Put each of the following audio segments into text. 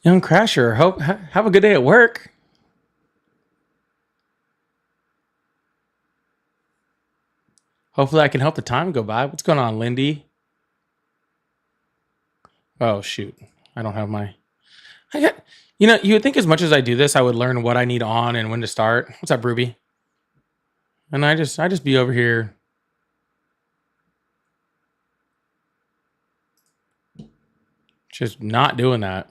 Young Crasher, have a good day at work. Hopefully I can help the time go by. What's going on, Lindy? Oh shoot. I don't have my I got you would think as much as I do this, I would learn what I need on and when to start. What's up, Ruby? And I just be over here. Just not doing that.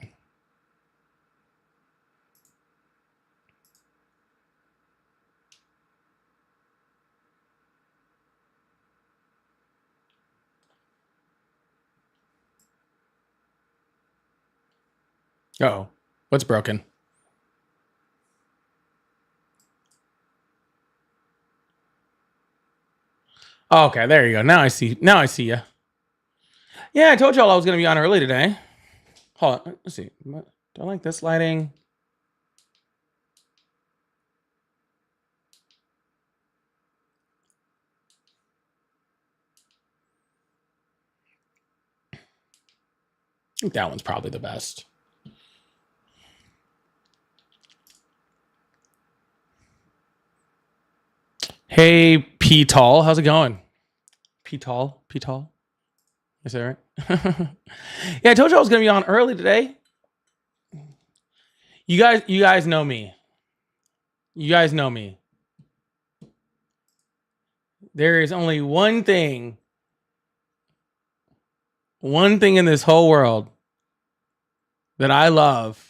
Oh. What's broken? Oh, okay, there you go. Now I see you. Yeah, I told y'all I was gonna be on early today. Hold on. Let's see. Do I like this lighting? I think that one's probably the best. Hey, P Tall, how's it going? P Tall. Is that right? Yeah, I told you I was gonna be on early today. You guys know me. You guys know me. There is only one thing in this whole world that I love.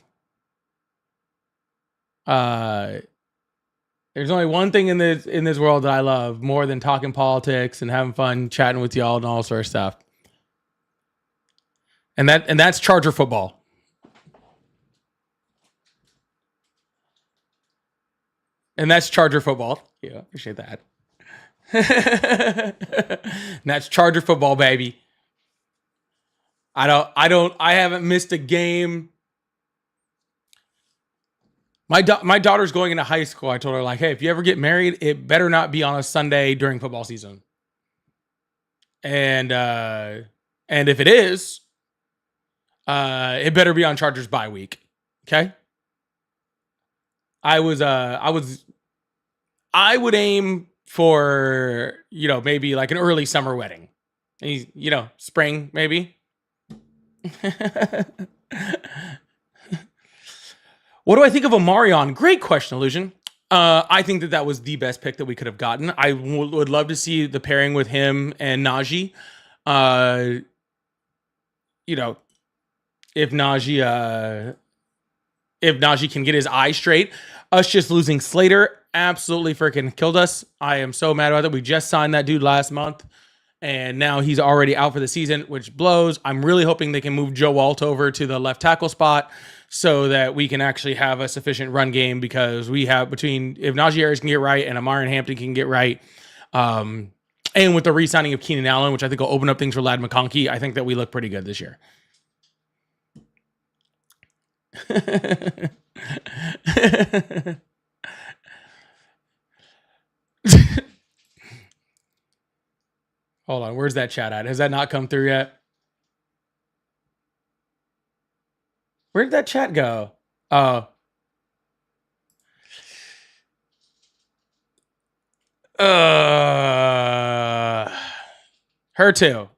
There's only one thing in this world that I love more than talking politics and having fun chatting with y'all and all sorts of stuff. And that's Charger football. And that's Charger football. Yeah, appreciate that. And that's Charger football, baby. I haven't missed a game. My daughter's going into high school. I told her, like, hey, if you ever get married, it better not be on a Sunday during football season. And if it is, it better be on Chargers bye week. Okay. I would aim for, maybe like an early summer wedding. Spring, maybe. What do I think of Omarion? Great question, Illusion. I think that was the best pick that we could have gotten. I would love to see the pairing with him and Najee. If Najee can get his eye straight, us just losing Slater absolutely freaking killed us. I am so mad about it. We just signed that dude last month, and now he's already out for the season, which blows. I'm really hoping they can move Joe Alt over to the left tackle spot so that we can actually have a sufficient run game, because we have if Najee Harris can get right and Omarion Hampton can get right, and with the re-signing of Keenan Allen, which I think will open up things for Ladd McConkey, I think that we look pretty good this year. Hold on, where's that chat at? Has that not come through yet? Where did that chat go? Her too.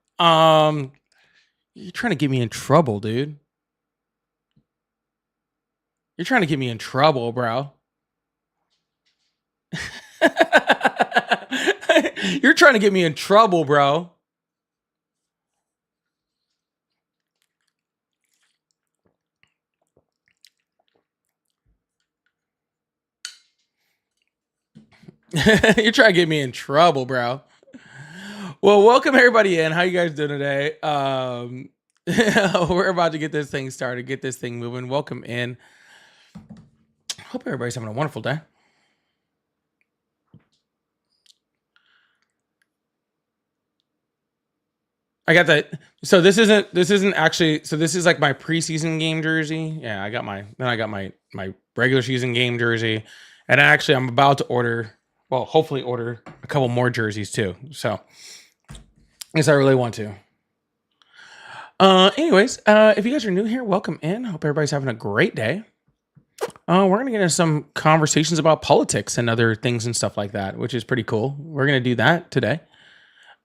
You're trying to get me in trouble, dude. You're trying to get me in trouble, bro. You're trying to get me in trouble, bro. You're trying to get me in trouble, bro. Well, welcome everybody in. How you guys doing today? We're about to get this thing started, get this thing moving. Welcome in. Hope everybody's having a wonderful day. I got that. So this isn't actually. So this is like my preseason game jersey. Yeah, I got my regular season game jersey, and actually I'm about to order. Well, hopefully order a couple more jerseys too. So, I guess I really want to. Anyways, if you guys are new here, welcome in. Hope everybody's having a great day. We're gonna get into some conversations about politics and other things and stuff like that, which is pretty cool. We're gonna do that today.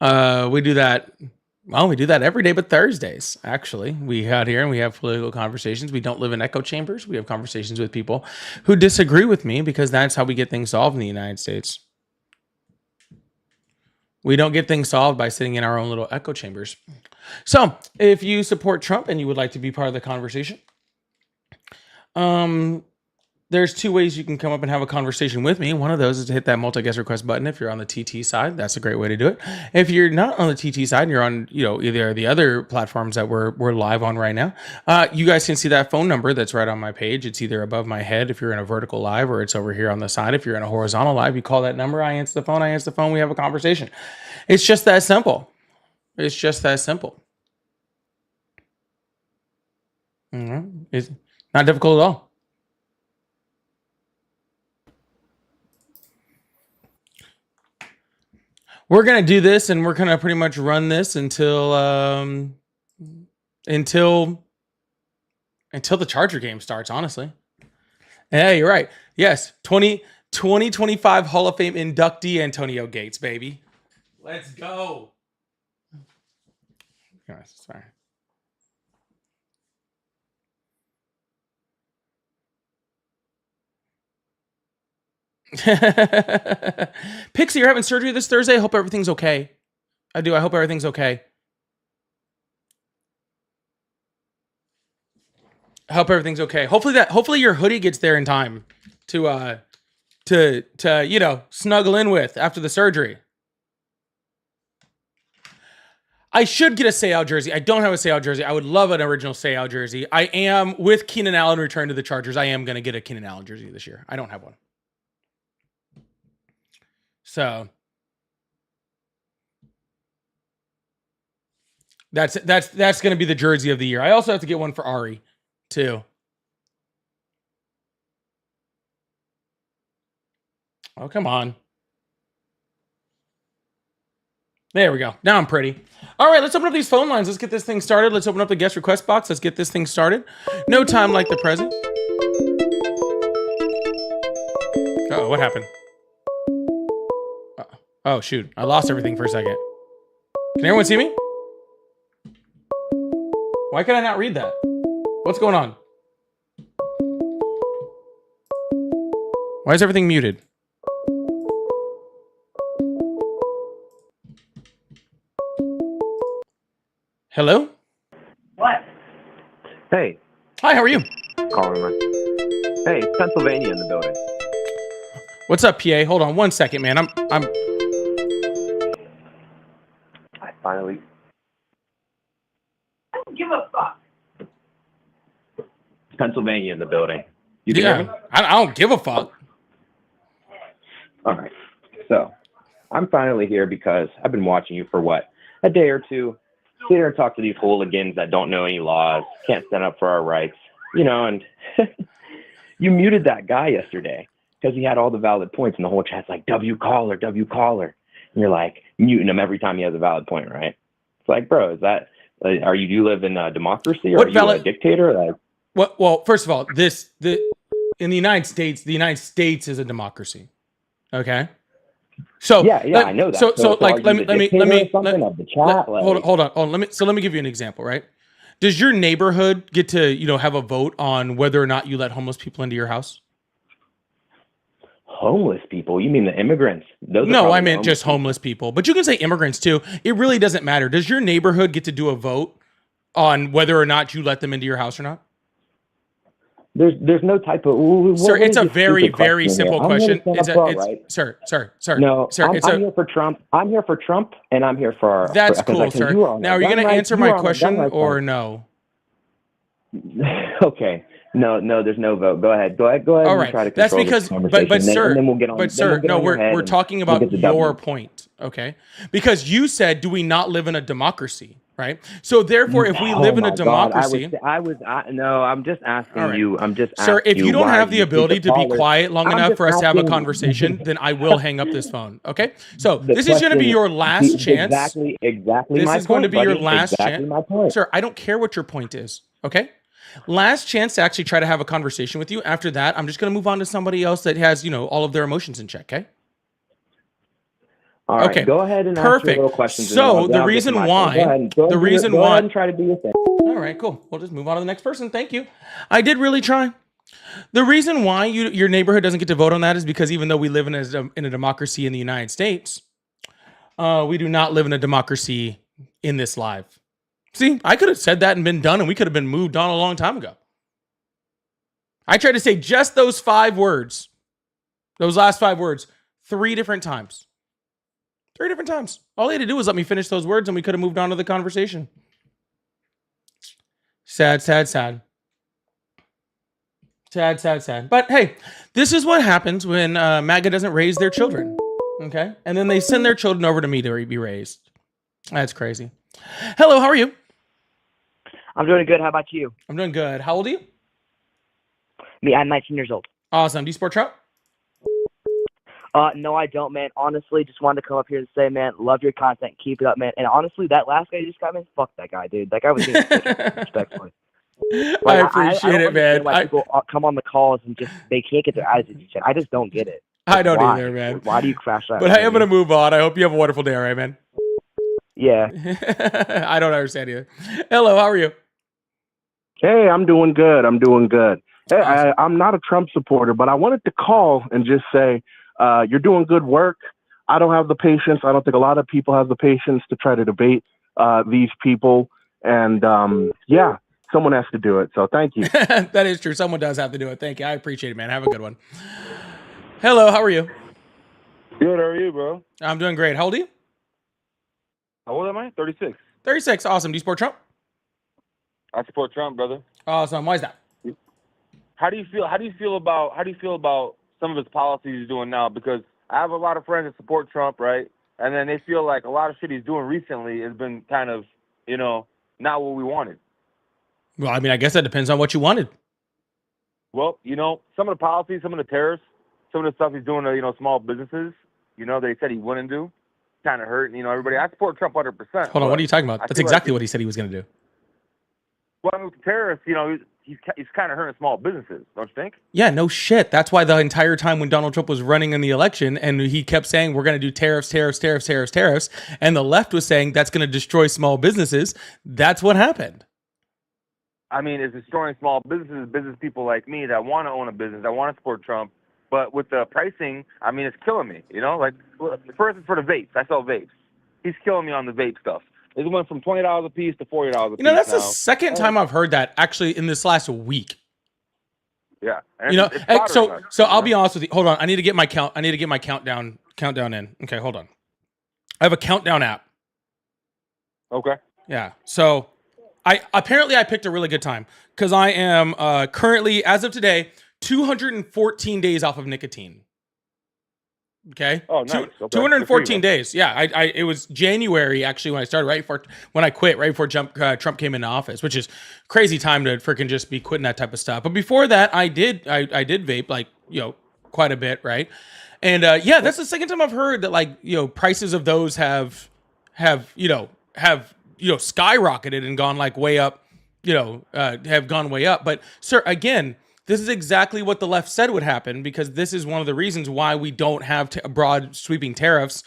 We do that. Well, we do that every day, but Thursdays. Actually, we out here and we have political conversations. We don't live in echo chambers. We have conversations with people who disagree with me because that's how we get things solved in the United States. We don't get things solved by sitting in our own little echo chambers. So, if you support Trump and you would like to be part of the conversation, there's two ways you can come up and have a conversation with me. One of those is to hit that multi-guest request button if you're on the TT side. That's a great way to do it. If you're not on the TT side and you're on, either the other platforms that we're live on right now, you guys can see that phone number that's right on my page. It's either above my head if you're in a vertical live, or it's over here on the side if you're in a horizontal live. You call that number, I answer the phone, we have a conversation. It's just that simple. It's just that simple. It's not difficult at all. We're gonna do this, and we're gonna pretty much run this until the Charger game starts. Honestly, yeah, you're right. Yes, 2025 Hall of Fame inductee Antonio Gates, baby. Let's go. Sorry. Pixie, you're having surgery this Thursday. I hope everything's okay. I do. I hope everything's okay. I hope everything's okay. Hopefully your hoodie gets there in time to snuggle in with after the surgery. I should get a Seau jersey. I don't have a Seau jersey. I would love an original Seau jersey. I am, with Keenan Allen return to the Chargers, I am going to get a Keenan Allen jersey this year. I don't have one. So that's going to be the jersey of the year. I also have to get one for Ari too. Oh, come on. There we go. Now I'm pretty. All right, let's open up these phone lines. Let's get this thing started. Let's open up the guest request box. Let's get this thing started. No time like the present. Uh-oh, what happened? Oh, shoot. I lost everything for a second. Can everyone see me? Why can I not read that? What's going on? Why is everything muted? Hello? What? Hey. Hi, how are you? Calling my... Hey, it's Pennsylvania in the building. What's up, PA? Hold on one second, man. I finally... I don't give a fuck. It's Pennsylvania in the building. You can hear me? I don't give a fuck. All right. So, I'm finally here because I've been watching you for, a day or two. Sit here and talk to these hooligans that don't know any laws, can't stand up for our rights, and you muted that guy yesterday because he had all the valid points, and the whole chat's like, W caller. And you're like muting him every time he has a valid point, right? It's like, bro, is that, do you live in a democracy, or are you a dictator? Like, well, first of all, in the United States is a democracy. Okay. So yeah, I know that. So like, let me hold on. Let me give you an example, right? Does your neighborhood get to, have a vote on whether or not you let homeless people into your house? Homeless people? You mean the immigrants? No, I meant just homeless people. But you can say immigrants too. It really doesn't matter. Does your neighborhood get to do a vote on whether or not you let them into your house or not? There's no type of... Sir, it's a very, very simple question. Sir. No, sir, I'm here for Trump. I'm here for Trump, and I'm here for... That's cool, sir. Now, are you going to answer my question or no? Okay. No, there's no vote. Go ahead. All right. Try to that's because, but sir, then we'll get on, but sir, no, we're talking about your point, okay? Because you said, do we not live in a democracy? right? So therefore, if we live in a my God. democracy, No, I'm just asking all right, you. I'm just sir, asking if you don't why have the you think ability the to be caller. quiet long I'm enough just for us to have a asking. conversation, then I will hang up this phone. Okay? So The this is going to be question. your last chance. Exactly This my is going to point, be your buddy. last Exactly chance. my point. Sir, I don't care what your point is. Okay? Last chance to actually try to have a conversation with you. After that, I'm just going to move on to somebody else that has, all of their emotions in check. Okay? All right, Okay. go ahead and ask your little Perfect. questions, and So then the I'll get to reason my point. Go why, ahead. Go the and do it. reason Go ahead why, and try to do your thing. all right, cool. We'll just move on to the next person. Thank you. I did really try. The reason why your neighborhood doesn't get to vote on that is because even though we live in a democracy in the United States, we do not live in a democracy in this live. See, I could have said that and been done, and we could have been moved on a long time ago. I tried to say just those 5 words, those last 5 words, 3 different times. 3 different times. All he had to do was let me finish those words, and we could have moved on to the conversation. Sad, sad, sad. Sad, sad, sad. But hey, this is what happens when MAGA doesn't raise their children. Okay? And then they send their children over to me to be raised. That's crazy. Hello, how are you? I'm doing good. How about you? I'm doing good. How old are you? Me, I'm 19 years old. Awesome. Do you support Trump? No, I don't, man. Honestly, just wanted to come up here and say, man, love your content. Keep it up, man. And honestly, that last guy you just got, man, fuck that guy, dude. That guy was being respectfully. I appreciate don't it, man. understand why people come on the calls and just they can't get their eyes to check. I just don't get it. I don't Why? either, man. Why do you crash that? But I am going to move on. I hope you have a wonderful day, all right, man? Yeah. I don't understand either. Hello, how are you? Hey, I'm doing good. Hey, Awesome. I'm not a Trump supporter, but I wanted to call and just say you're doing good work. I don't have the patience. I don't think a lot of people have the patience to try to debate these people. And yeah, someone has to do it. So thank you. That is true. Someone does have to do it. Thank you. I appreciate it, man. Have a good one. Hello, how are you? Good, how are you, bro? I'm doing great. How old are you? How old am I? 36. 36. Awesome. Do you support Trump? I support Trump, brother. Awesome. Why is that? How do you feel about some of his policies he's doing now? Because I have a lot of friends that support Trump, right? And then they feel like a lot of shit he's doing recently has been kind of, not what we wanted. Well, I mean, I guess that depends on what you wanted. Well, some of the policies, some of the tariffs, some of the stuff he's doing to, small businesses, they said he wouldn't do, kind of hurt, everybody. I support Trump 100%. Hold on. What are you talking about? I That's feel exactly like what he said he was going to do. Well, I mean, with the tariffs, he's kind of hurting small businesses, don't you think? Yeah, no shit. That's why the entire time when Donald Trump was running in the election and he kept saying, we're going to do tariffs, tariffs, tariffs, tariffs, tariffs. And the left was saying that's going to destroy small businesses. That's what happened. I mean, it's destroying small businesses, business people like me that want to own a business, that want to support Trump. But with the pricing, I mean, it's killing me, Like, first, it's for the vapes. I sell vapes. He's killing me on the vape stuff. It went from $20 a piece to $40 a piece. That's now. the second time I've heard that actually in this last week. Yeah. And it's so bothering us, I'll be honest with you. Hold on. I need to get my countdown in. Okay, hold on. I have a countdown app. Okay. Yeah. So I picked a really good time because I am currently, as of today, 214 days off of nicotine. Okay. Oh, nice. Okay. 214 days. Yeah. It was January actually when I started, when I quit, right before Trump came into office, which is crazy time to freaking just be quitting that type of stuff. But before that, I did vape quite a bit, right? And that's the second time I've heard that prices of those have skyrocketed and gone way up, have gone way up. But sir, again, this is exactly what the left said would happen because this is one of the reasons why we don't have broad sweeping tariffs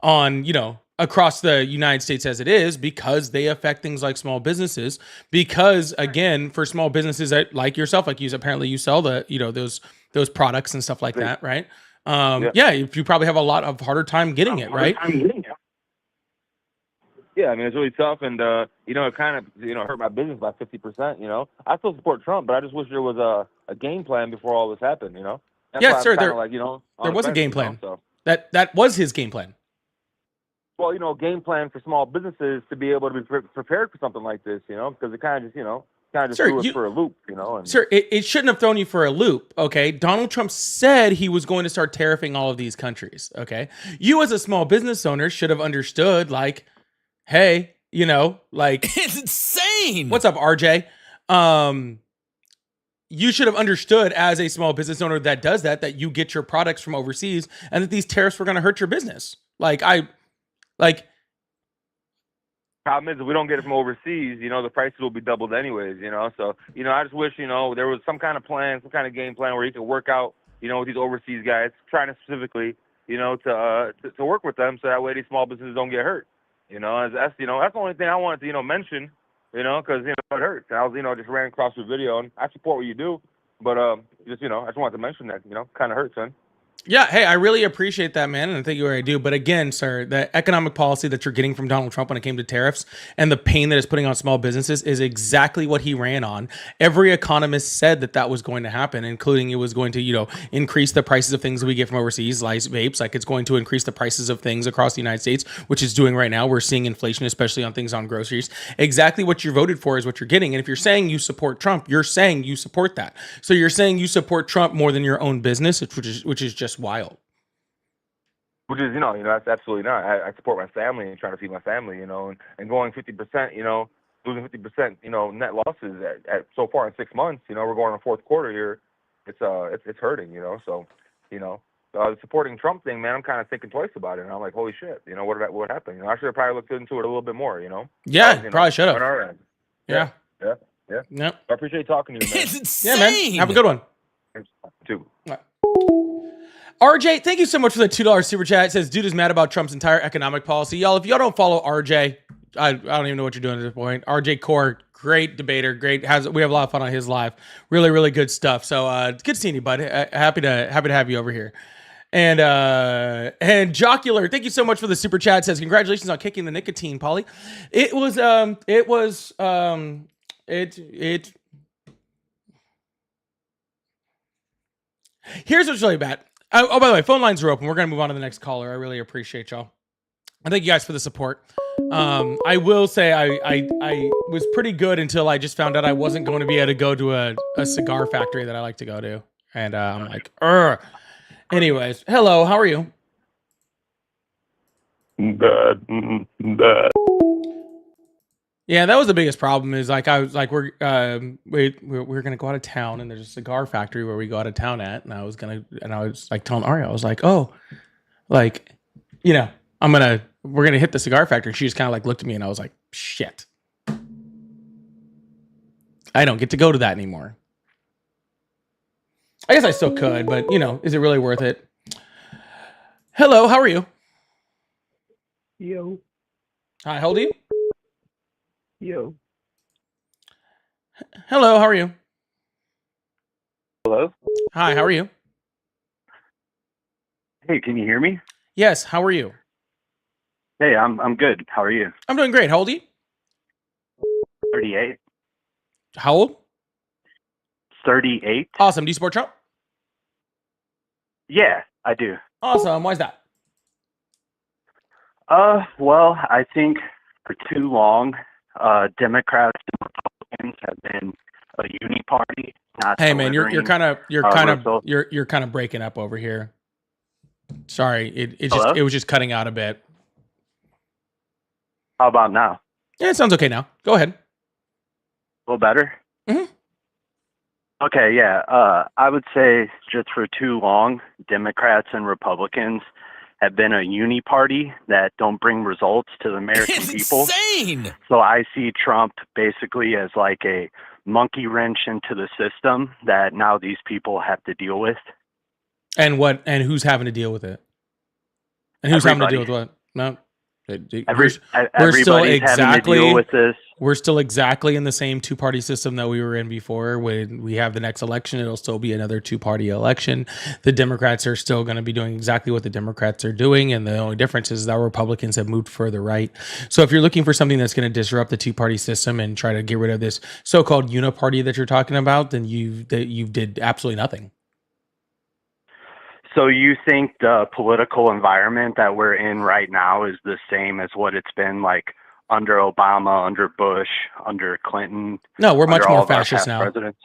on, across the United States as it is, because they affect things like small businesses. Because again, for small businesses like yourself, apparently you sell those products and stuff like that, right? You probably have a lot of harder time getting it, right? Yeah, I mean, it's really tough, and it kind of hurt my business by 50%. I still support Trump, but I just wish there was a game plan before all this happened. That's Yeah, why I'm sir. kinda There was a game plan. So. That was his game plan. Well, game plan for small businesses to be able to be prepared for something like this. Because it kind of just Sir, threw us for a loop. And, Sir, it shouldn't have thrown you for a loop, okay? Donald Trump said he was going to start tariffing all of these countries, okay? You as a small business owner should have understood, hey, You know, like It's insane. what's up, RJ? You should have understood as a small business owner that does that you get your products from overseas and that these tariffs were going to hurt your business. Problem is, if we don't get it from overseas, the prices will be doubled anyways, So, I just wish, there was some kind of plan, some kind of game plan where you could work out, with these overseas guys, China specifically, to work with them so that way these small businesses don't get hurt. That's the only thing I wanted to, mention, because, it hurts. And I was, just ran across your video, and I support what you do, but, I just wanted to mention that, kind of hurts, son. Yeah, hey, I really appreciate that, man, and I think you already do. But again, sir, the economic policy that you're getting from Donald Trump when it came to tariffs and the pain that it's putting on small businesses is exactly what he ran on. Every economist said that was going to happen, including it was going to, increase the prices of things that we get from overseas, like vapes. Like it's going to increase the prices of things across the United States, which is doing right now. We're seeing inflation, especially on things on groceries. Exactly what you voted for is what you're getting. And if you're saying you support Trump, you're saying you support that. So you're saying you support Trump more than your own business, which is just wild. Which is, that's absolutely not. I support my family and trying to feed my family, and going 50%, losing 50%, net losses at so far in 6 months, we're going on the fourth quarter here. It's hurting, So, the supporting Trump thing, man, I'm kind of thinking twice about it. And I'm like, holy shit, what happened? I should have probably looked into it a little bit more, Yeah, probably should have. On our end. Yeah. Yep. I appreciate talking to you, man. It's insane. Yeah, man. Have a good one. Thanks, too. RJ, thank you so much for the $2 super chat. It says, dude is mad about Trump's entire economic policy. Y'all, if y'all don't follow RJ, I don't even know what you're doing at this point. RJ Core, great debater, we have a lot of fun on his live. Really, really good stuff. So good seeing you, bud. Happy to have you over here. And Jocular, thank you so much for the super chat. It says, congratulations on kicking the nicotine, Polly. Here's what's really bad. Oh, by the way, phone lines are open. We're going to move on to the next caller. I really appreciate y'all. I thank you guys for the support. I will say I was pretty good until I just found out I wasn't going to be able to go to a cigar factory that I like to go to. And I'm like, Ugh. Anyways, hello, how are you? Bad. Yeah, that was the biggest problem. Is like I was like we're gonna go out of town and there's a cigar factory where we go out of town at, and I was like telling Aria, I was like, oh, like, we're gonna hit the cigar factory. And she just kind of like looked at me and I was like, shit, I don't get to go to that anymore. I guess I still could, but is it really worth it? Hello, how are you? Yo. Hi, how old are you? Yo. Hello, how are you? Hello? Hi, how are you? Hey, can you hear me? Yes, how are you? Hey, I'm good. How are you? I'm doing great. How old are you? 38. How old? 38. Awesome. Do you support Trump? Yeah, I do. Awesome. Why is that? Well, I think for too long, Democrats and Republicans have been a uni party. Not hey man, you're kind of breaking up over here. Sorry, it was just cutting out a bit. How about now? Yeah, it sounds okay now. Go ahead. A little better? Mm-hmm. Okay, yeah. I would say just for too long, Democrats and Republicans have been a uni party that don't bring results to the American It's people. insane. So I see Trump basically as like a monkey wrench into the system that now these people have to deal with. And who's having to deal with it? And who's having to deal with what? No. Everybody's still having to deal with this. We're still exactly in the same two-party system that we were in before. When we have the next election, it'll still be another two-party election. The Democrats are still going to be doing exactly what the Democrats are doing, and the only difference is that Republicans have moved further right. So if you're looking for something that's going to disrupt the two-party system and try to get rid of this so-called uniparty that you're talking about, then you did absolutely nothing. So you think the political environment that we're in right now is the same as what it's been like under Obama, under Bush, under Clinton? No, we're much under all more of our fascist past now. presidents?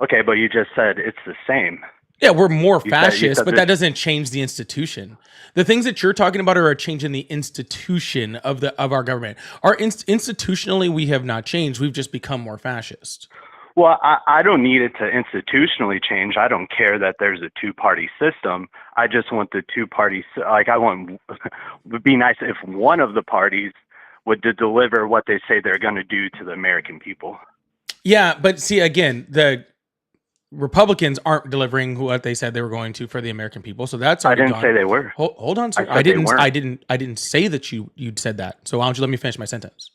Okay, but you just said it's the same. Yeah, we're more You fascist, said but that doesn't change the institution. The things that you're talking about are a change in the institution of our government. Institutionally, we have not changed. We've just become more fascist. Well, I don't need it to institutionally change. I don't care that there's a two-party system. I just want the two-party, like I want, it would be nice if one of the parties would deliver what they say they're going to do to the American people. Yeah, but see, again, the Republicans aren't delivering what they said they were going to for the American people. So that's I already didn't gone. say they were. Hold on, sir. I said they weren't. I didn't say that you'd said that. So why don't you let me finish my sentence?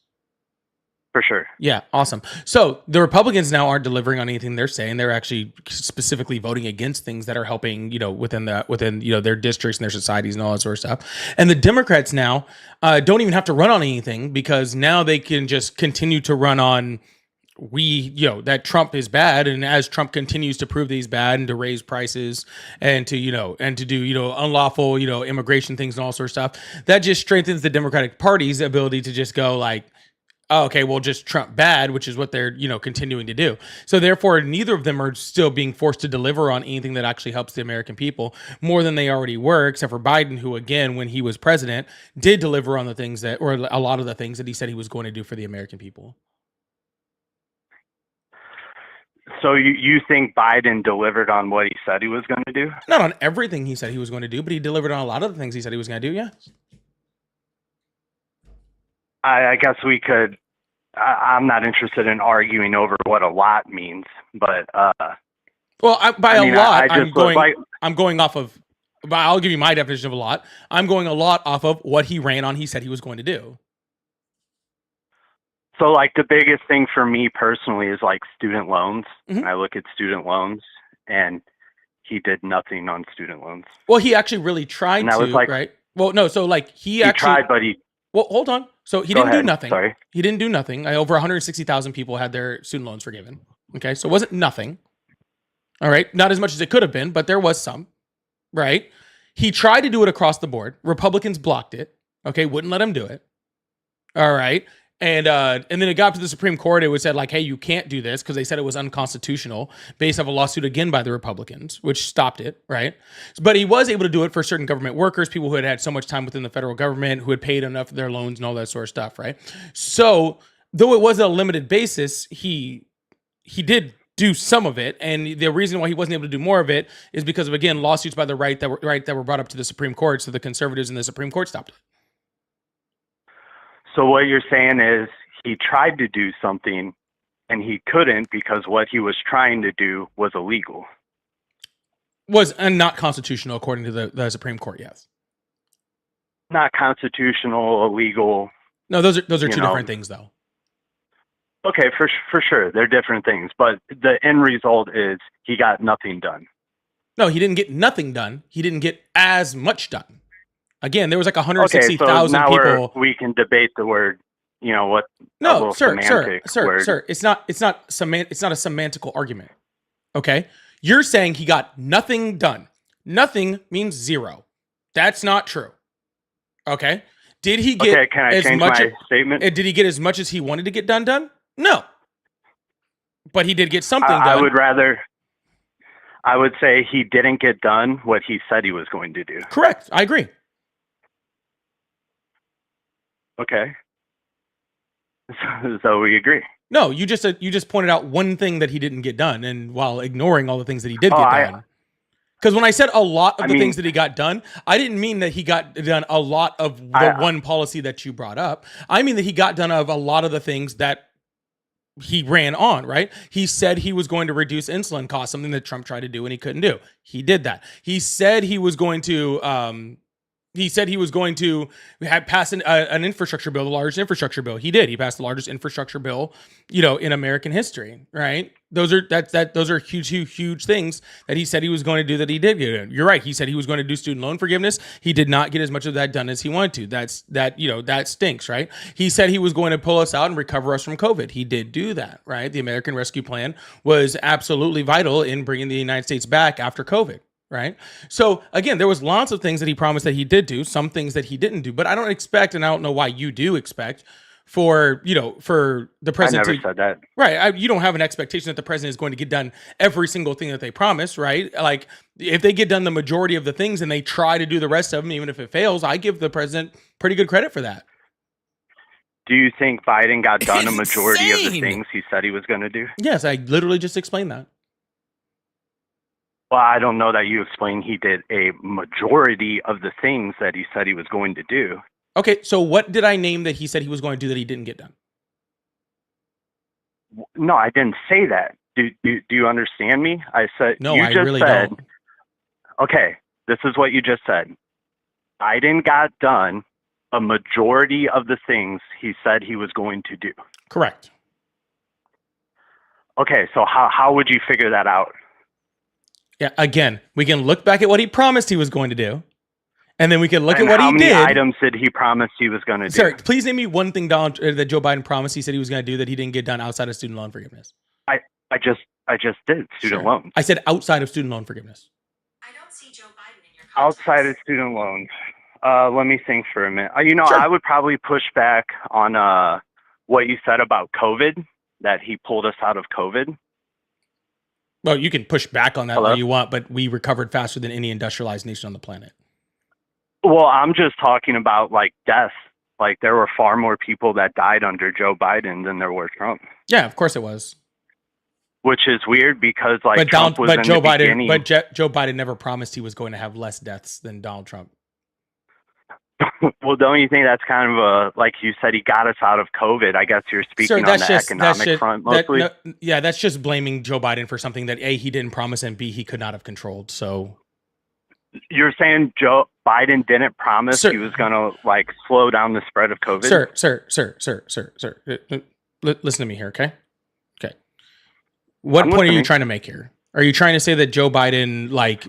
For sure. Yeah, awesome. So the Republicans now aren't delivering on anything they're saying. They're actually specifically voting against things that are helping, within their districts and their societies and all that sort of stuff. And the Democrats now don't even have to run on anything because now they can just continue to run on that Trump is bad, and as Trump continues to prove that he's bad and to raise prices and to do unlawful immigration things and all sorts of stuff, that just strengthens the Democratic Party's ability to just go like, oh, okay, well, just Trump bad, which is what they're continuing to do. So therefore, neither of them are still being forced to deliver on anything that actually helps the American people more than they already were, except for Biden, who again, when he was president, did deliver on the things that, or a lot of the things that he said he was going to do for the American people. So you think Biden delivered on what he said he was going to do? Not on everything he said he was going to do, but he delivered on a lot of the things he said he was going to do. Yeah. I guess we could. I'm not interested in arguing over what a lot means, but well, I'm going off of. But I'll give you my definition of a lot. I'm going a lot off of what he ran on. He said he was going to do. So, like, the biggest thing for me personally is like student loans. Mm-hmm. I look at student loans, and he did nothing on student loans. Well, he actually really tried to, like, right? Well, no. So, like, he actually tried, but he. Well, hold on. So he didn't do nothing. Sorry. He didn't do nothing. Over 160,000 people had their student loans forgiven. Okay, so it wasn't nothing. All right, not as much as it could have been, but there was some. Right? He tried to do it across the board. Republicans blocked it. Okay, wouldn't let him do it. All right. And then it got to the Supreme Court. It was said like, hey, you can't do this because they said it was unconstitutional based off a lawsuit again by the Republicans, which stopped it, right? But he was able to do it for certain government workers, people who had had so much time within the federal government, who had paid enough of their loans and all that sort of stuff, right? So though it was a limited basis, he did do some of it, and the reason why he wasn't able to do more of it is because of, again, lawsuits by the right that were brought up to the Supreme Court. So the conservatives in the Supreme Court stopped it. So what you're saying is he tried to do something and he couldn't because what he was trying to do was illegal. Was not constitutional according to the Supreme Court, yes. Not constitutional, illegal. No, those are two different things though. Okay, for sure. They're different things, but the end result is he got nothing done. No, he didn't get nothing done. He didn't get as much done. Again, there was like 160,000 people. We can debate the word, what. No, sir. It's not a semantical argument. Okay, you're saying he got nothing done. Nothing means zero. That's not true. Okay, did he get? Okay, can I change my statement? Did he get as much as he wanted to get done? No, but he did get something done. I would say he didn't get done what he said he was going to do. Correct. I agree. Okay. So we agree. No, you just pointed out one thing that he didn't get done, and while ignoring all the things that he did get done. Because when I said a lot of the things that he got done, I didn't mean that he got done a lot of the one policy that you brought up. I mean that he got done of a lot of the things that he ran on, right? He said he was going to reduce insulin costs, something that Trump tried to do and he couldn't do. He did that. He said he was going to pass an infrastructure bill, the largest infrastructure bill. He did. He passed the largest infrastructure bill, in American history, right? Those are huge things that he said he was going to do that he did get in. You're right. He said he was going to do student loan forgiveness. He did not get as much of that done as he wanted to. That stinks, right? He said he was going to pull us out and recover us from COVID. He did do that, right? The American Rescue Plan was absolutely vital in bringing the United States back after COVID. Right. So again, there was lots of things that he promised that he did do, some things that he didn't do, but I don't expect, and I don't know why you do expect, for for the I president never to, said that. right. You don't have an expectation that the president is going to get done every single thing that they promise, right? Like if they get done the majority of the things and they try to do the rest of them, even if it fails, I give the president pretty good credit for that. Do you think Biden got done a It's majority of the insane. things he said he was going to do? Yes, I literally just explained that. Well, I don't know that you explained he did a majority of the things that he said he was going to do. Okay, so what did I name that he said he was going to do that he didn't get done? No, I didn't say that. Do you understand me? I said, No, you I just really said, don't. okay, this is what you just said. Biden got done a majority of the things he said he was going to do. Correct. Okay, so how would you figure that out? Yeah, again, we can look back at what he promised he was going to do, and then we can look And at what how he many did. items did he promise he was going to do? Sir, please name me one thing that Joe Biden promised he said he was going to do that he didn't get done outside of student loan forgiveness. I just did student Sure. loans. I said outside of student loan forgiveness. I don't see Joe Biden in your Outside of student loans. Let me think for a minute. Sure. I would probably push back on what you said about COVID, that he pulled us out of COVID. Well, you can push back on that Hello? all you want, but we recovered faster than any industrialized nation on the planet. Well, I'm just talking about like deaths. Like there were far more people that died under Joe Biden than there were Trump, Yeah, of course it was. which is weird because like But Trump was in Joe the Biden, beginning. Joe Biden never promised he was going to have less deaths than Donald Trump. Well, don't you think that's kind of a, like you said, he got us out of COVID? I guess you're speaking on the economic front mostly. Yeah, that's just blaming Joe Biden for something that A, he didn't promise, and B, he could not have controlled. So You're saying Joe Biden didn't promise Sir. he was going to like slow down the spread of COVID? Sir. Listen to me here, okay? Okay. What I'm point are you listening. trying to make here? Are you trying to say that Joe Biden like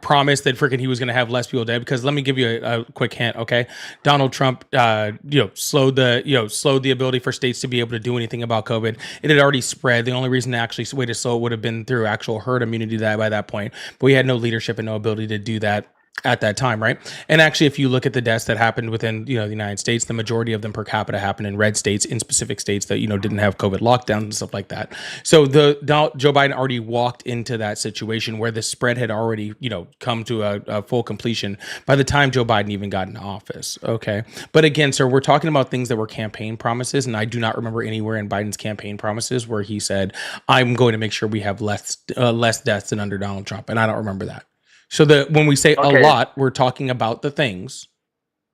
promised that freaking he was going to have less people dead? Because let me give you a quick hint, okay? Donald Trump, slowed the ability for states to be able to do anything about COVID. It had already spread. The only reason to actually way to slow it would have been through actual herd immunity by that point. But we had no leadership and no ability to do that at that time, right? And actually, if you look at the deaths that happened within the United States, the majority of them per capita happened in red states, in specific states that didn't have COVID lockdowns and stuff like that. So Joe Biden already walked into that situation where the spread had already come to a full completion by the time Joe Biden even got into office. Okay, but again, sir, we're talking about things that were campaign promises, and I do not remember anywhere in Biden's campaign promises where he said, "I'm going to make sure we have less deaths than under Donald Trump," and I don't remember that. So when we say Okay. a lot, we're talking about the things,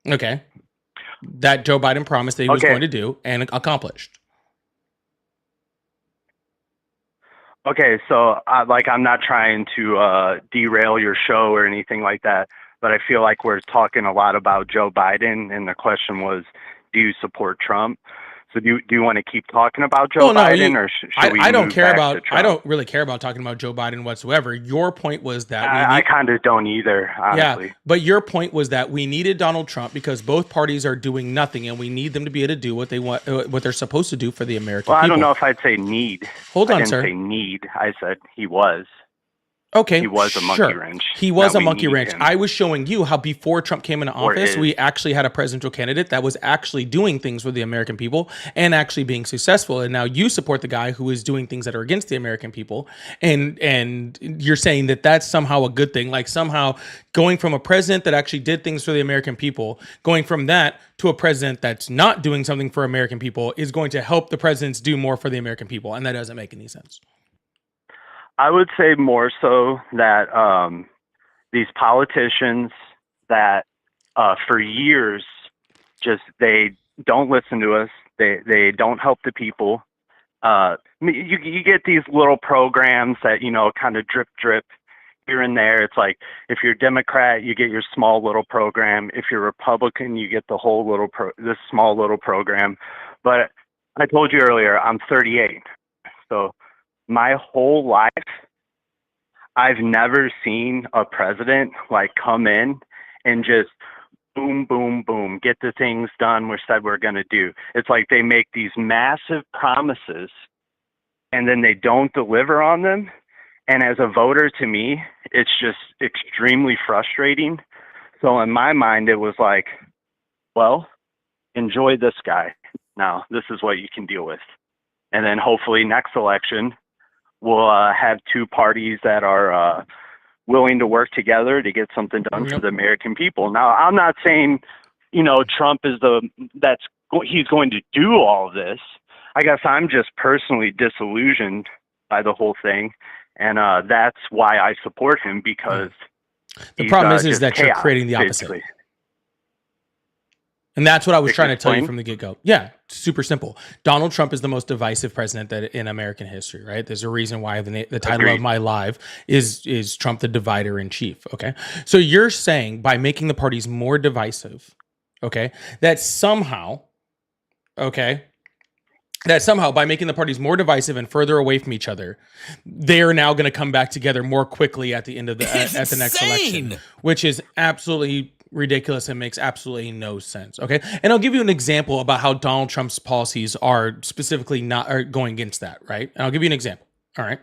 okay, that Joe Biden promised that he was Okay. going to do and accomplished. Okay, so I'm not trying to derail your show or anything like that, but I feel like we're talking a lot about Joe Biden, and the question was, do you support Trump? So do you want to keep talking about Joe Biden, or should we I don't move care back to about. I Trump? don't really care about talking about Joe Biden whatsoever. Your point was that I kind of don't either, honestly. yeah, but your point was that we needed Donald Trump because both parties are doing nothing, and we need them to be able to do what they want, what they're supposed to do for the American Well, people. I don't know if I'd say need. Hold I on, didn't sir. say need. I said he was. Okay, He was a monkey sure. wrench. He was Now a we monkey need wrench. him. I was showing you how before Trump came into Or office, is. we actually had a presidential candidate that was actually doing things for the American people and actually being successful. And now you support the guy who is doing things that are against the American people, and you're saying that that's somehow a good thing. Like somehow going from a president that actually did things for the American people, going from that to a president that's not doing something for American people is going to help the presidents do more for the American people, and that doesn't make any sense. I would say more so that these politicians that for years they don't listen to us. They don't help the people. You get these little programs that kind of drip here and there. It's like if you're Democrat, you get your small little program. If you're Republican, you get the whole this small little program. But I told you earlier, I'm 38, so my whole life, I've never seen a president like come in and just boom, boom, boom, get the things done we said we're going to do. It's like they make these massive promises and then they don't deliver on them. And as a voter, to me, it's just extremely frustrating. So in my mind, it was like, well, enjoy this guy. now. This is what you can deal with. And then hopefully next election, we'll have two parties that are willing to work together to get something done for the American people. Now, I'm not saying, Trump is he's going to do all of this. I guess I'm just personally disillusioned by the whole thing. And that's why I support him, because the problem is just that you're chaos, creating the opposite. basically. And that's what I was trying to tell you Explain. from the get-go. Yeah, super simple. Donald Trump is the most divisive president that in American history, right? There's a reason why the title Agreed. of my live is Trump the Divider in Chief, okay? So you're saying by making the parties more divisive, okay, that somehow by making the parties more divisive and further away from each other, they are now going to come back together more quickly at the end of the at the next election, which is absolutely ridiculous and makes absolutely no sense. Okay, and I'll give you an example about how Donald Trump's policies are specifically are going against that. Right, and I'll give you an example. All right,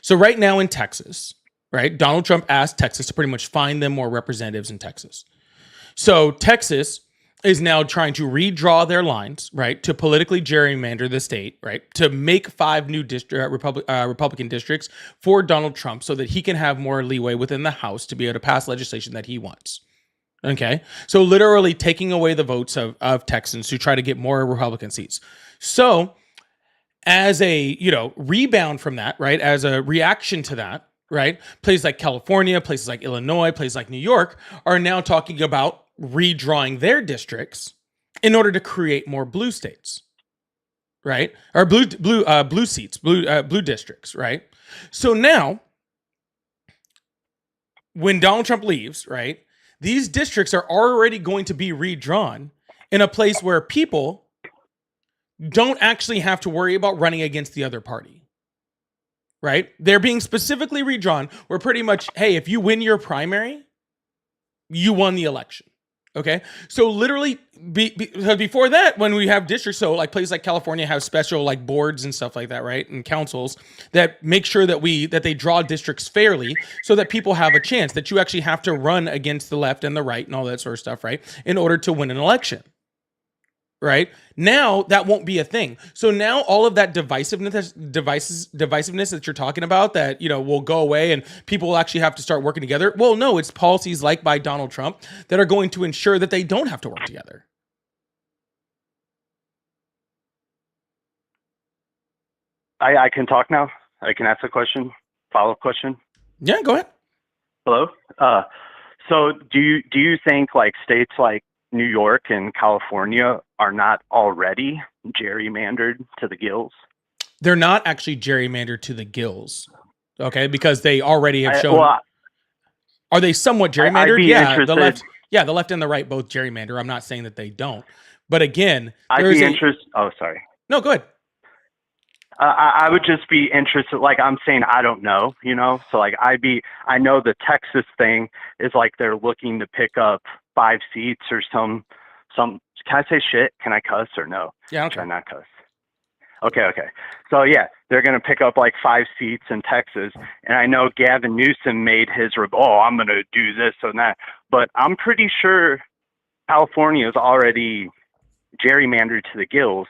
so right now in Texas, right, Donald Trump asked Texas to pretty much find them more representatives in Texas. So Texas is now trying to redraw their lines, right, to politically gerrymander the state, right, to make 5 new Republican districts for Donald Trump so that he can have more leeway within the House to be able to pass legislation that he wants. Okay, so literally taking away the votes of Texans to try to get more Republican seats. So as a, rebound from that, right, as a reaction to that, right, places like California, places like Illinois, places like New York are now talking about redrawing their districts in order to create more blue states, right? Or blue districts, right? So now, when Donald Trump leaves, right, these districts are already going to be redrawn in a place where people don't actually have to worry about running against the other party, right? They're being specifically redrawn where pretty much, hey, if you win your primary, you won the election. Okay, so literally, before that, when we have districts, so like places like California have special like boards and stuff like that, right, and councils that make sure that they draw districts fairly, so that people have a chance. That you actually have to run against the left and the right and all that sort of stuff, right, in order to win an election. Right now, that won't be a thing. So now all of that divisiveness that you're talking about, that will go away and people will actually have to start working together. Well, no, it's policies like by Donald Trump that are going to ensure that they don't have to work together. I can talk now. I can ask a question, follow-up question. Yeah, go ahead. Hello. So do you think like states like New York and California are not already gerrymandered to the gills? They're not actually gerrymandered to the gills, okay? Because they already have shown. Are they somewhat gerrymandered? The left and the right both gerrymander. I'm not saying that they don't, but again, Oh, sorry. No, go ahead. I would just be interested. Like I'm saying, I don't know, So like I know the Texas thing is like they're looking to pick up 5 seats or some. Can I say shit? Can I cuss or no? Yeah, okay. Try not cuss. Okay. So yeah, they're gonna pick up like 5 seats in Texas, and I know Gavin Newsom made his I'm gonna do this and that, but I'm pretty sure California is already gerrymandered to the gills.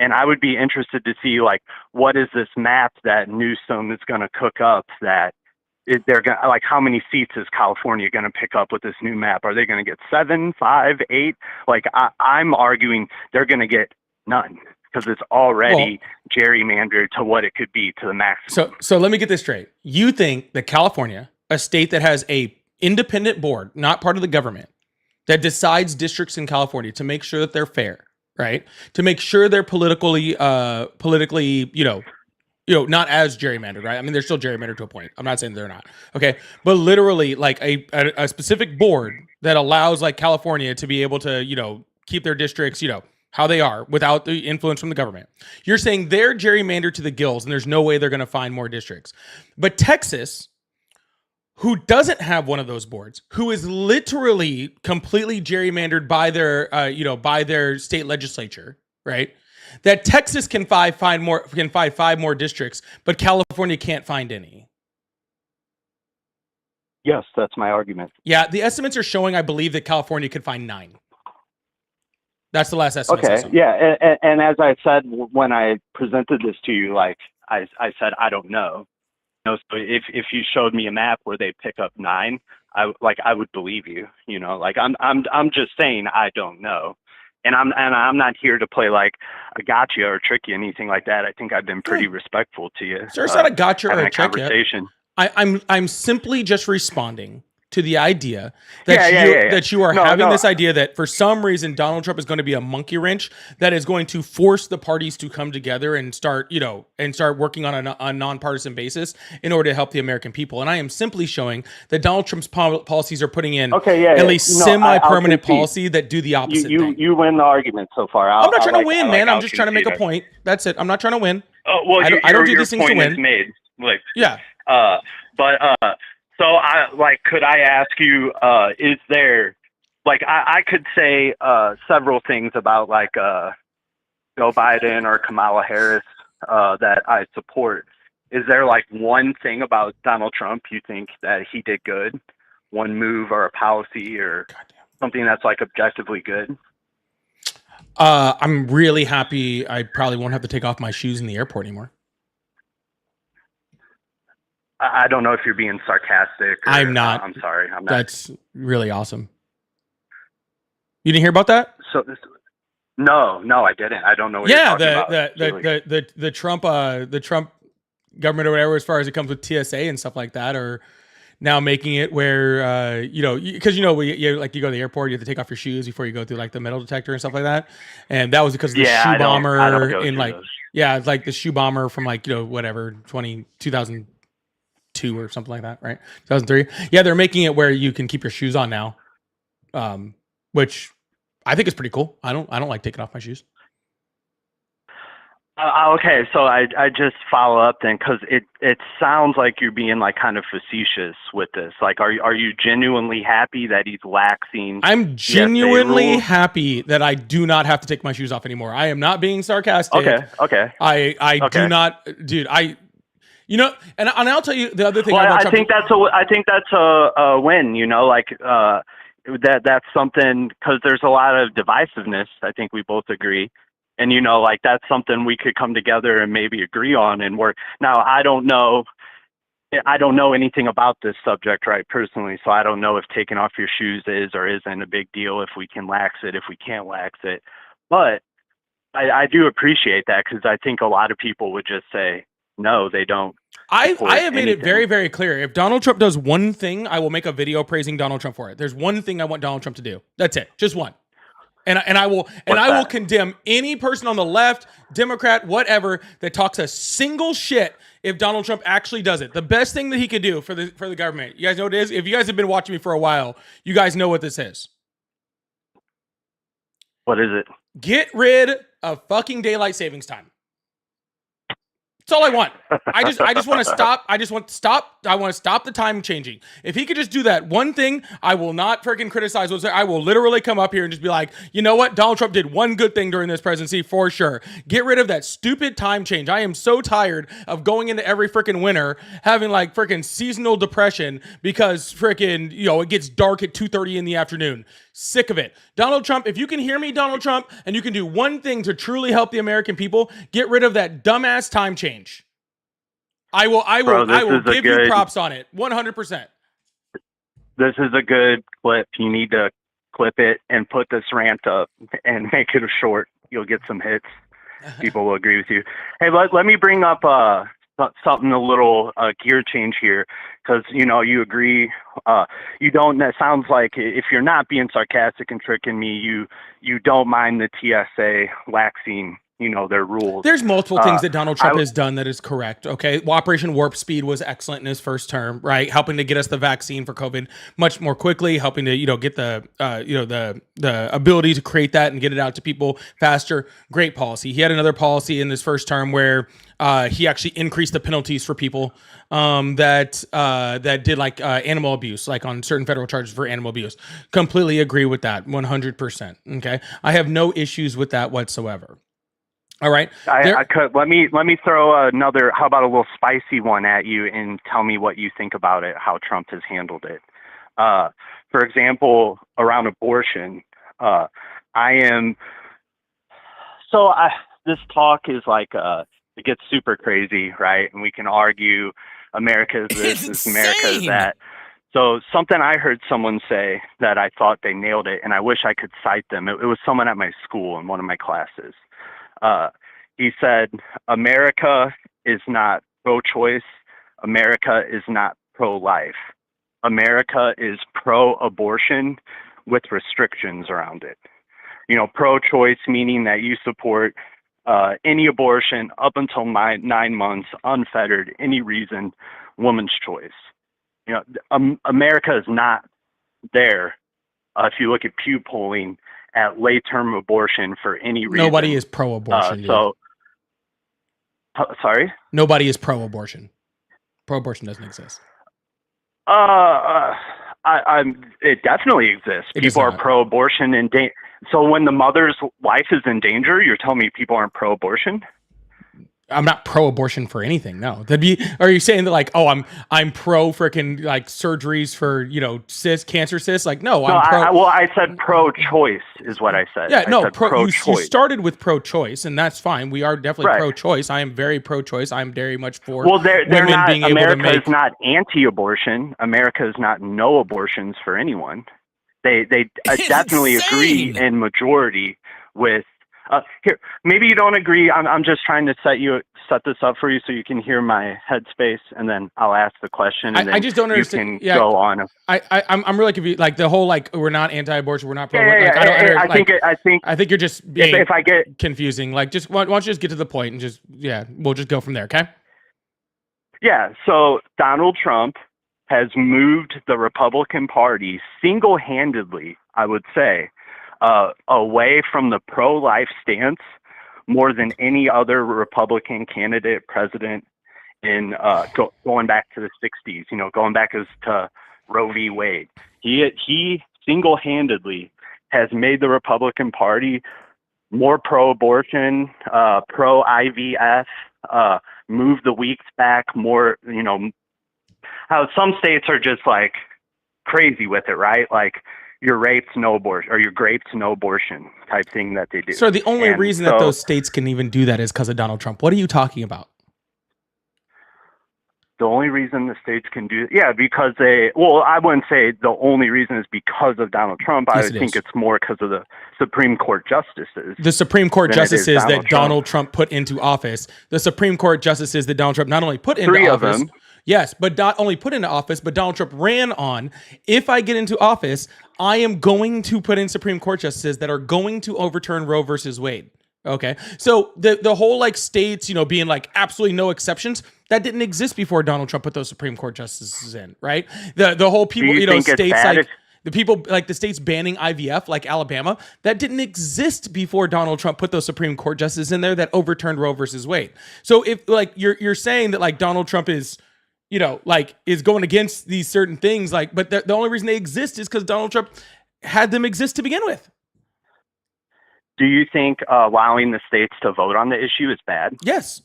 And I would be interested to see, like, what is this map that Newsom is going to cook up they're going to, like, how many seats is California going to pick up with this new map? Are they going to get 7, 5, 8? Like, I'm arguing they're going to get none because it's already gerrymandered to what it could be to the maximum. So let me get this straight. You think that California, a state that has a independent board, not part of the government, that decides districts in California to make sure that they're fair, right? To make sure they're politically, not as gerrymandered, right? I mean, they're still gerrymandered to a point. I'm not saying they're not, okay? But literally, like a specific board that allows like California to be able to, keep their districts, how they are without the influence from the government. You're saying they're gerrymandered to the gills, and there's no way they're going to find more districts. But Texas, who doesn't have one of those boards, who is literally completely gerrymandered by their state legislature, right? That Texas can find 5 more districts, but California can't find any. Yes, that's my argument. Yeah, the estimates are showing, I believe, that California could find 9. That's the last estimate. Okay, system. yeah, and as I said when I presented this to you, like I said, I don't know. You know, so if you showed me a map where they pick up 9, I would believe you. You know, like I'm just saying I don't know, and I'm not here to play like a gotcha or trick you, anything like that. I think I've been pretty respectful to you. Sir, it's not a gotcha or having a a trick yet. conversation. I'm simply just responding to the idea that Yeah. you are No, having no. this idea that for some reason Donald Trump is going to be a monkey wrench that is going to force the parties to come together and start working on a nonpartisan basis in order to help the American people. And I am simply showing that Donald Trump's policies are putting in at least semi-permanent policy that do the opposite thing. You win the argument so far. I'm not trying to win, man. I'm just trying to make a point. That's it. I'm not trying to win. Oh well, I don't do your these things to point win. is made. Like Yeah. So could I ask you, is there, like, I could say several things about like Joe Biden or Kamala Harris that I support. Is there like one thing about Donald Trump you think that he did good? One move or a policy or something that's like objectively good? I'm really happy. I probably won't have to take off my shoes in the airport anymore. I don't know if you're being sarcastic. Or, I'm not. I'm sorry. I'm not. That's really awesome. You didn't hear about that? So no, I didn't. I don't know what you're talking about. the Trump government or whatever, as far as it comes with TSA and stuff like that, are now making it where because you go to the airport, you have to take off your shoes before you go through like the metal detector and stuff like that, and that was because of the shoe bomber in like those. it's like the shoe bomber from like 2002 or something like that, right? 2003. Yeah, they're making it where you can keep your shoes on now, which I think is pretty cool. I don't like taking off my shoes. Okay, so I just follow up then, because it sounds like you're being like kind of facetious with this. Like, are you genuinely happy that he's laxing? I'm genuinely happy that I do not have to take my shoes off anymore. I am not being sarcastic. Okay. I do not, dude. And I'll tell you the other thing. Well, I think that's a win. That's something, because there's a lot of divisiveness. I think we both agree. And, that's something we could come together and maybe agree on and work. Now, I don't know anything about this subject, right, personally. So I don't know if taking off your shoes is or isn't a big deal, if we can lax it, if we can't lax it. But I do appreciate that, because I think a lot of people would just say, no, they don't. I have made it very, very clear. If Donald Trump does one thing, I will make a video praising Donald Trump for it. There's one thing I want Donald Trump to do. That's it. Just one. And I will condemn any person on the left, Democrat, whatever, that talks a single shit if Donald Trump actually does it. The best thing that he could do for the government. You guys know what it is? If you guys have been watching me for a while, you guys know what this is. What is it? Get rid of fucking daylight savings time. That's all I want. I just want to stop. I want to stop the time changing. If he could just do that one thing, I will not freaking criticize what's there. I will literally come up here and just be like, you know what? Donald Trump did one good thing during this presidency for sure. Get rid of that stupid time change. I am so tired of going into every freaking winter having like freaking seasonal depression because freaking, it gets dark at 2:30 in the afternoon. Sick of it. Donald Trump, if you can hear me, Donald Trump, and you can do one thing to truly help the American people, get rid of that dumbass time change. I will give you props on it. 100%. This is a good clip. You need to clip it and put this rant up and make it short. You'll get some hits. People will agree with you. Hey, let me bring up something, a little gear change here, because you agree. You don't. That sounds like, if you're not being sarcastic and tricking me, you don't mind the TSA laxing their rules. There's multiple things that Donald Trump has done that is correct. Okay. Operation Warp Speed was excellent in his first term, right? Helping to get us the vaccine for COVID much more quickly, helping to, get the ability to create that and get it out to people faster. Great policy. He had another policy in his first term where he actually increased the penalties for people that did like animal abuse, like on certain federal charges for animal abuse. Completely agree with that. 100%. Okay. I have no issues with that whatsoever. All right. I could let me throw another. How about a little spicy one at you and tell me what you think about it? How Trump has handled it. For example, around abortion, I am So this talk is like it gets super crazy, right? And we can argue America is this, It's America is insane. that. So something I heard someone say that I thought they nailed it, and I wish I could cite them. It was someone at my school in one of my classes. He said, America is not pro-choice. America is not pro-life. America is pro-abortion with restrictions around it. You know, pro-choice meaning that you support any abortion up until 9 months, unfettered, any reason, woman's choice. You know, America is not there. If you look at Pew polling at late-term abortion for any reason. Nobody is pro-abortion. Sorry? Nobody is pro-abortion. Pro-abortion doesn't exist. It definitely exists. It does People are not. pro-abortion and so when the mother's life is in danger, you're telling me people aren't pro-abortion? I'm not pro-abortion for anything. No, that'd be. Are you saying that like, oh, I'm pro freaking like surgeries for cancer cysts? Like, no, I'm pro. I said pro-choice is what I said. Yeah, no, I said you pro-choice. started with pro-choice, and that's fine. We are definitely Right. pro-choice. I am very pro-choice. I'm very much for They're women not. being able America to make. is not anti-abortion. America is not no abortions for anyone. They definitely agree insane. in majority with. Here, maybe you don't agree. I'm just trying to set this up for you so you can hear my headspace, and then I'll ask the question. And I then just don't understand. You can Yeah, go on. I'm really confused. Like the whole like we're not anti-abortion, we're not pro. Yeah, Like, I I think you're just being if I get confusing. Like, just why don't you just get to the point and just we'll just go from there. Okay. Yeah, so Donald Trump has moved the Republican Party single-handedly, I would say, away from the pro-life stance more than any other Republican candidate president in going back to the 60s, you know, going back to Roe v. Wade. He single-handedly has made the Republican Party more pro-abortion, pro-IVF, move the weeks back more, you know, how some states are just like crazy with it, right? Like your rapes, no abortion, or your grapes, no abortion type thing that they do. So the only And reason that those states can even do that is because of Donald Trump. What are you talking about? The only reason the states can do because I wouldn't say the only reason is because of Donald Trump. Yes, I think it's more because of the Supreme Court justices. The Supreme Court than it is justices that Donald Donald Trump put into office. The Supreme Court justices that Donald Trump not only put into 3 of office. them. Yes, but not only put into office, but Donald Trump ran on. If I get into office, I am going to put in Supreme Court justices that are going to overturn Roe versus Wade. Okay, so the whole like states, you know, being like absolutely no exceptions, that didn't exist before Donald Trump put those Supreme Court justices in, right? The whole people, you you know, think it's states bad like if- the people like the states banning IVF, like Alabama, that didn't exist before Donald Trump put those Supreme Court justices in there that overturned Roe versus Wade. So if like you're saying that like Donald Trump is, you know, like is going against these certain things, like, but the only reason they exist is because Donald Trump had them exist to begin with. Do you think allowing the states to vote on the issue is bad? Yes.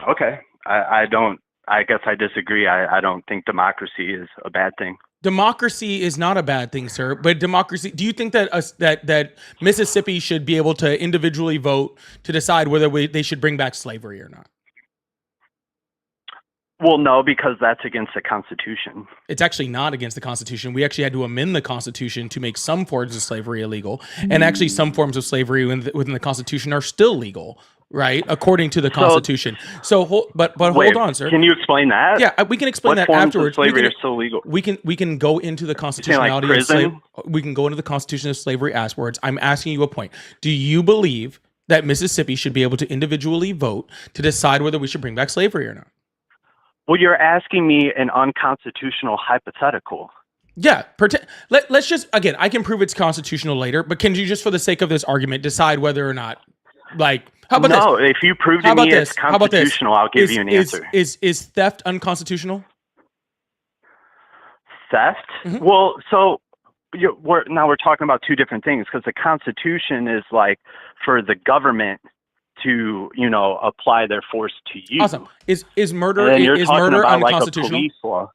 Okay. I don't. I guess I disagree. I don't think democracy is a bad thing. Democracy is not a bad thing, sir. But democracy, do you think that that Mississippi should be able to individually vote to decide whether they should bring back slavery or not? Well, no, because that's against the Constitution. It's actually not against the Constitution. We actually had to amend the Constitution to make some forms of slavery illegal. And actually some forms of slavery within the Constitution are still legal, right? According to the Constitution. So, but Wait, hold on, sir. Can you explain that? Yeah, we can explain What that forms afterwards. of slavery we are still legal? can go into the constitutionality of prison? slavery. We can go into the constitution of slavery afterwards. I'm asking you a point. Do you believe that Mississippi should be able to individually vote to decide whether we should bring back slavery or not? Well, you're asking me an unconstitutional hypothetical. Yeah, let's just, again, I can prove it's constitutional later, but can you just, for the sake of this argument, decide whether or not, like, how about this? No, if you prove to me it's constitutional, I'll give you an answer. Is theft unconstitutional? Theft? Mhm. Well, so we're talking about two different things, because the Constitution is like for the government to, you know, apply their force to you. Awesome. Is murder And then you're is talking murder about like a unconstitutional? police law.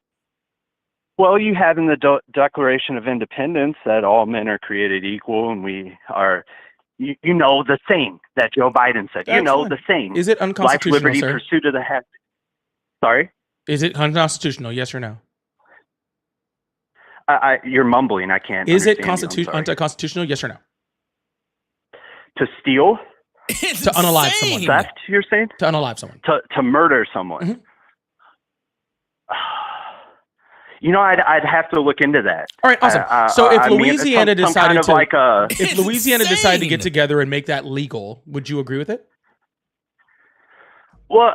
Well, you have in the Declaration of Independence that all men are created equal, and we are, You know the saying that Joe Biden said. You That's know fine. the saying. Is it Life, unconstitutional, liberty, sir? pursuit of the happy. Sorry? Is it unconstitutional? Yes or no? You're mumbling. I can't Is it understand you. I'm sorry. unconstitutional? Yes or no? To steal? To unalive someone. Theft, you're saying? To unalive someone. To murder someone? Mhm. You know, I'd have to look into that. All right, awesome. So if I mean, Louisiana some kind decided of to, like a, if Louisiana decided to get together and make that legal, would you agree with it? well,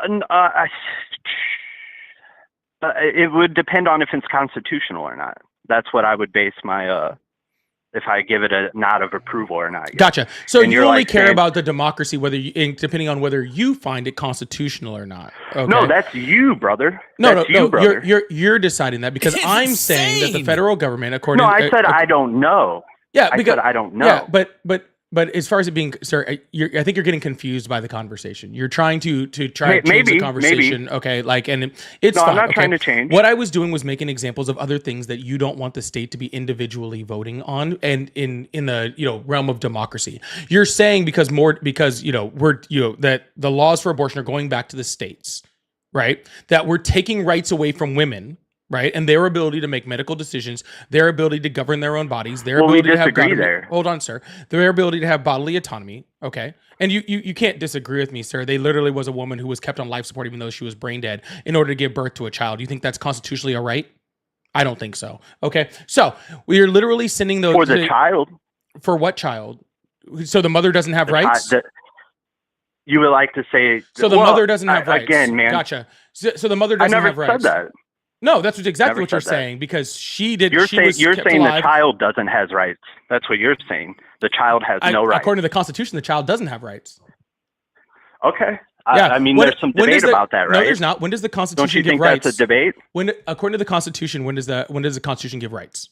it would depend on if it's constitutional or not. That's what I would base my if I give it a nod of approval or not. Gotcha. So And you you're only like care saying- about the democracy, whether you, and depending on whether you find it constitutional or not. Okay? No, that's you, brother. no, That's no, you, brother. you're deciding that because I'm saying that the federal government, according No, I said I don't know. yeah, I because said I don't know. yeah, but as far as it being, sir, I think you're getting confused by the conversation. You're trying to try to change the Maybe, conversation. Okay, like, and it's No, fine. I'm not okay? trying to change. What I was doing was making examples of other things that you don't want the state to be individually voting on, and in the realm of democracy. You're saying because that the laws for abortion are going back to the states, right? That we're taking rights away from women. Right, and their ability to make medical decisions, their ability to govern their own bodies, their Well, we ability to have disagree there. Hold on, sir. Their ability to have bodily autonomy. Okay, and you can't disagree with me, sir. They literally was a woman who was kept on life support even though she was brain dead in order to give birth to a child. You think that's constitutionally a right? I don't think so. Okay, so we are literally sending those For the child. For what child? So the mother doesn't have rights. You would like to say. So the well, mother doesn't have rights. Again, man. Gotcha. So the mother I doesn't never have rights. said that. No, that's exactly Never what you're said that. saying because she did. You're she was saying kept the alive. child doesn't have rights. That's what you're saying. The child has no rights. According to the Constitution, the child doesn't have rights. Okay. Yeah. I mean, When- there's some when debate does the- about that, right? No, there's not. When does the Don't Constitution you give think rights? that's a debate? When, according to the Constitution, when does the Constitution give rights?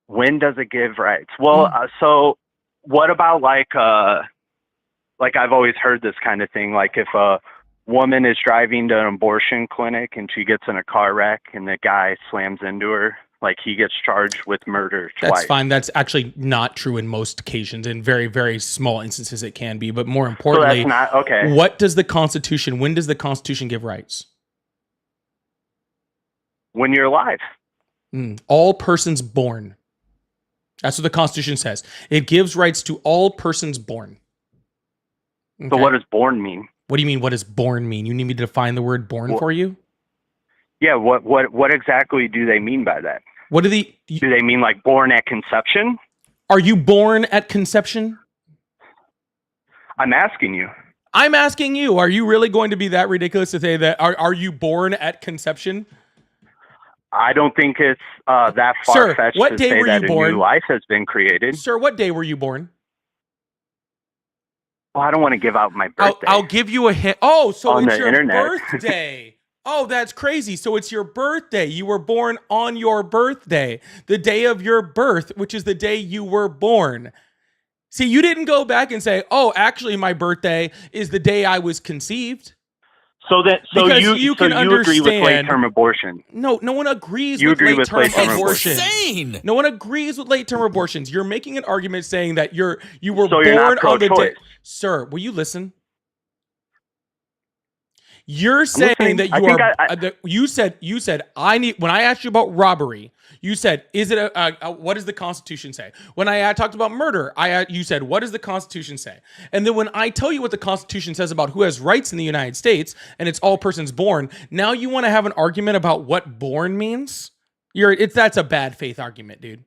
When does it give rights? Well, so what about like I've always heard this kind of thing. Like if a woman is driving to an abortion clinic and she gets in a car wreck and the guy slams into her, like he gets charged with murder twice. That's fine. That's actually not true in most occasions. In very, very small instances, it can be. But more So importantly, that's not okay. what does the Constitution? When does the Constitution give rights? When you're alive. All persons born. That's what the Constitution says. It gives rights to all persons born. So Okay? what does born mean? What do you mean? What does born mean? You need me to define the word born for you? Yeah, what exactly do they mean by that? What do Do they mean like born at conception? Are you born at conception? I'm asking you. I'm asking you. Are you really going to be that ridiculous to say that? Are you born at conception? I don't think it's that Sir, far-fetched what to day say were that you a born? new life has been created. Sir, what day were you born? Well, I don't want to give out my birthday. I'll give you a hint. Oh, so On it's the your internet. birthday. Oh, that's crazy. So it's your birthday. You were born on your birthday, the day of your birth, which is the day you were born. See, you didn't go back and say, "Oh, actually, my birthday is the day I was conceived." So Because you you so can you agree with understand- late-term abortion? No one agrees You with agree with late-term late-term abortions. Insane. No one agrees with late-term abortions. You're making an argument saying that you were So you're born not on the day. pro-choice. Sir, will you listen? You're saying listening. that I you think are. That you said I need. When I asked you about robbery, you said, "Is it a what does the Constitution say?" When I talked about murder, you said, "What does the Constitution say?" And then when I tell you what the Constitution says about who has rights in the United States, and it's all persons born, now you want to have an argument about what born means? That's a bad faith argument, dude.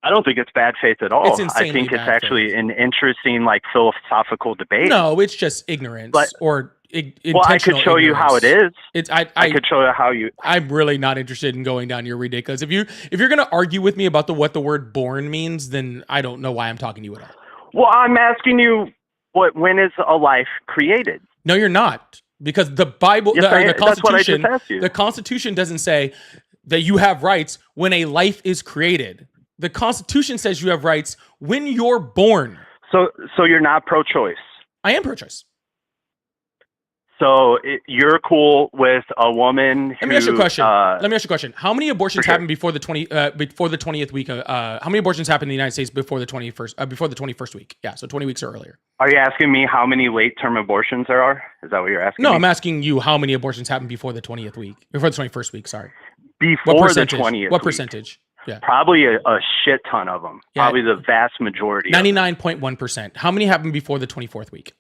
I don't think it's bad faith at all. It's I insanely think it's bad actually faith. an interesting, like, philosophical debate. No, it's just ignorance But- or Well, I could show you how it is. It's I could show you how you. I'm really not interested in going down your ridiculous. If you're gonna argue with me about what the word born means, then I don't know why I'm talking to you at all. Well, I'm asking you, when is a life created? No, you're not, because the Bible, Yes, the that's what I just Constitution, asked you. the Constitution doesn't say that you have rights when a life is created. The Constitution says you have rights when you're born. So you're not pro-choice. I am pro-choice. So you're cool with a woman who... Let me ask you a question. How many abortions happened before the 20th week? How many abortions happened in the United States before the 21st week? Yeah, so 20 weeks or earlier. Are you asking me how many late-term abortions there are? Is that what you're asking? No, me? I'm asking you how many abortions happened before the 20th week, before the 21st week. Sorry. Before the 20th. What week? percentage? Yeah. Probably a shit ton of them. Yeah. Probably the vast majority. 99.1%. How many happened before the 24th week?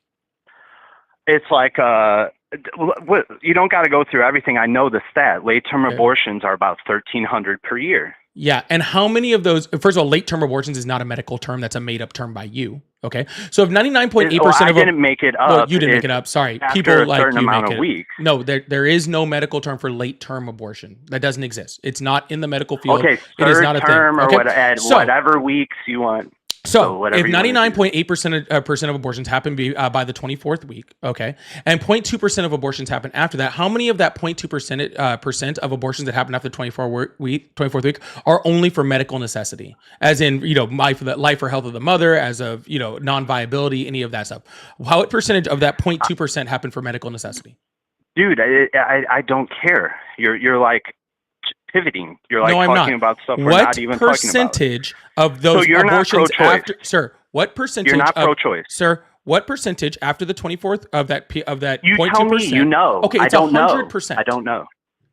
It's like you don't got to go through everything. I know the stat. Late-term abortions are about 1,300 per year. Yeah, and how many of those? First of all, late-term abortions is not a medical term. That's a made-up term by you. Okay, so if 99.8% of I didn't make it up. Well, you didn't make it up. Sorry, after people a like certain you amount make of it. weeks. No, there is no medical term for late-term abortion. That doesn't exist. It's not in the medical field. Okay, it is not a term thing. or Okay? whatever weeks you want. So if whatever you wanna do. 99.8% of abortions happen by the 24th week, okay, and 0.2% of abortions happen after that, how many of that 0.2% percent of abortions that happen after the 24th week are only for medical necessity, as in life or health of the mother, as of non-viability, any of that stuff? What percentage of that 0.2% happen for medical necessity? Dude, I don't care. You're like pivoting. You're like talking about stuff we're not even talking about. What percentage of those so you're abortions not pro-choice. after, sir? What percentage? You're not pro-choice, sir. What percentage after the 24th of that You 0.2%? tell me. You know. Okay, it's 100%. I don't know.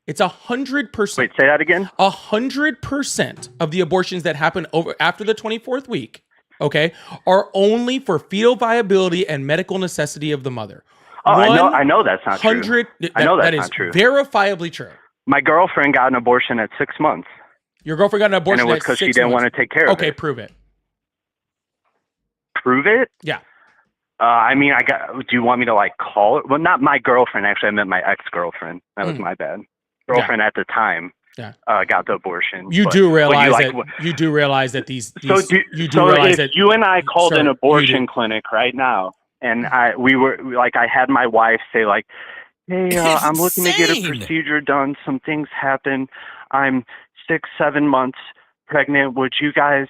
It's 100%. Wait, say that again. 100% of the abortions that happen after the 24th week, okay, are only for fetal viability and medical necessity of the mother. Oh, I know that's not true. I know that's not true. Verifiably true. My girlfriend got an abortion at 6 months. Your girlfriend got an abortion and it was at 6 because she months. didn't want to take care of it. Okay, prove it. Prove it? Yeah. I mean, do you want me to call it? Well, not my girlfriend. Actually, I meant my ex-girlfriend. That was my bad. Girlfriend at the time. Yeah. Got the abortion. You do realize that these. If you and I called an abortion clinic right now, and I had my wife say hey, I'm looking to get a procedure done. Some things happen. I'm 6-7 months pregnant. Would you guys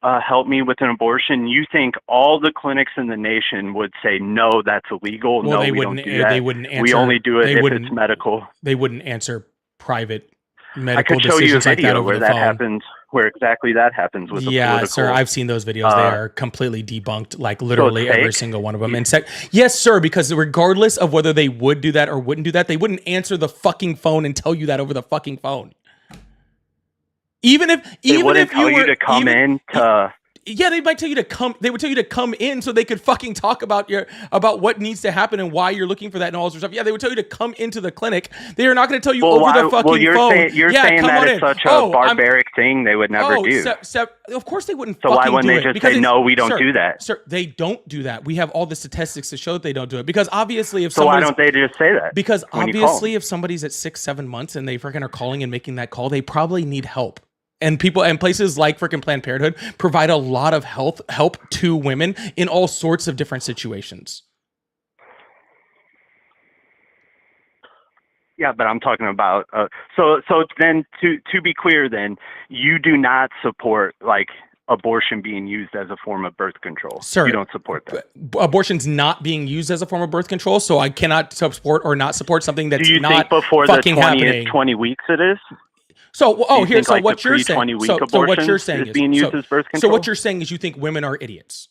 help me with an abortion? You think all the clinics in the nation would say, no, that's illegal. Well, no, we don't do that. They wouldn't answer. We only do it if it's medical. They wouldn't answer private medical I could show you a decisions like that video over where the that phone. happens, where exactly that happens with the political. Sir, I've seen those videos. They are completely debunked, literally every single one of them. And yes, sir, because regardless of whether they would do that or wouldn't do that, they wouldn't answer the fucking phone and tell you that over the fucking phone. Even if they wouldn't tell you to come in to. Yeah, they might tell you to come. They would tell you to come in so they could fucking talk about what needs to happen and why you're looking for that and all sorts of stuff. Yeah, they would tell you to come into the clinic. They are not going to tell you over the fucking phone. You're saying that it's such a barbaric thing they would never do. Of course they wouldn't. So why wouldn't they just say no? We don't do that. Sir, they don't do that. We have all the statistics to show that they don't do it because obviously if so why don't they just say that? Because obviously if somebody's at 6-7 months and they freaking are calling and making that call, they probably need help. And people and places like freaking Planned Parenthood provide a lot of help to women in all sorts of different situations. Yeah, but I'm talking about so then to be clear, then you do not support abortion being used as a form of birth control. Sir, you don't support that. Abortion's not being used as a form of birth control, so I cannot support or not support something that's not do you think before fucking the 20 weeks it is? So, here's so what you're saying. So what you're saying is being used as birth control. So what you're saying is you think women are idiots.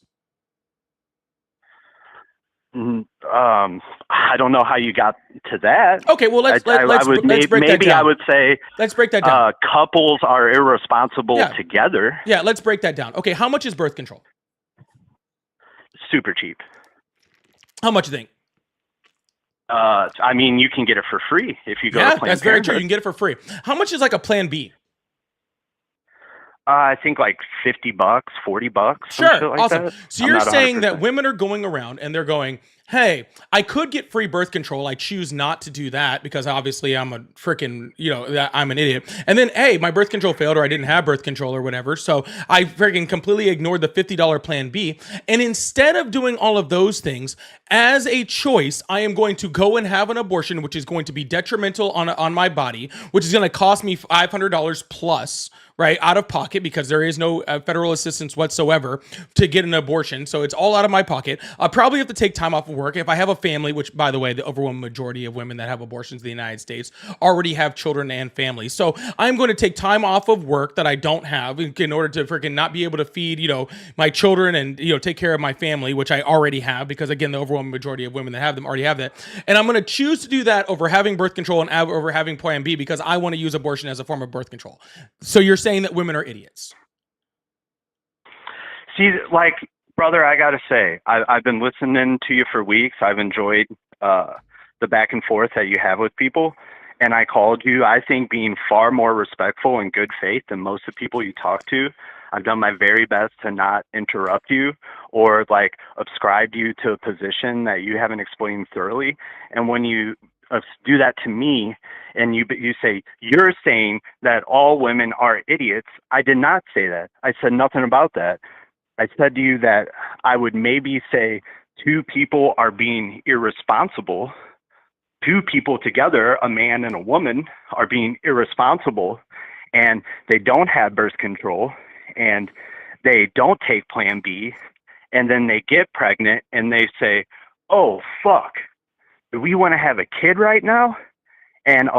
I don't know how you got to that. Okay, well let's break that down. I would say let's break that down. Couples are irresponsible together. Yeah, let's break that down. Okay, how much is birth control? Super cheap. How much do you think? I mean, you can get it for free if you go to Planned Parenthood. That's very true. You can get it for free. How much is a Plan B? I think $50, $40. Sure, awesome. That. So you're saying that women are going around and they're going, hey, I could get free birth control. I choose not to do that because obviously I'm a freaking, I'm an idiot. And then, hey, my birth control failed or I didn't have birth control or whatever. So I freaking completely ignored the $50 Plan B. And instead of doing all of those things, as a choice, I am going to go and have an abortion, which is going to be detrimental on my body, which is going to cost me $500 plus, right, out of pocket because there is no federal assistance whatsoever to get an abortion. So it's all out of my pocket. I'll probably have to take time off of work. If I have a family, which by the way, the overwhelming majority of women that have abortions in the United States already have children and families. So I'm going to take time off of work that I don't have in order to freaking not be able to feed, my children and, take care of my family, which I already have, because again, the overwhelming majority of women that have them already have that. And I'm going to choose to do that over having birth control and over having Plan B, because I want to use abortion as a form of birth control. So you're saying that women are idiots? See, like, brother, I got to say, I've been listening to you for weeks. I've enjoyed the back and forth that you have with people. And I called you, I think, being far more respectful and good faith than most of the people you talk to. I've done my very best to not interrupt you or ascribe you to a position that you haven't explained thoroughly. And when you do that to me and you say, you're saying that all women are idiots, I did not say that. I said nothing about that. I said to you that I would maybe say two people are being irresponsible. Two people together, a man and a woman, are being irresponsible, and they don't have birth control, and they don't take Plan B, and then they get pregnant and they say, oh, fuck, do we want to have a kid right now? And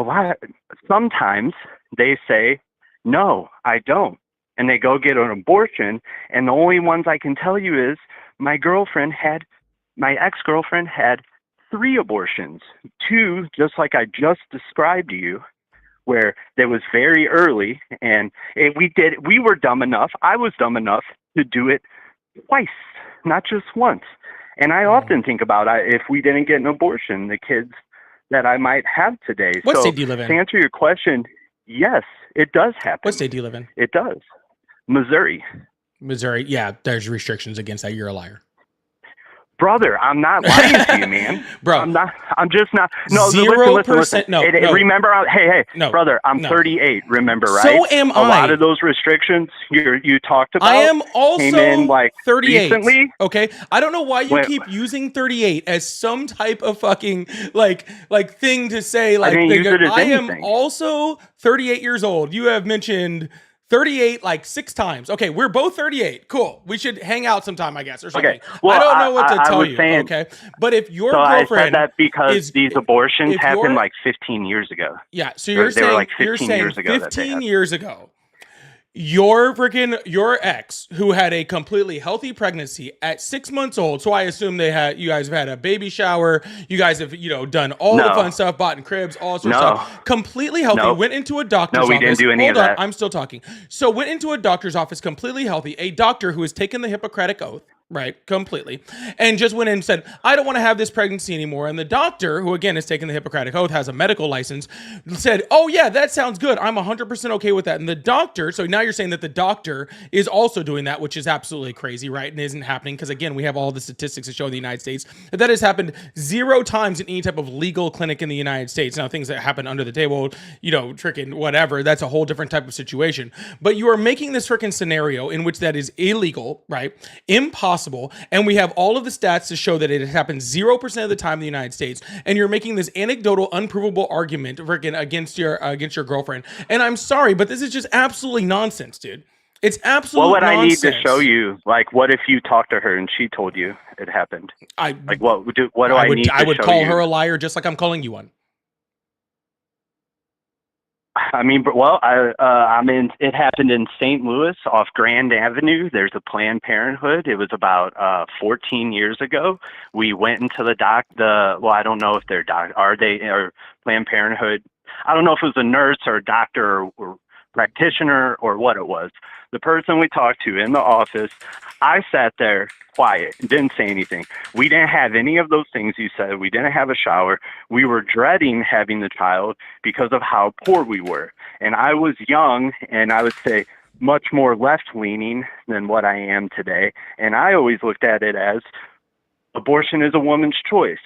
sometimes they say, no, I don't. And they go get an abortion. And the only ones I can tell you is my ex-girlfriend had 3 abortions, 2, just like I just described to you, where it was very early. And we were dumb enough. I was dumb enough to do it twice, not just once. And I often think about if we didn't get an abortion, the kids that I might have today. What state do you live in? To answer your question, yes, it does happen. What state do you live in? It does. Missouri. Missouri. Yeah, there's restrictions against that. You're a liar. Brother, I'm not lying to you, man. Bro. I'm just not. No, 0%. Listen. No. Remember, hey, no, brother, I'm no. 38, remember, right? So am I. A lot of those restrictions you talked about I am also came in 38. Recently. Okay. I don't know why you keep using 38 as some type of fucking like thing to say. I didn't use it as I anything. am also 38 years old. You have mentioned 38 6 times. Okay, we're both 38. Cool. We should hang out sometime, I guess, or something. Okay. Well, I don't know what to tell you. Saying, okay, but if your so girlfriend I said that because these abortions happened 15 years ago. Yeah. So you're they saying were 15 years ago. 15 years ago. Your ex, who had a completely healthy pregnancy at 6 months old, so I assume you guys have had a baby shower, you guys have done all the fun stuff, bought in cribs, all sorts of stuff, completely healthy, went into a doctor's office. No, we didn't do any of that. I'm still talking. So went into a doctor's office completely healthy, a doctor who has taken the Hippocratic Oath, right, completely, and just went in and said, I don't want to have this pregnancy anymore. And the doctor, who again has taken the Hippocratic Oath, has a medical license, said, oh yeah, that sounds good. I'm 100% okay with that. And the doctor, so now you're saying that the doctor is also doing that, which is absolutely crazy, right? And isn't happening because again, we have all the statistics that show in the United States that has happened 0 times in any type of legal clinic in the United States. Now, things that happen under the table, freaking whatever, that's a whole different type of situation. But you are making this freaking scenario in which that is illegal, right? Impossible. And we have all of the stats to show that it happens 0% of the time in the United States. And you're making this anecdotal, unprovable argument against your girlfriend. And I'm sorry, but this is just absolutely nonsense, dude. It's absolute nonsense. What would I need to show you? What if you talked to her and she told you it happened? What do I need to show you? I would call her a liar just like I'm calling you one. I mean, it happened in St. Louis off Grand Avenue. There's a Planned Parenthood. It was about 14 years ago. We went into I don't know if they're or Planned Parenthood. I don't know if it was a nurse or a doctor or practitioner or what it was. The person we talked to in the office, I sat there quiet, didn't say anything. We didn't have any of those things you said. We didn't have a shower. We were dreading having the child because of how poor we were. And I was young, and I would say much more left-leaning than what I am today. And I always looked at it as abortion is a woman's choice.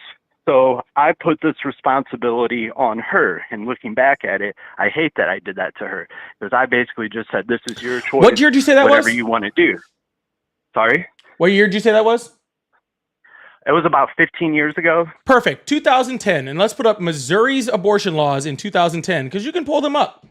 So I put this responsibility on her, and looking back at it, I hate that I did that to her because I basically just said, this is your choice. What year did you say that whatever was? you want to do. Sorry? What year did you say that was? It was about 15 years ago. Perfect. 2010. And let's put up Missouri's abortion laws in 2010 because you can pull them up.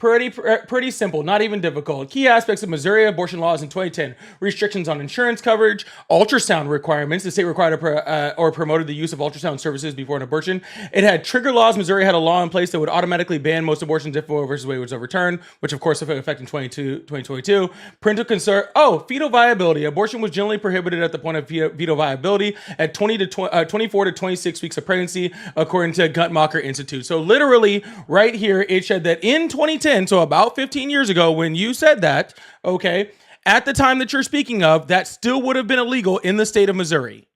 Pretty simple, not even difficult. Key aspects of Missouri abortion laws in 2010: restrictions on insurance coverage, ultrasound requirements. The state required or promoted the use of ultrasound services before an abortion. It had trigger laws. Missouri had a law in place that would automatically ban most abortions if Roe versus Wade was overturned, which of course took effect in 2022. Parental concern. Fetal viability. Abortion was generally prohibited at the point of fetal viability at 24 to 26 weeks of pregnancy, according to Guttmacher Institute. So literally, right here, it said that in 2010. So about 15 years ago, when you said that, okay, at the time that you're speaking of, that still would have been illegal in the state of Missouri.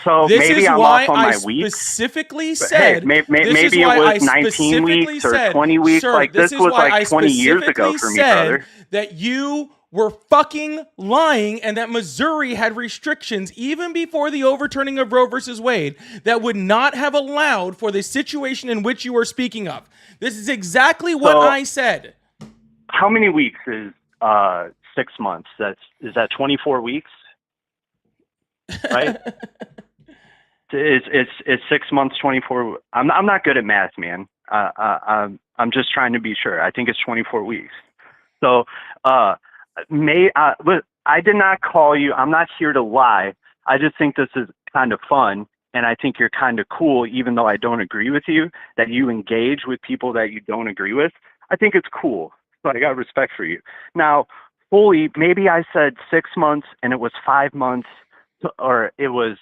So this maybe is I'm why off on I my weeks. specifically said. Hey, maybe it was 19 weeks or 20 weeks. Sir, like this was like 20 years ago for me, brother. That you were fucking lying and that Missouri had restrictions even before the overturning of Roe versus Wade that would not have allowed for the situation in which you were speaking of. This is exactly what I said. How many weeks is 6 months? Is that 24 weeks? Right? It's 6 months, 24. I'm not good at math, man. I'm just trying to be sure. I think it's 24 weeks. So I did not call you. I'm not here to lie. I just think this is kind of fun, and I think you're kind of cool, even though I don't agree with you. That you engage with people that you don't agree with. I think it's cool. So I got respect for you. Now, fully, maybe I said 6 months and it was 5 months, or it was.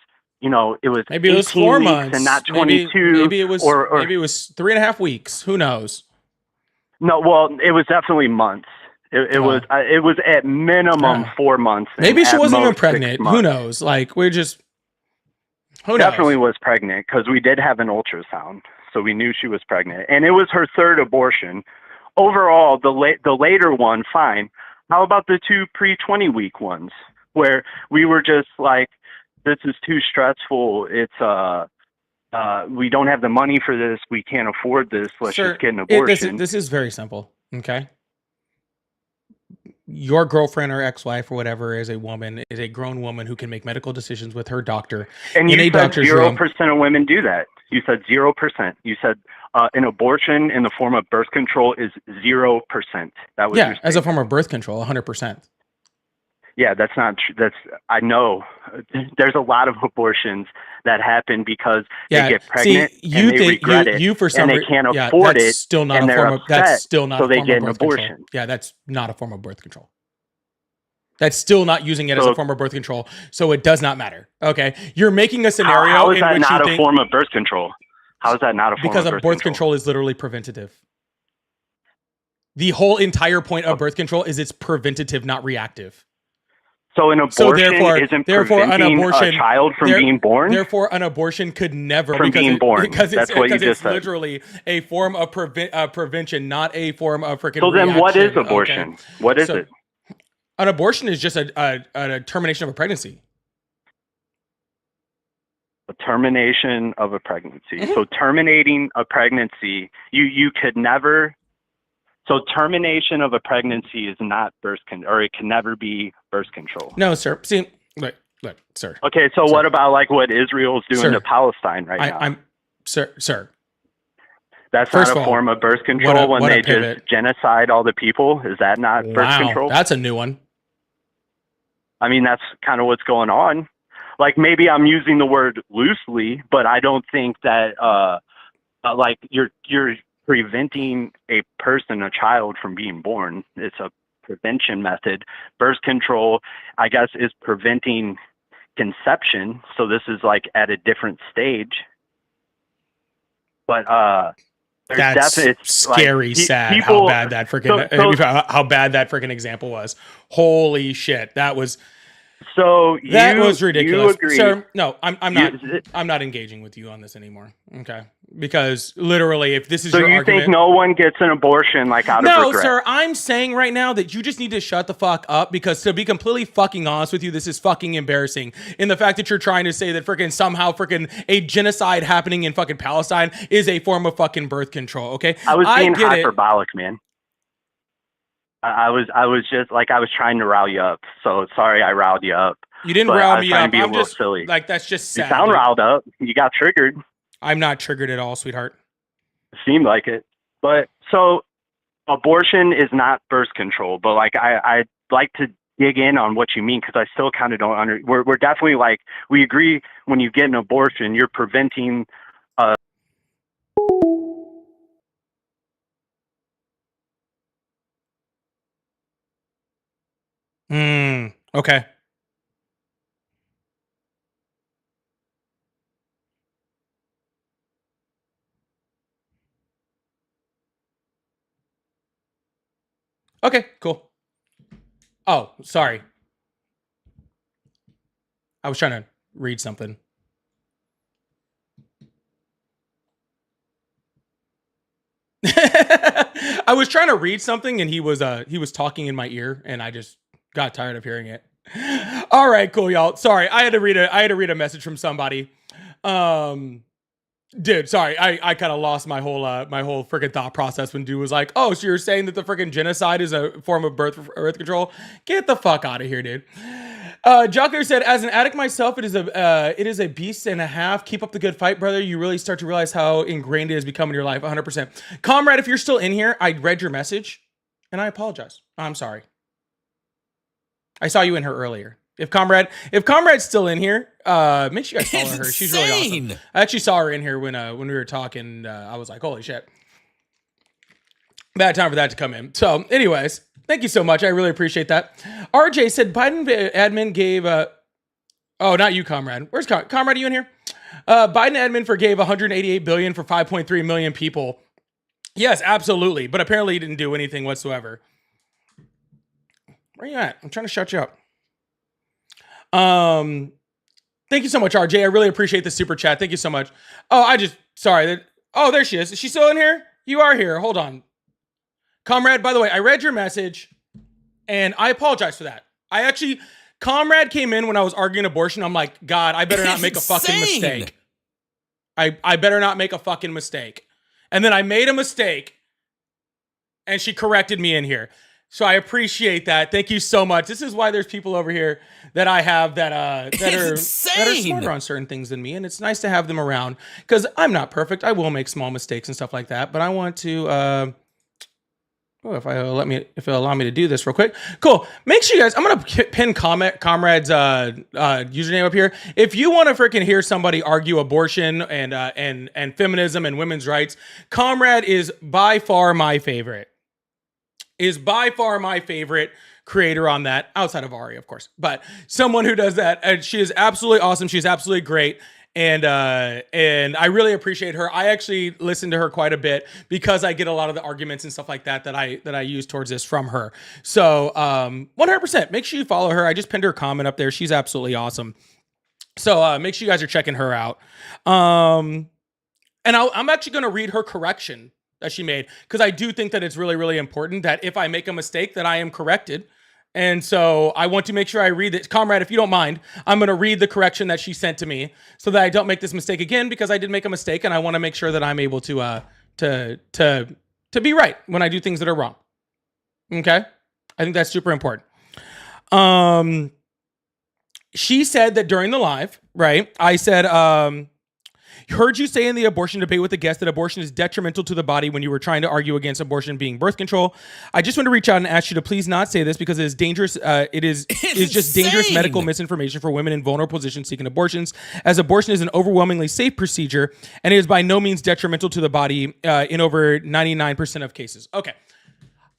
It was maybe it was 4 months and not 22. Maybe it was maybe it was 3.5 weeks. Who knows? No, well, it was definitely months. It was at minimum 4 months. Maybe she wasn't even pregnant. Who knows? Like who knows? Definitely was pregnant because we did have an ultrasound, so we knew she was pregnant, and it was her third abortion. Overall, the later one, fine. How about the 2 pre-20 week ones where we were just like, this is too stressful. It's we don't have the money for this. We can't afford this. Let's just get an abortion. This is very simple. Okay. Your girlfriend or ex-wife or whatever is a grown woman who can make medical decisions with her doctor. And you said 0% of women do that. You said 0%. You said an abortion in the form of birth control is 0%. That was as a form of birth control, 100%. Yeah, that's not true. I know there's a lot of abortions that happen because they get pregnant and they regret it and they can't afford it. Still not and a form of, that's still not so a form they get of an birth abortion. Control. Yeah, that's not a form of birth control. That's still not using it as a form of birth control, so it does not matter. Okay, you're making a scenario how is in that which not you a think, form of birth control? How is that not a form because of birth control is literally preventative. The whole entire point of birth control is it's preventative, not reactive. So an abortion isn't preventing a child from being born? Therefore, an abortion could never being born. That's what you just said. It's literally a form of prevention, not a form of freaking. So then, reaction. what is abortion? Okay. What is it? An abortion is just a termination of a pregnancy. A termination of a pregnancy. Mm-hmm. So terminating a pregnancy, you could never. So termination of a pregnancy is not birth control, or it can never be birth control. No, sir. See, look, sir. Okay, so what about like what Israel is doing to Palestine right now? Sir. That's First not a form of birth control when they just genocide all the people. Is that not birth control? That's a new one. I mean, that's kind of what's going on. Like maybe I'm using the word loosely, but I don't think that like you're preventing a person, a child, from being born. It's a prevention method. Birth control, I guess, is preventing conception. So this is like at a different stage. But that's scary, like, sad how bad that freaking how bad that freaking example was. Holy shit, that was. So that was ridiculous, you agree. Sir. No, I'm not engaging with you on this anymore. Okay, because literally, if this is your argument, think no one gets an abortion like out of regret? No, sir. I'm saying right now that you just need to shut the fuck up, because to be completely fucking honest with you, this is fucking embarrassing. In the fact that you're trying to say that freaking somehow freaking a genocide happening in fucking Palestine is a form of fucking birth control. Okay, I was being hyperbolic, man. I was just like, I was trying to rile you up. So sorry I riled you up. You didn't rile me up. I'm just silly. Like, that's just sad. You sound riled up. You got triggered. I'm not triggered at all, sweetheart. It seemed like it. But so abortion is not birth control, but like I'd like to dig in on what you mean, because I still kind of don't we're definitely like, we agree when you get an abortion, you're preventing Okay. Okay, cool. Oh, sorry. I was trying to read something. I was trying to read something and he was talking in my ear and I just got tired of hearing it. All right, cool, y'all. Sorry, I had to read a message from somebody. Dude, sorry, I kind of lost my whole freaking thought process when dude was like, "Oh, so you're saying that the freaking genocide is a form of birth control? Get the fuck out of here, dude." Jocker said, "As an addict myself, it is a beast and a half. Keep up the good fight, brother. You really start to realize how ingrained it has become in your life. 100%. Comrade, if you're still in here, I read your message, and I apologize. I'm sorry. I saw you in her earlier. If Comrade's still in here, make sure you guys follow her. She's really awesome. I actually saw her in here when we were talking. I was like, holy shit. Bad time for that to come in. So, anyways, thank you so much. I really appreciate that. RJ said Biden admin gave oh, not you, Comrade. Where's Comrade? Are you in here? Biden admin gave 188 billion for 5.3 million people. Yes, absolutely. But apparently he didn't do anything whatsoever. Where are you at? I'm trying to shut you up. Thank you so much, RJ. I really appreciate the super chat. Thank you so much. Oh, sorry. Oh, there she is. Is she still in here? You are here. Hold on. Comrade, by the way, I read your message and I apologize for that. Comrade came in when I was arguing abortion. I'm like, God, I better not make a fucking mistake. I better not make a fucking mistake. And then I made a mistake and she corrected me in here. So I appreciate that. Thank you so much. This is why there's people over here that I have that are smarter on certain things than me, and it's nice to have them around because I'm not perfect. I will make small mistakes and stuff like that, but I want to. If it'll allow me to do this real quick, cool. Make sure you guys. I'm gonna pin Comrade's username up here. If you want to freaking hear somebody argue abortion and feminism and women's rights, Comrade is by far my favorite. Creator on that, outside of Ari, of course, but someone who does that, and she is absolutely awesome. She's absolutely great, and I really appreciate her. I actually listen to her quite a bit because I get a lot of the arguments and stuff like that I use towards this from her. So 100%, make sure you follow her. I just pinned her comment up there. She's absolutely awesome. So make sure you guys are checking her out. And I'm actually going to read her correction that she made, because I do think that it's really, really important that if I make a mistake that I am corrected. And so I want to make sure I read it. Comrade, if you don't mind, I'm going to read the correction that she sent to me so that I don't make this mistake again, because I did make a mistake and I want to make sure that I'm able to be right when I do things that are wrong. Okay? I think that's super important. She said that during the live, right? I said, heard you say in the abortion debate with the guest that abortion is detrimental to the body when you were trying to argue against abortion being birth control. I just want to reach out and ask you to please not say this because it is dangerous. It is just dangerous medical misinformation for women in vulnerable positions seeking abortions, as abortion is an overwhelmingly safe procedure and it is by no means detrimental to the body in over 99% of cases. Okay.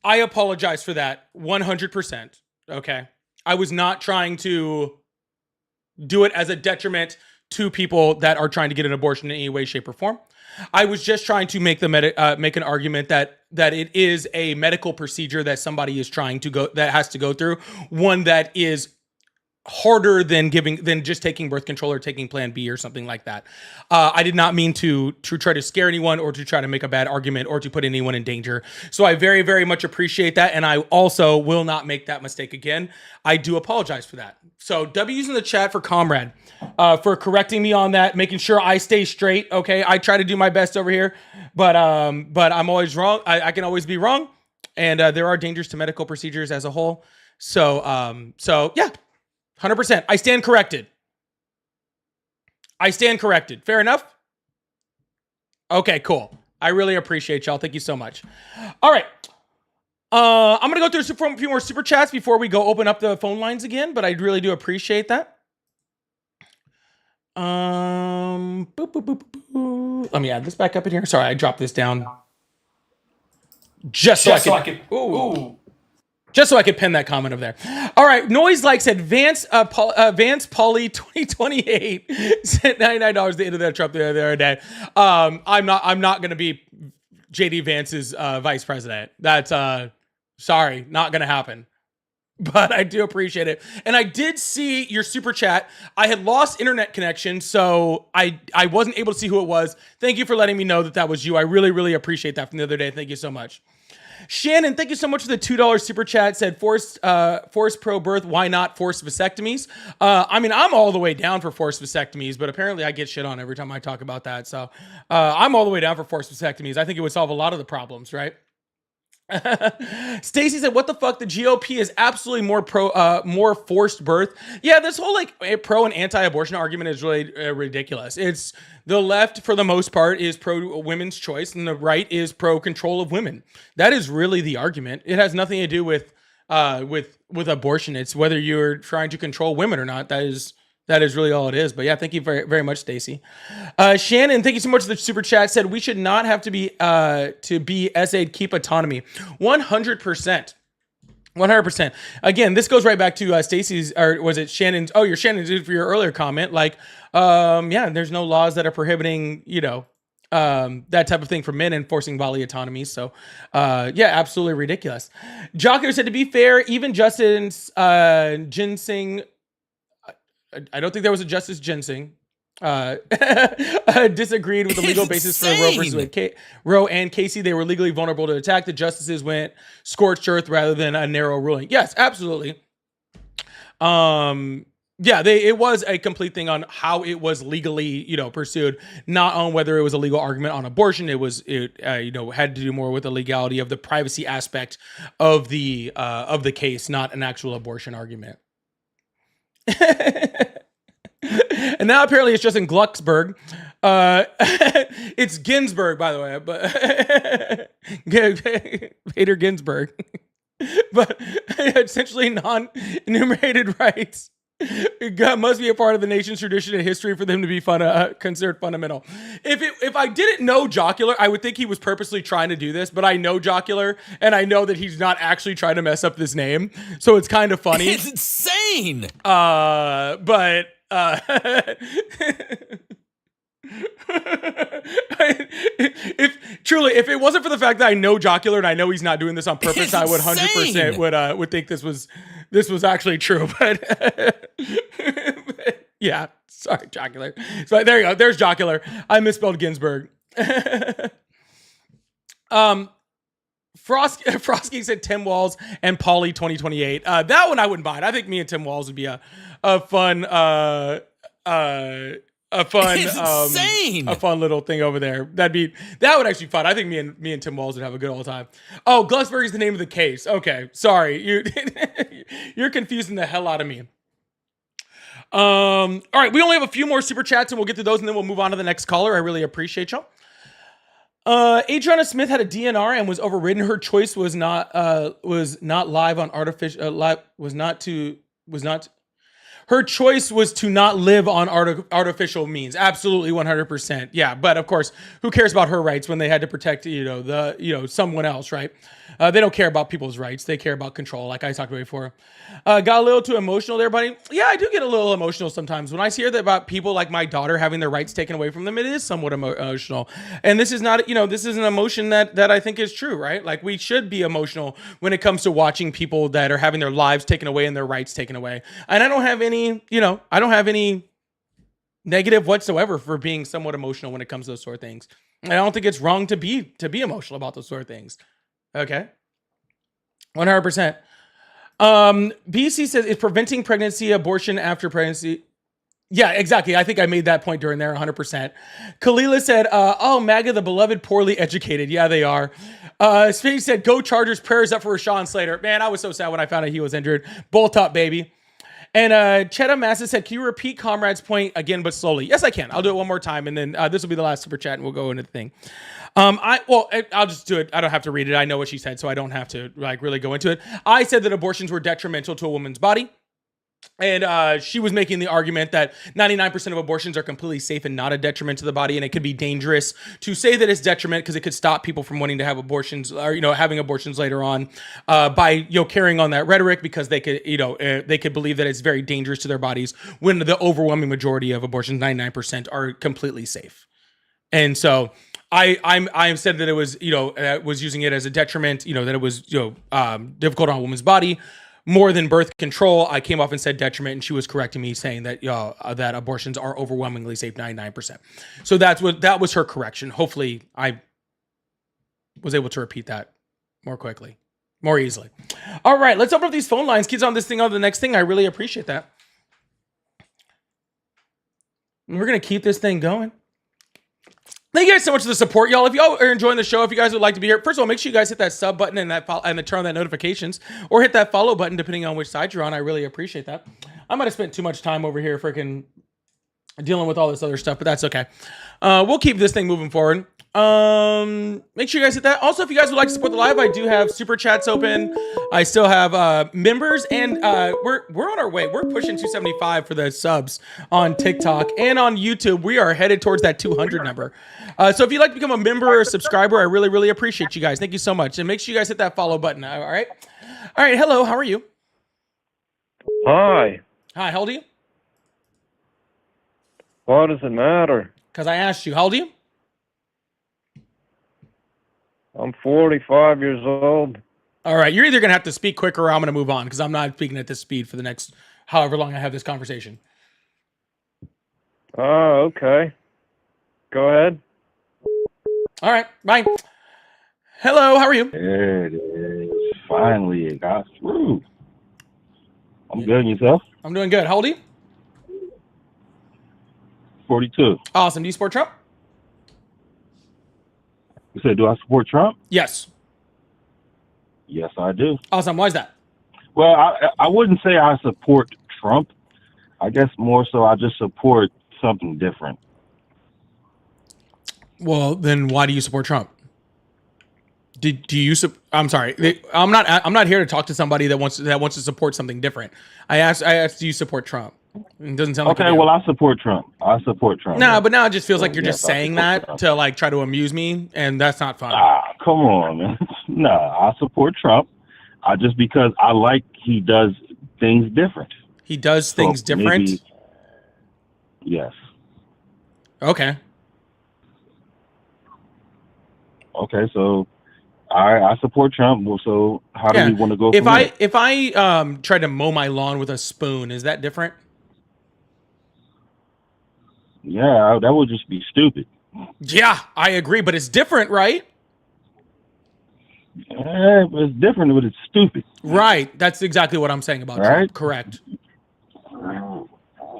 I apologize for that 100%. Okay. I was not trying to do it as a detriment to people that are trying to get an abortion in any way, shape, or form. I was just trying to make make an argument that it is a medical procedure that somebody is trying to has to go through, one that is harder than just taking birth control or taking Plan B or something like that. I did not mean to try to scare anyone or to try to make a bad argument or to put anyone in danger. So I very, very much appreciate that. And I also will not make that mistake again. I do apologize for that. So W's in the chat for Comrade, for correcting me on that, making sure I stay straight. Okay. I try to do my best over here, but I'm always wrong. I can always be wrong. And there are dangers to medical procedures as a whole. So yeah. 100%. I stand corrected. Fair enough? Okay, cool. I really appreciate y'all. Thank you so much. All right. I'm going to go through a few more super chats before we go open up the phone lines again, but I really do appreciate that. Boop, boop, boop, boop, boop. Let me add this back up in here. Sorry, I dropped this down just so I could. Just so I could pin that comment over there. All right, Noise Like said Vance Pauly 2028 sent $99 at the end of that Trump the other day. I'm not gonna be JD Vance's vice president. That's sorry, not gonna happen. But I do appreciate it. And I did see your super chat. I had lost internet connection, so I wasn't able to see who it was. Thank you for letting me know that was you. I really, really appreciate that from the other day. Thank you so much. Shannon, thank you so much for the $2 super chat. Said forced pro birth. Why not forced vasectomies? I mean, I'm all the way down for forced vasectomies, but apparently I get shit on every time I talk about that. So I'm all the way down for forced vasectomies. I think it would solve a lot of the problems, right? Stacy said, what the fuck? The GOP is absolutely more forced birth. Yeah, this whole like pro and anti-abortion argument is really ridiculous. It's the left for the most part is pro women's choice and the right is pro control of women. That is really the argument. It has nothing to do with abortion. It's whether you're trying to control women or not. That is really all it is. But yeah, thank you very, very much, Stacy. Shannon, thank you so much for the super chat. Said we should not have to be SA'd keep autonomy. 100%. 100%. Again, this goes right back to Stacy's, or was it Shannon's? Oh, your Shannon's for your earlier comment. Like, yeah, there's no laws that are prohibiting, that type of thing for men and forcing bodily autonomy. So, yeah, absolutely ridiculous. Jocker said, to be fair, even Justin's ginseng. I don't think there was a Justice Ginseng. Disagreed with the legal basis for Roe versus Wade. Roe and Casey, they were legally vulnerable to attack. The justices went scorched earth rather than a narrow ruling. Yes, absolutely. Yeah, it was a complete thing on how it was legally, pursued, not on whether it was a legal argument on abortion. It had to do more with the legality of the privacy aspect of the case, not an actual abortion argument. And now apparently it's just in Glucksburg. It's Ginsburg, by the way, but Peter Ginsburg. But essentially non-enumerated rights must be a part of the nation's tradition and history for them to be considered fundamental. If I didn't know Jocular, I would think he was purposely trying to do this, but I know Jocular, and I know that he's not actually trying to mess up this name, so it's kind of funny. It's insane! But if it wasn't for the fact that I know Jocular and I know he's not doing this on purpose, I would 100% would think this was actually true. But yeah, sorry, Jocular. So there you go. There's Jocular. I misspelled Ginsburg. Frosky said Tim Walz and Pauly 2028. That one I wouldn't mind. I think me and Tim Walz would be a fun a fun little thing over there. That would actually be fun. I think me and Tim Walz would have a good old time. Oh, Glucksburg is the name of the case. Okay, sorry, you're confusing the hell out of me. All right, we only have a few more super chats and we'll get to those and then we'll move on to the next caller. I really appreciate y'all. Adriana Smith had a DNR and was overridden. Her choice was not live on artificial her choice was to not live on artificial means. Absolutely 100%. Yeah, but of course, who cares about her rights when they had to protect someone else, right? They don't care about people's rights. They care about control, like I talked about before. Got a little too emotional there, buddy. Yeah, I do get a little emotional sometimes. When I hear that about people like my daughter having their rights taken away from them, it is somewhat emotional. And this is not, this is an emotion that I think is true, right? Like we should be emotional when it comes to watching people that are having their lives taken away and their rights taken away. And I don't have any negative whatsoever for being somewhat emotional when it comes to those sort of things. And I don't think it's wrong to be emotional about those sort of things. Okay. 100%. BC says, is preventing pregnancy, abortion after pregnancy? Yeah, exactly. I think I made that point during there 100%. Kalila said, oh, MAGA, the beloved, poorly educated. Yeah, they are. Sphinx said, go Chargers, prayers up for Rashawn Slater. Man, I was so sad when I found out he was injured. Bolt up, baby. And Chetta Massa said, "Can you repeat Comrade's point again, but slowly?" Yes, I can. I'll do it one more time, and then this will be the last super chat, and we'll go into the thing. I'll just do it. I don't have to read it. I know what she said, so I don't have to like really go into it. I said that abortions were detrimental to a woman's body. And she was making the argument that 99% of abortions are completely safe and not a detriment to the body, and it could be dangerous to say that it's detriment because it could stop people from wanting to have abortions or having abortions later on by carrying on that rhetoric because they could they could believe that it's very dangerous to their bodies when the overwhelming majority of abortions, 99%, are completely safe. And so I said that it was was using it as a detriment, that it was difficult on a woman's body. More than birth control, I came off and said detriment, and she was correcting me, saying that that abortions are overwhelmingly safe, 99%. So that was her correction. Hopefully, I was able to repeat that more easily. All right, let's open up these phone lines. Kids on this thing on the next thing. I really appreciate that. And we're gonna keep this thing going. Thank you guys so much for the support, y'all. If y'all are enjoying the show, if you guys would like to be here, first of all, make sure you guys hit that sub button and and turn on that notifications, or hit that follow button depending on which side you're on. I really appreciate that. I might have spent too much time over here freaking dealing with all this other stuff, but that's okay. We'll keep this thing moving forward. Make sure you guys hit that. Also, if you guys would like to support the live, I do have super chats open. I still have members, and we're on our way. We're pushing 275 for the subs on TikTok and on YouTube. We are headed towards that 200 number. So if you'd like to become a member or a subscriber, I really, really appreciate you guys. Thank you so much. And make sure you guys hit that follow button. All right. All right. Hello. How are you? Hi. Hi. How old are you? Why does it matter? Because I asked you. How old are you? I'm 45 years old. All right. You're either going to have to speak quicker or I'm going to move on because I'm not speaking at this speed for the next however long I have this conversation. Oh, okay. Go ahead. All right. Bye. Hello. How are you? There it is. Finally, it got through. I'm good. And yourself? I'm doing good. How old are you? 42. Awesome. Do you support Trump? You said, do I support Trump? Yes. Yes, I do. Awesome. Why is that? Well, I wouldn't say I support Trump. I guess more so I just support something different. Well, then why do you support Trump? Do you? I'm sorry. I'm not here to talk to somebody that wants to support something different. I asked, do you support Trump? It doesn't sound like okay. Well, I support Trump. No, but now it just feels like you're just saying that Trump to like try to amuse me, and that's not fun. Come on, man. No, I support Trump. Just because I like he does things different. He does things different. Maybe, yes. Okay. Okay, so I support Trump. So how do we want to go? If I tried to mow my lawn with a spoon, is that different? Yeah, that would just be stupid. Yeah, I agree, but it's different, right? Yeah, it's different, but it's stupid. Right. That's exactly what I'm saying about Trump. Correct.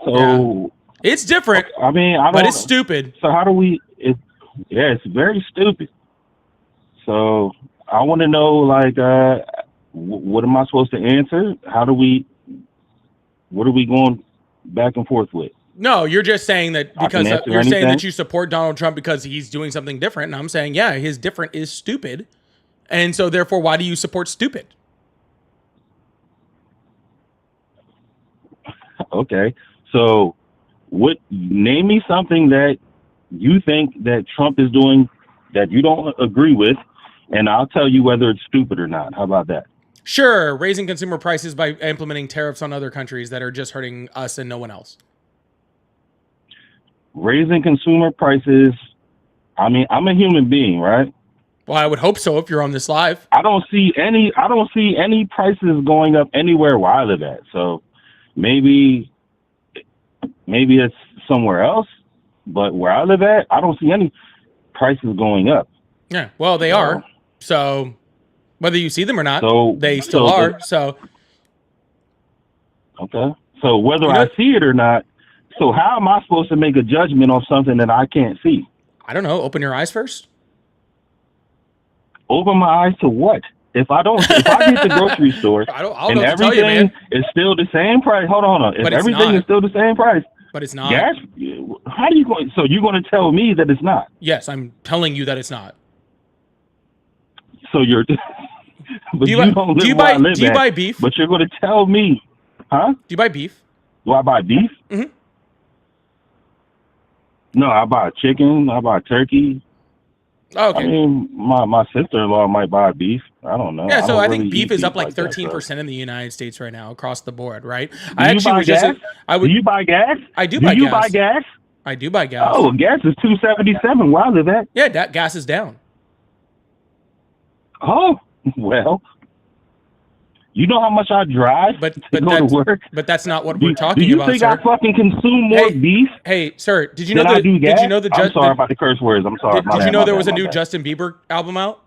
So it's different. I mean, but it's stupid. So how do we? It's very stupid. So I want to know, like, what am I supposed to answer? What are we going back and forth with? No, you're just saying that because you're saying that you support Donald Trump because he's doing something different. And I'm saying, yeah, his different is stupid. And so therefore, why do you support stupid? Okay. So name me something that you think that Trump is doing that you don't agree with, and I'll tell you whether it's stupid or not. How about that? Sure. Raising consumer prices by implementing tariffs on other countries that are just hurting us and no one else. Raising consumer prices. I mean, I'm a human being, right? Well, I would hope so if you're on this live. I don't see any prices going up anywhere where I live at. So maybe it's somewhere else, but where I live at, I don't see any prices going up. Yeah, well, they are. So whether you see them or not, they still are. Okay. So whether I see it or not, so how am I supposed to make a judgment on something that I can't see? I don't know. Open your eyes first. Open my eyes to what? if I get the grocery store I don't and know what to tell you, everything man. is still the same price, hold on. If But it's everything not. is still the same price, But it's not. gas, how do you going? So you're going to tell me that it's not? Yes, I'm telling you that it's not. So you're, but Do you buy- don't do live you where I buy- live do you at, buy beef? But you're going to tell me, huh? Do you buy beef? Do I buy beef? Mhm. No, I buy chicken. I buy turkey. Oh, okay. I mean, my sister-in-law might buy beef. I don't know. Yeah, so don't I think really beef eat is up like that, so. 13% in the United States right now across the board, right? Do you buy gas? I would. Do you buy gas? I do Do buy you gas. buy gas? I do buy gas. Oh, gas is $2.77 where I live at. Yeah, that gas is down. Oh, well, you know how much I drive But to go to that's, work? but that's not what Do, we're do talking you about, think sir. I fucking consume more Hey, beef Hey, sir, did you know than I the do gas? did you know the I'm sorry the- about the curse words. I'm sorry. did, My did you bad, know my there bad, was a my new bad. Justin Bieber album out?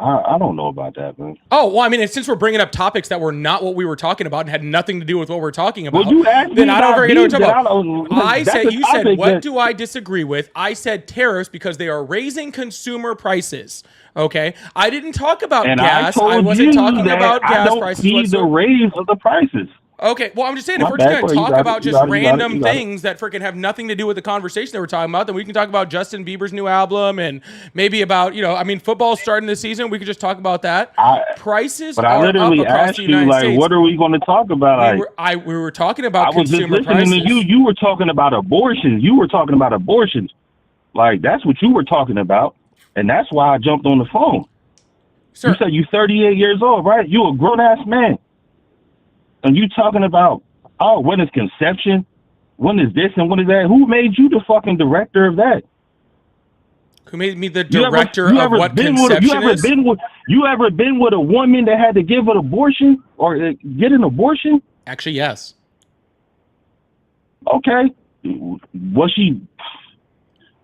I don't know about that, man. Oh, well, I mean, and since we're bringing up topics that were not what we were talking about and had nothing to do with what we're talking about, Well, you asked then me I don't about really know what beef, you're then I talking don't- about. I that's said, a you said, topic what that- do I disagree with? I said tariffs because they are raising consumer prices. Okay, I didn't talk about And gas. I told wasn't you talking that about I gas don't prices. see the whatsoever. raise of the prices. Okay, well, I'm just saying, if My we're just bad, going bro. to You talk got it, about you just got it, you got it, random you got it. things that freaking have nothing to do with the conversation that we're talking about, then we can talk about Justin Bieber's new album and maybe about, I mean, football's starting this season. We could just talk about that. Prices But are I literally up across asked the you, United like, States. what are we going to talk about? Like, We were talking I about was just consumer listening prices. to you. You were talking about abortions. You were talking about abortions. Like, that's what you were talking about. And that's why I jumped on the phone. Sir. You said you're 38 years old, right? You a grown-ass man. And you talking about, oh, when is conception? When is this and when is that? Who made you the fucking director of that? Who made me the You ever- director you of ever what been conception with, is? you ever been with a woman that had to give an abortion or get an abortion? Actually, yes. Okay. Was she,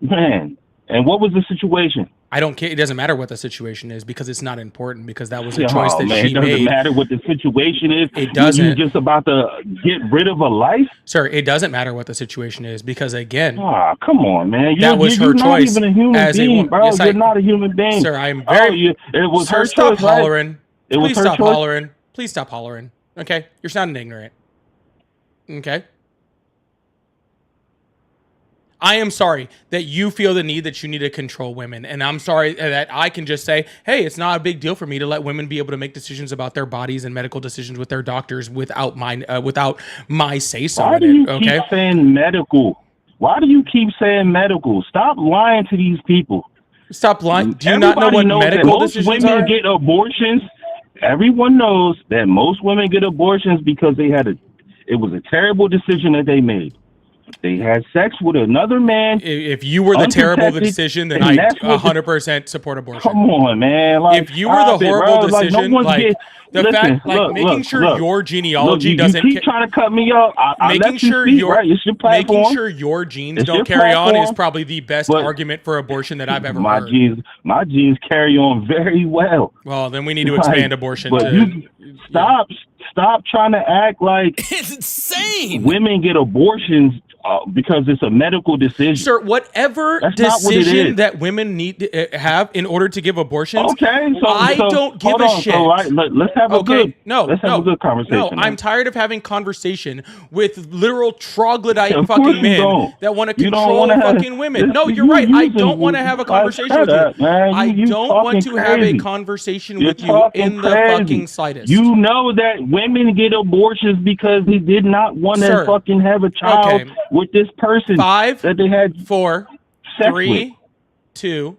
man, and what was the situation? I don't care. It doesn't matter what the situation is because it's not important because that was a Yeah, choice oh, that man, she it doesn't made. matter what the situation is. It doesn't. You're just about to get rid of a life? Sir, it doesn't matter what the situation is because, again, Ah, come on, man. that was her you're not choice even a human as a being, woman. bro. Yes, You're not a human being. Sir, I am very. It was Sir, her stop choice, right? hollering. It was Please her stop choice. hollering. Please stop hollering. Okay? You're sounding ignorant. Okay? I am sorry that you feel the need that you need to control women. And I'm sorry that I can just say, hey, it's not a big deal for me to let women be able to make decisions about their bodies and medical decisions with their doctors without my say-so Why in do you it. Okay? keep saying medical? Why do you keep saying medical? Stop lying to these people. Stop lying. Do you not know Everybody what knows that medical most decisions women are? get abortions. Everyone knows that most women get abortions because it was a terrible decision that they made. They had sex with another man. If you were the terrible unprotected, decision, then and I that's what 100% support abortion. Come on, man. Like, If you were the stop it, horrible bro. decision, no one's like, get- the listen, fact, like look, making look, sure look. your genealogy Look, doesn't You keep trying to cut me off. I making let you sure speak, your right? It's your platform. making sure your genes It's don't your carry on is platform. probably the best But argument for abortion that I've ever my heard. genes carry on very well. Well, then we need to Like, expand abortion but to you stop trying to act like it's insane. Women get abortions because it's a medical decision. Sir, whatever That's not what it decision is. that women need to have in order to give abortions, Okay, I don't give hold a on, shit. So, right, let's have a good let's have a good conversation. No, then. I'm tired of having conversation with literal troglodyte Of course fucking you men don't. that want to You don't control wanna have- fucking women. No, Listen, you're right. I using- don't want to have a conversation shut with you. up, man. I You don't talking want to have a crazy. conversation You're with you talking in the crazy. fucking slightest. You know that women get abortions because they did not want to Sir, fucking have a child okay. with this person. 5, that they had 4, sex 3, 2,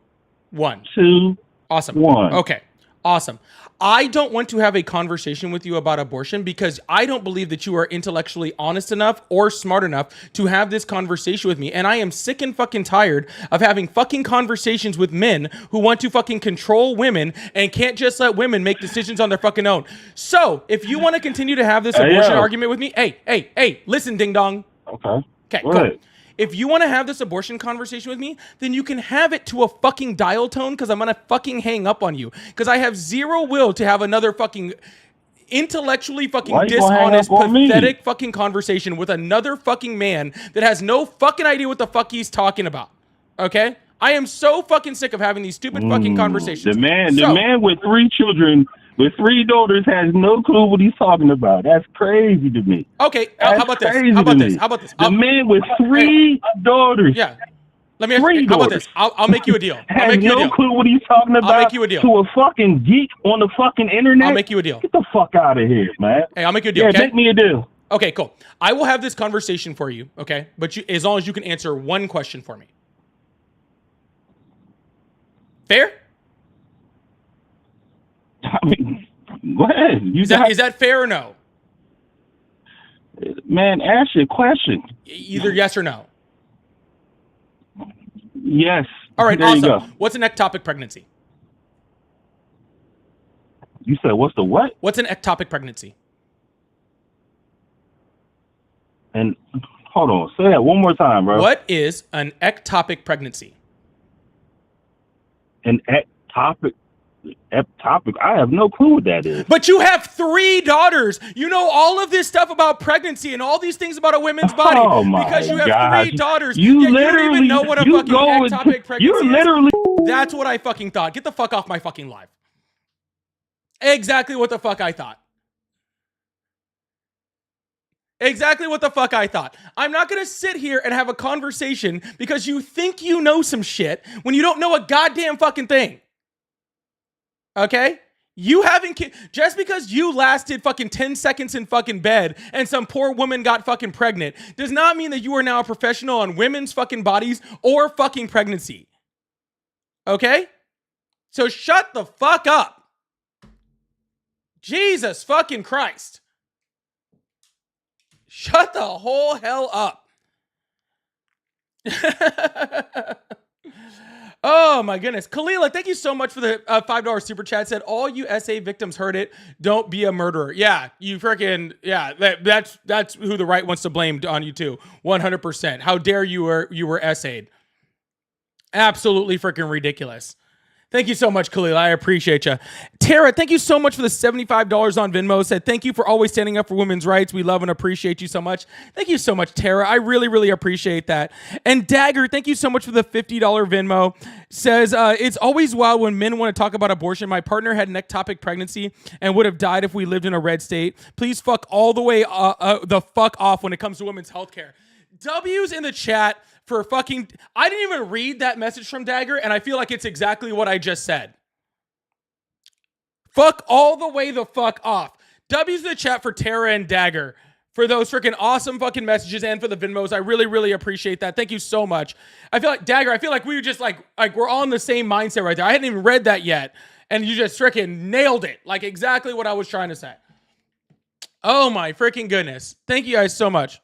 1. 2, Awesome. 1. Okay. Awesome. I don't want to have a conversation with you about abortion because I don't believe that you are intellectually honest enough or smart enough to have this conversation with me. And I am sick and fucking tired of having fucking conversations with men who want to fucking control women and can't just let women make decisions on their fucking own. So if you want to continue to have this abortion argument with me, hey, listen, ding dong. Okay. Okay, Go cool. ahead. If you want to have this abortion conversation with me, then you can have it to a fucking dial tone because I'm going to fucking hang up on you. Because I have zero will to have another fucking intellectually fucking Why you gonna hang dishonest, up on me? pathetic fucking conversation with another fucking man that has no fucking idea what the fuck he's talking about. Okay? I am so fucking sick of having these stupid fucking conversations. The man with 3 children, with 3 daughters, has no clue what he's talking about. That's crazy to me. Okay, That's how about this? crazy How about to this? me. How about this? The man with 3 daughters. Yeah. Let me ask 3 you, how about daughters. this? I'll make you a deal. I'll Has make you a no deal. clue what he's talking about. I'll make you a deal. To a fucking geek on the fucking internet. I'll make you a deal. Get the fuck out of here, man. Hey, I'll make you a deal. Yeah, Okay? make me a deal. Okay, cool. I will have this conversation for you, okay? But as long as you can answer one question for me. Fair? I mean, go ahead. Is that fair or no? Man, ask your question. Either yes or no. Yes. All right, there awesome. You go. What's an ectopic pregnancy? You said what's the what? What's an ectopic pregnancy? And hold on, say that one more time, bro. What is an ectopic pregnancy? An ectopic. I have no clue what that is. But you have 3 daughters. You know all of this stuff about pregnancy and all these things about a woman's body Oh my because you have gosh. 3 daughters. You Yet literally you don't even know what a you fucking go ectopic pregnancy You're is. literally. That's what I fucking thought. Get the fuck off my fucking live. Exactly what the fuck I thought. Exactly what the fuck I thought. I'm not going to sit here and have a conversation because you think you know some shit when you don't know a goddamn fucking thing. Okay? You haven't just because you lasted fucking 10 seconds in fucking bed and some poor woman got fucking pregnant does not mean that you are now a professional on women's fucking bodies or fucking pregnancy. Okay? So shut the fuck up. Jesus fucking Christ. Shut the whole hell up. Oh my goodness. Kalila, thank you so much for the $5 super chat. Said all you SA victims heard it. Don't be a murderer. Yeah, you freaking, yeah, that's who the right wants to blame on you too. 100%. How dare you were SA'd. Absolutely freaking ridiculous. Thank you so much, Khalil. I appreciate you. Tara, thank you so much for the $75 on Venmo. Said, thank you for always standing up for women's rights. We love and appreciate you so much. Thank you so much, Tara. I really, really appreciate that. And Dagger, thank you so much for the $50 Venmo. Says, it's always wild when men want to talk about abortion. My partner had an ectopic pregnancy and would have died if we lived in a red state. Please fuck all the way the fuck off when it comes to women's health care. W's in the chat for fucking... I didn't even read that message from Dagger, and I feel like it's exactly what I just said. Fuck all the way the fuck off. W's in the chat for Tara and Dagger for those freaking awesome fucking messages and for the Venmos. I really, really appreciate that. Thank you so much. I feel like, Dagger, I feel like we were just like we're on the same mindset right there. I hadn't even read that yet, and you just freaking nailed it. Like exactly what I was trying to say. Oh my freaking goodness. Thank you guys so much.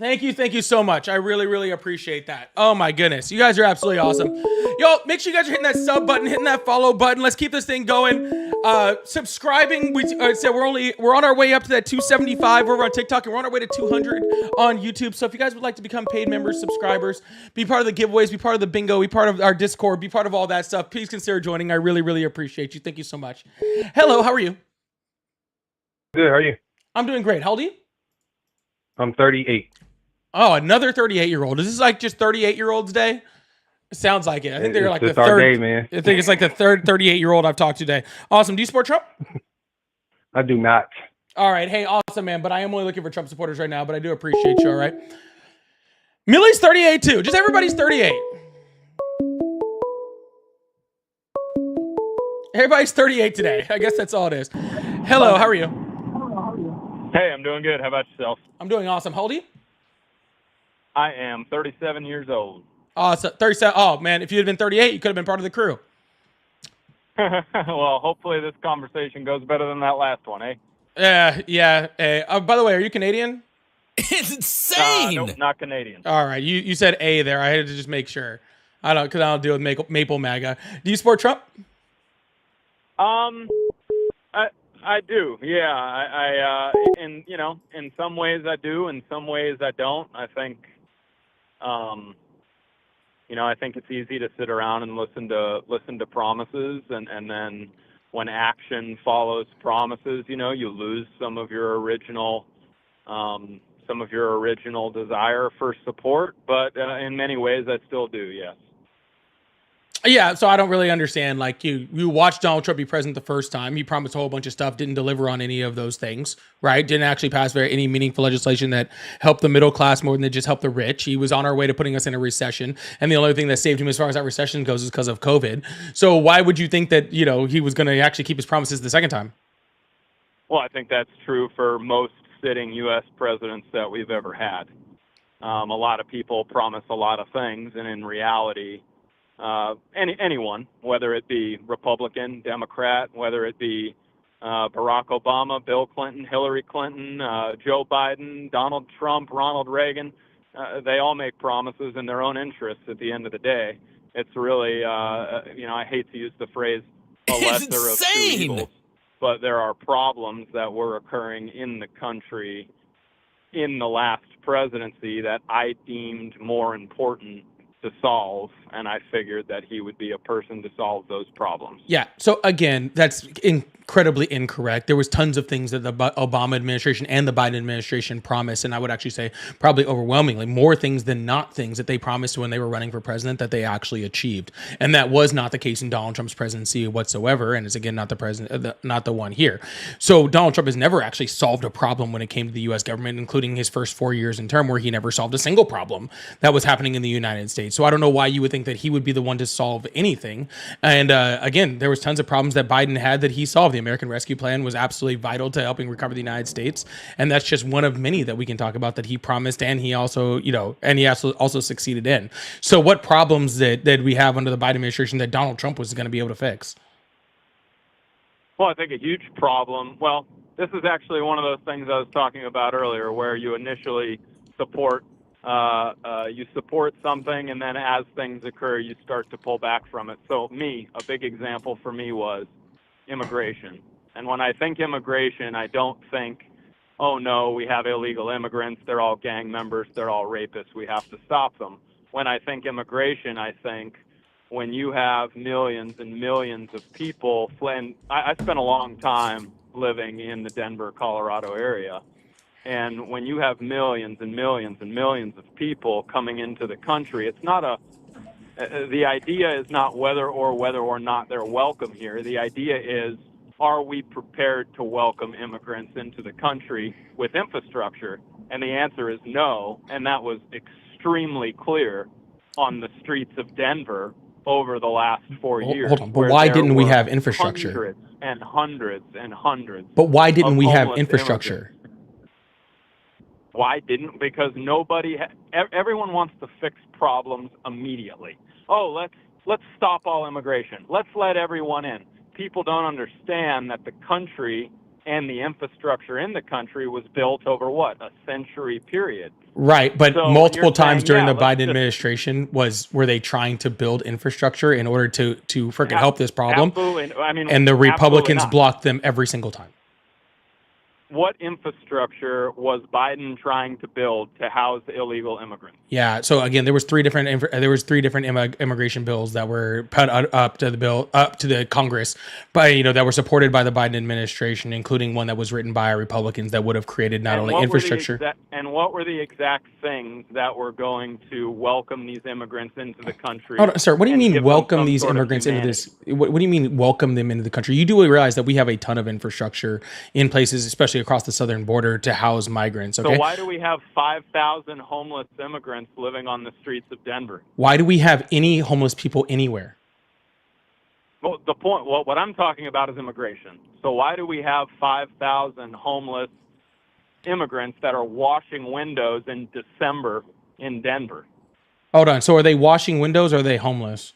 Thank you so much. I really, really appreciate that. Oh my goodness. You guys are absolutely awesome. Yo, make sure you guys are hitting that sub button, hitting that follow button. Let's keep this thing going. Subscribing. We said we're on our way up to that 275 over on TikTok, and we're on our way to 200 on YouTube. So if you guys would like to become paid members, subscribers, be part of the giveaways, be part of the bingo, be part of our Discord, be part of all that stuff, please consider joining. I really, really appreciate you. Thank you so much. Hello, how are you? Good, how are you? I'm doing great. How old are you? I'm 38. Oh, another 38-year-old. Is this like just 38-year-olds day? It sounds like it. I think they're like the third day, man. I think it's like the third 38-year-old I've talked to today. Awesome. Do you support Trump? I do not. All right. Hey, awesome, man. But I am only looking for Trump supporters right now, but I do appreciate you, all right? Millie's 38 too. Just everybody's 38. Everybody's 38 today. I guess that's all it is. Hello, how are you? Hey, I'm doing good. How about yourself? I'm doing awesome. How old are you? I am 37 years old. So 37. Oh, man, if you had been 38, you could have been part of the crew. Well, hopefully this conversation goes better than that last one, eh? Yeah. Hey, by the way, are you Canadian? Insane. Nope, not Canadian. All right, you said A there. I had to just make sure. Because I don't deal with Maple MAGA. Do you support Trump? I do. Yeah. I in some ways I do, in some ways I don't. I think, I think it's easy to sit around and listen to promises, and then when action follows promises, you lose some of your original some of your original desire for support, but in many ways I still do, yes. Yeah, so I don't really understand. Like you watched Donald Trump be president the first time. He promised a whole bunch of stuff, didn't deliver on any of those things, right? Didn't actually pass any meaningful legislation that helped the middle class more than it just helped the rich. He was on our way to putting us in a recession, and the only thing that saved him as far as that recession goes is because of COVID. So why would you think that he was going to actually keep his promises the second time? Well, I think that's true for most sitting U.S. presidents that we've ever had. A lot of people promise a lot of things, and in reality, anyone, whether it be Republican, Democrat, whether it be Barack Obama, Bill Clinton, Hillary Clinton, Joe Biden, Donald Trump, Ronald Reagan, they all make promises in their own interests at the end of the day. It's really, I hate to use the phrase, a lesser of two evils, but there are problems that were occurring in the country in the last presidency that I deemed more important to solve, and I figured that he would be a person to solve those problems. Yeah. So again, that's incredibly incorrect. There was tons of things that the Obama administration and the Biden administration promised, and I would actually say probably overwhelmingly more things than not things that they promised when they were running for president that they actually achieved. And that was not the case in Donald Trump's presidency whatsoever, and it's again not the president, not the one here. So Donald Trump has never actually solved a problem when it came to the U.S. government, including his first 4 years in term, where he never solved a single problem that was happening in the United States. So I don't know why you would think that he would be the one to solve anything. And again, there was tons of problems that Biden had that he solved. The American Rescue Plan was absolutely vital to helping recover the United States, and that's just one of many that we can talk about that he promised, and he also, also succeeded in. So, what problems that we have under the Biden administration that Donald Trump was going to be able to fix? Well, I think a huge problem. Well, this is actually one of those things I was talking about earlier, where you initially support something, and then as things occur, you start to pull back from it. So a big example for me was immigration. And when I think immigration, I don't think, oh no, we have illegal immigrants, they're all gang members, they're all rapists, we have to stop them. When I think immigration, I think when you have millions and millions of people fleeing. I spent a long time living in the Denver, Colorado area. And when you have millions and millions and millions of people coming into the country, it's not the idea is not whether or not they're welcome here. The idea is, are we prepared to welcome immigrants into the country with infrastructure? And the answer is no. And that was extremely clear on the streets of Denver over the last 4 years. Hold on, but why didn't we have infrastructure? Hundreds and hundreds and hundreds. But why didn't we have homeless infrastructure? immigrants. Why didn't? Because everyone wants to fix problems immediately. Oh, let's stop all immigration. Let's let everyone in. People don't understand that the country and the infrastructure in the country was built over what? A century period. Right, but So multiple you're times saying, during yeah, the let's Biden just- administration were they trying to build infrastructure in order to freaking help this problem? Absolutely. I mean, And the absolutely Republicans not. blocked them every single time. What infrastructure was Biden trying to build to house illegal immigrants? Yeah. So again, there was three different immigration bills that were put up to the Congress, that were supported by the Biden administration, including one that was written by Republicans that would have created not only infrastructure. And what were the exact things that were going to welcome these immigrants into the country? Hold on, sir. What do you and mean give them welcome some these sort of immigrants into humanity? this? What do you mean welcome them into the country? You do realize that we have a ton of infrastructure in places, especially across the southern border, to house migrants. Okay. So why do we have 5,000 homeless immigrants living on the streets of Denver? Why do we have any homeless people anywhere? Well, what I'm talking about is immigration. So why do we have 5,000 homeless immigrants that are washing windows in December in Denver? Hold on. So are they washing windows or are they homeless?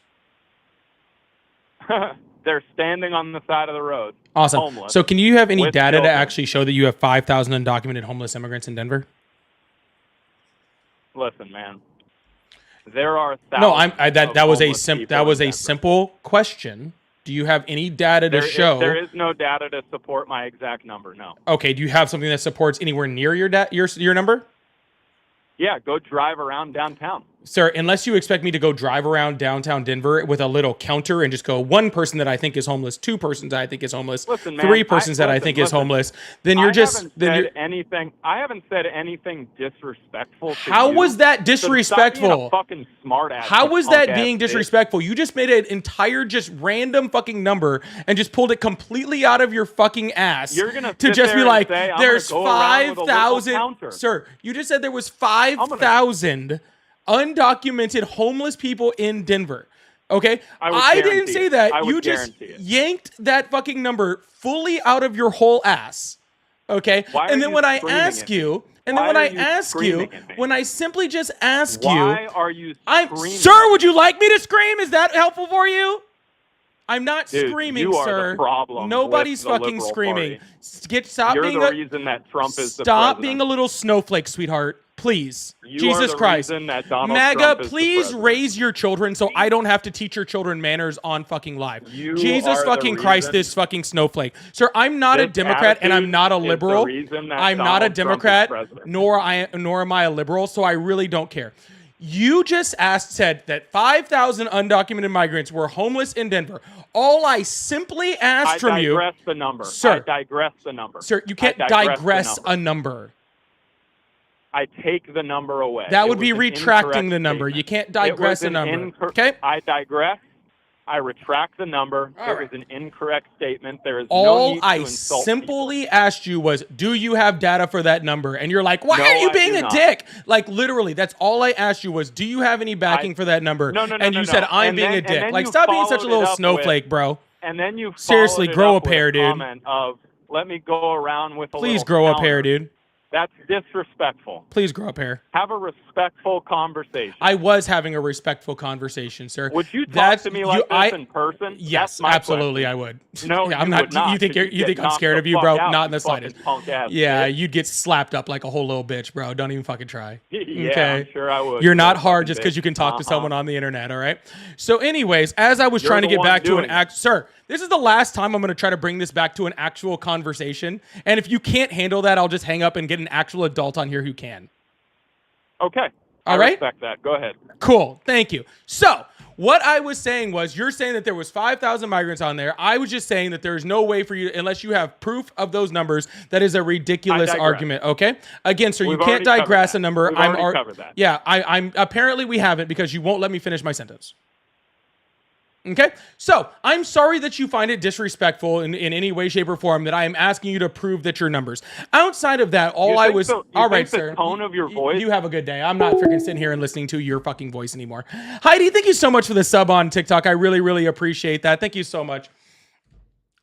They're standing on the side of the road. Awesome. Homeless, So can you have any with data to children. actually show that you have 5,000 undocumented homeless immigrants in Denver? Listen, man. There are No, thousands that was a homeless people that was in a Denver. simple question. Do you have any data to show? There is no data to support my exact number. No. Okay. Do you have something that supports anywhere near your number? Yeah, go drive around downtown. Sir, unless you expect me to go drive around downtown Denver with a little counter and just go one person that I think is homeless, two persons that I think is homeless, Listen, man, three persons that I think is homeless, then you're just I haven't said anything disrespectful. To How you, was that so disrespectful? stop being a fucking smart ass. How was that punk-ass being bitch. disrespectful? You just made an entire just random fucking number and just pulled it completely out of your fucking ass. You're gonna to sit just there be and like, say, I'm there's gonna go around with a little 5,000. counter. Sir, you just said there was 5,000 undocumented homeless people in Denver. Okay, I didn't say that. You just yanked that fucking number fully out of your whole ass. Okay, Why and are then you when I screaming ask at you, and Why then when are I you ask you, screaming at me? when I simply just ask Why you, are you I'm screaming? sir, would you like me to scream? Is that helpful for you? I'm not Dude, screaming, you are sir. the problem Nobody's with the fucking Liberal screaming. Party. Stop You're being the a reason that Trump is the stop president. being a little snowflake, sweetheart. Please, You Jesus are the Christ, reason that Donald MAGA, Trump is the please president. raise your children so I don't have to teach your children manners on fucking live. You Jesus are the fucking Christ, reason- this fucking snowflake, sir. I'm not a This Democrat and I'm attitude not a is the liberal. reason that I'm not a Donald Trump is Democrat, president. nor am I a liberal. So I really don't care. You just said that 5,000 undocumented migrants were homeless in Denver. All I simply asked from you, I digress the number. Sir. I digress the number. sir, you can't I digress the digress number. a number. I take the number away. That It would be was an retracting incorrect the number. statement. You can't It was digress a an number. Okay? I digress. I retract the number. All It right. was an incorrect statement. There is no All need to I insult simply asked you was, do you have data for that number? And you're like, why No, are you I being do a not. dick? Like, literally, that's all I asked you was, do you have any backing for that number? No, no, no, and no, you no. said, I'm And being then- a and dick. then Like, you stop being such a followed little it up snowflake, with- bro. And then you Seriously, followed it grow up a pair, with dude. comment of, let me go around with a Please little grow a counter. pair, dude. That's disrespectful. Please grow a pair. Have a respectful conversation. I was having a respectful conversation, sir. Would you talk That's- to me like you- this in person? Yes, That's my absolutely, question. I would. No, Yeah, I'm you not. would not, You think 'cause you you'd think get I'm knocked scared the of you, fuck bro? out, Not in you the slightest. fucking punk-ass Yeah, bitch. you'd get slapped up like a whole little bitch, bro. Don't even fucking try. Yeah, okay, I'm sure I would. You're you not little hard fucking just because bitch. you can talk to Uh-huh. someone on the internet. All right. So, anyways, as I was You're trying to the get one back to an doing act, sir, this is the last time I'm going to try to bring this back to an actual conversation. And if you can't handle that, I'll just hang up and get an actual adult on here who can. Okay. All I right. respect that. Go ahead. Cool. Thank you. So, what I was saying was, you're saying that there was 5,000 migrants on there. I was just saying that there's no way for you, unless you have proof of those numbers, that is a ridiculous digress. argument. Okay. Again, sir, you We've can't already covered digress that. a number. We've already covered that. Yeah. I'm apparently we haven't because you won't let me finish my sentence. Okay, so I'm sorry that you find it disrespectful in any way, shape, or form that I am asking you to prove that your numbers. Outside of that, all You I think was the- you all right, think the sir. tone of your voice- You have a good day. I'm not freaking sitting here and listening to your fucking voice anymore. Heidi, thank you so much for the sub on TikTok. I really, really appreciate that. Thank you so much.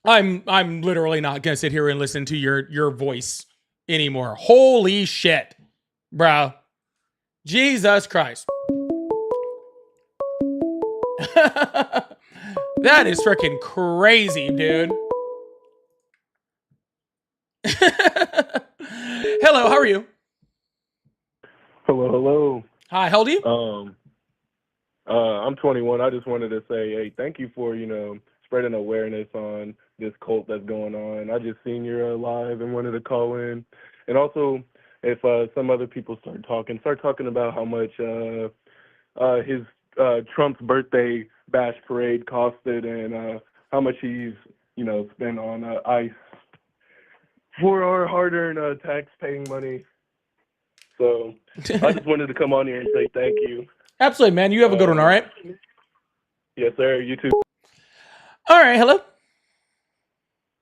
I'm literally not gonna sit here and listen to your voice anymore. Holy shit, bro. Jesus Christ. That is freaking crazy, dude. Hello, how are you? Hello. Hi, how old are you? I'm 21. I just wanted to say, hey, thank you for, spreading awareness on this cult that's going on. I just seen you're live and wanted to call in. And also, if some other people start talking about how much his Trump's birthday bash parade costed and how much he's, spent on ICE for our hard-earned tax-paying money. So I just wanted to come on here and say thank you. Absolutely, man. You have a good one, all right? Yes, sir. You too. All right, hello.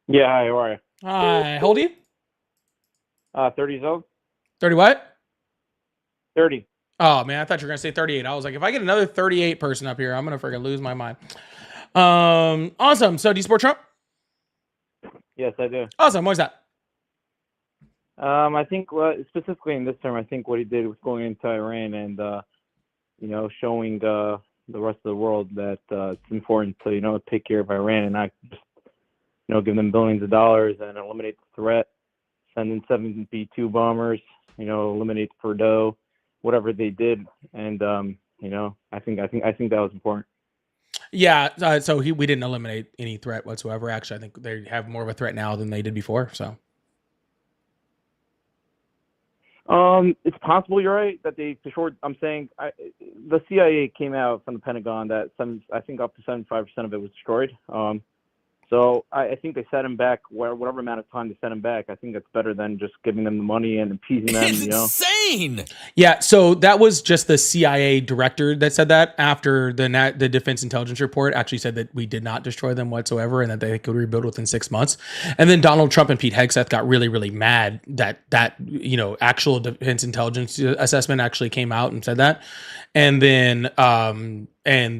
Yeah, hi, how are you? Hi, how old are you? 30 years old? 30 what? 30. Oh, man, I thought you were going to say 38. I was like, if I get another 38 person up here, I'm going to freaking lose my mind. Awesome. So, do you support Trump? Yes, I do. Awesome. What's that? I think, specifically in this term, I think what he did was going into Iran and, showing the rest of the world that it's important to, take care of Iran and not just, give them billions of dollars and eliminate the threat, send in 7 B-2 bombers, eliminate Fordo, whatever they did. And, I think that was important. Yeah. So we didn't eliminate any threat whatsoever. Actually, I think they have more of a threat now than they did before. So. It's possible you're right that they for sure. I'm saying the CIA came out from the Pentagon that I think up to 75% of it was destroyed. So I think they set him back whatever amount of time they set him back. I think that's better than just giving them the money and appeasing them. It's insane. Yeah, so that was just the CIA director that said that after the Defense Intelligence Report actually said that we did not destroy them whatsoever and that they could rebuild within 6 months. And then Donald Trump and Pete Hegseth got really, really mad that actual Defense Intelligence assessment actually came out and said that. And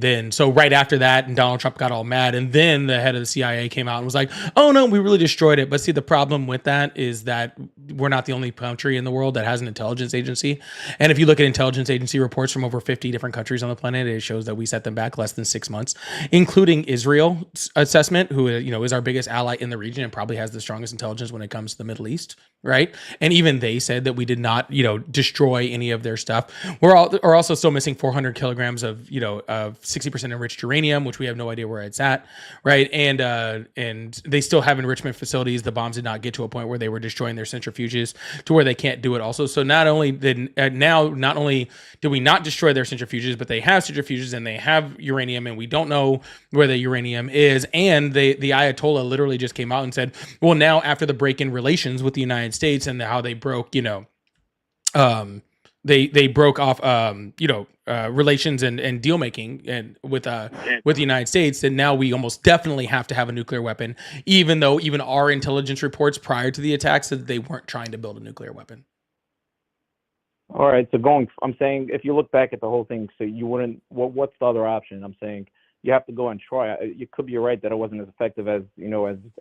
then so right after that, and Donald Trump got all mad, and then the head of the CIA came out and was like, "Oh no, we really destroyed it." But see, the problem with that is that we're not the only country in the world that has an intelligence agency. And if you look at intelligence agency reports from over 50 different countries on the planet, it shows that we set them back less than 6 months, including Israel's assessment, who is our biggest ally in the region and probably has the strongest intelligence when it comes to the Middle East, right? And even they said that we did not, destroy any of their stuff. We're also still missing 400 kilograms of 60% enriched uranium, which we have no idea where it's at, right? And they still have enrichment facilities. The bombs did not get to a point where they were destroying their centrifuges to where they can't do it also. So not only did we not destroy their centrifuges, but they have centrifuges and they have uranium, and we don't know where the uranium is. And the Ayatollah literally just came out and said, well, now after the break-in relations with the United States and how they broke, they broke off, relations and deal making and with the United States, and now we almost definitely have to have a nuclear weapon, even though even our intelligence reports prior to the attack said that they weren't trying to build a nuclear weapon. All right, so I'm saying if you look back at the whole thing, so you wouldn't. What's the other option? I'm saying you have to go and try. You could be right that it wasn't as effective as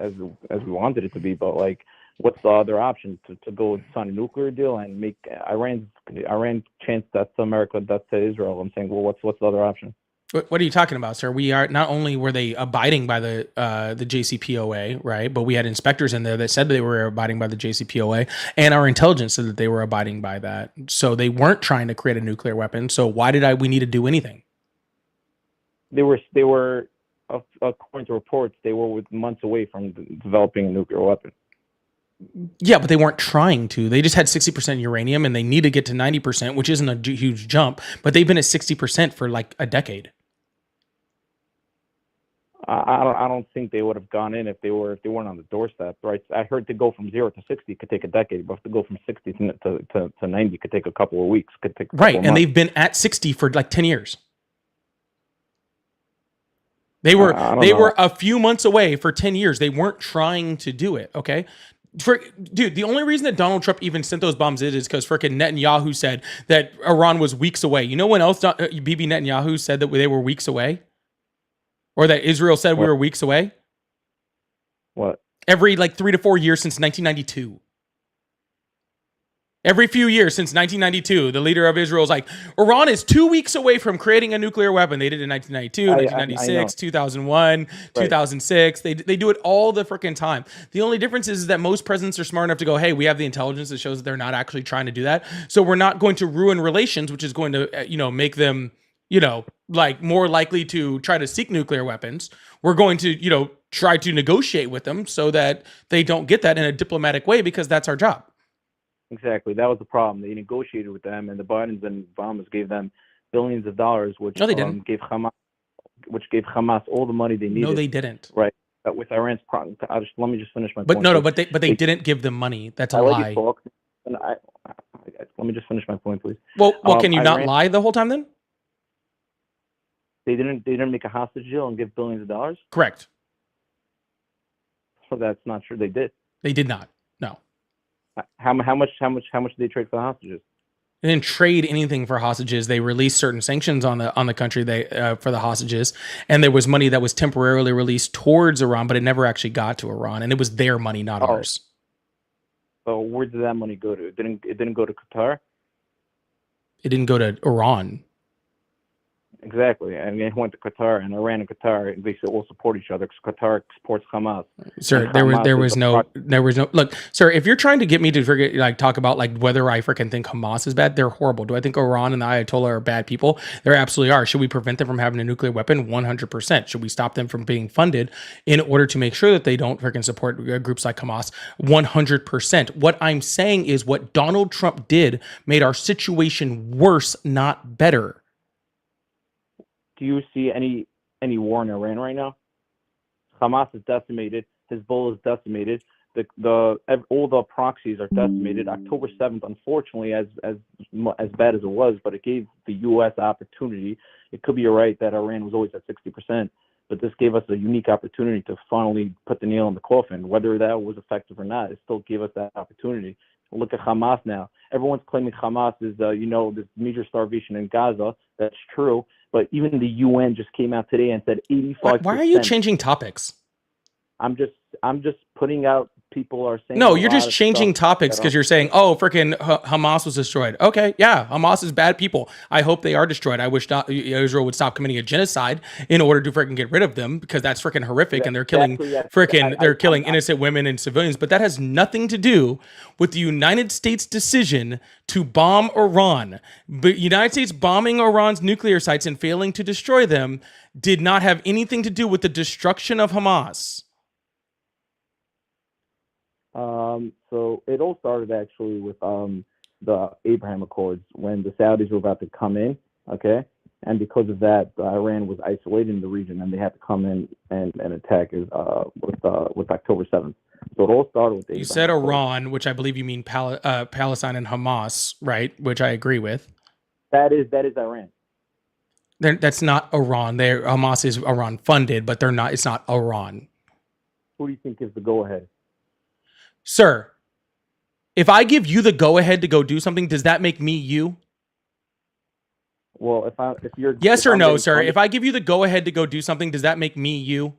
as we wanted it to be, but like, what's the other option to go sign a nuclear deal and make Iran chance that's to America, that's to Israel? I'm saying, well, what's the other option? What are you talking about, sir? We are not only were they abiding by the JCPOA, right? But we had inspectors in there that said they were abiding by the JCPOA, and our intelligence said that they were abiding by that. So they weren't trying to create a nuclear weapon. So why did we need to do anything? They were according to reports, they were months away from developing a nuclear weapon. Yeah, but they weren't trying to. They just had 60% uranium, and they need to get to 90%, which isn't a huge jump. But they've been at 60% for like a decade. I don't think they would have gone in if they weren't on the doorstep, right? I heard to go from 0 to 60 could take a decade, but to go from 60 to 90 could take a couple of weeks. Could take right, and months. They've been at 60 for like 10 years. They were a few months away for 10 years. They weren't trying to do it. Okay. Dude, the only reason that Donald Trump even sent those bombs is because freaking Netanyahu said that Iran was weeks away. You know when else Bibi Netanyahu said that they were weeks away? Or that Israel said we were weeks away? What? Every 3 to 4 years since 1992. Every few years since 1992, the leader of Israel is like, Iran is 2 weeks away from creating a nuclear weapon. They did it in 1992, 1996, 2001, 2006. They do it all the freaking time. The only difference is that most presidents are smart enough to go, hey, we have the intelligence that shows that they're not actually trying to do that. So we're not going to ruin relations, which is going to, make them, more likely to try to seek nuclear weapons. We're going to, try to negotiate with them so that they don't get that in a diplomatic way, because that's our job. Exactly. That was the problem. They negotiated with them, and the Bidens and Obamas gave them billions of dollars, which no, they didn't. Gave Hamas all the money they needed. No, they didn't. Right. With Iran's problem. Let me just finish my point. No, but they didn't give them money. That's a lie. Let me just finish my point, please. Well, can you not lie the whole time then? They didn't make a hostage deal and give billions of dollars? Correct. So that's not true. They did. They did not. No. How much did they trade for the hostages? They didn't trade anything for hostages. They released certain sanctions on the country for the hostages, and there was money that was temporarily released towards Iran, but it never actually got to Iran, and it was their money, not ours. So where did that money go to? It didn't go to Qatar. It didn't go to Iran. Exactly, and they went to Qatar, and Iran and Qatar, they should all support each other because Qatar supports Hamas. Sir, And there Hamas was is a no look, sir, if you're trying to get me to forget, like, talk about like whether I freaking think Hamas is bad, they're horrible. Do I think Iran and the Ayatollah are bad people? They absolutely are. Should we prevent them from having a nuclear weapon? 100%. Should we stop them from being funded in order to make sure that they don't freaking support groups like Hamas? 100%. What I'm saying is what Donald Trump did made our situation worse, not better. Do you see any war in Iran right now? Hamas is decimated. Hezbollah is decimated. All the proxies are decimated. October 7th, unfortunately, as bad as it was, but it gave the U.S. opportunity. It could be right that Iran was always at 60%, but this gave us a unique opportunity to finally put the nail in the coffin. Whether that was effective or not, it still gave us that opportunity. Look at Hamas now. Everyone's claiming Hamas is, this major starvation in Gaza. That's true. But even the UN just came out today and said 85%. Why are you changing topics? I'm just putting out. People are saying. No, you're just changing topics because you're saying, "Oh, freaking Hamas was destroyed." Okay, yeah, Hamas is bad people. I hope they are destroyed. I wish Israel would stop committing a genocide in order to freaking get rid of them because that's freaking horrific, and they're killing they're killing innocent women and civilians. But that has nothing to do with the United States decision to bomb Iran. But United States bombing Iran's nuclear sites and failing to destroy them did not have anything to do with the destruction of Hamas. So it all started actually with the Abraham Accords when the Saudis were about to come in, okay? And because of that, Iran was isolated in the region and they had to come in and attack with October 7th. So it all started with the You Abraham said Accords. Iran, which I believe you mean Palestine and Hamas, right? Which I agree with. That is Iran. That's not Iran. Hamas is Iran funded, but they're not. It's not Iran. Who do you think is the go-ahead? Sir, if I give you the go-ahead to go do something, does that make me you? Well, if you're yes or no, sir. If I give you the go-ahead to go do something, does that make me you?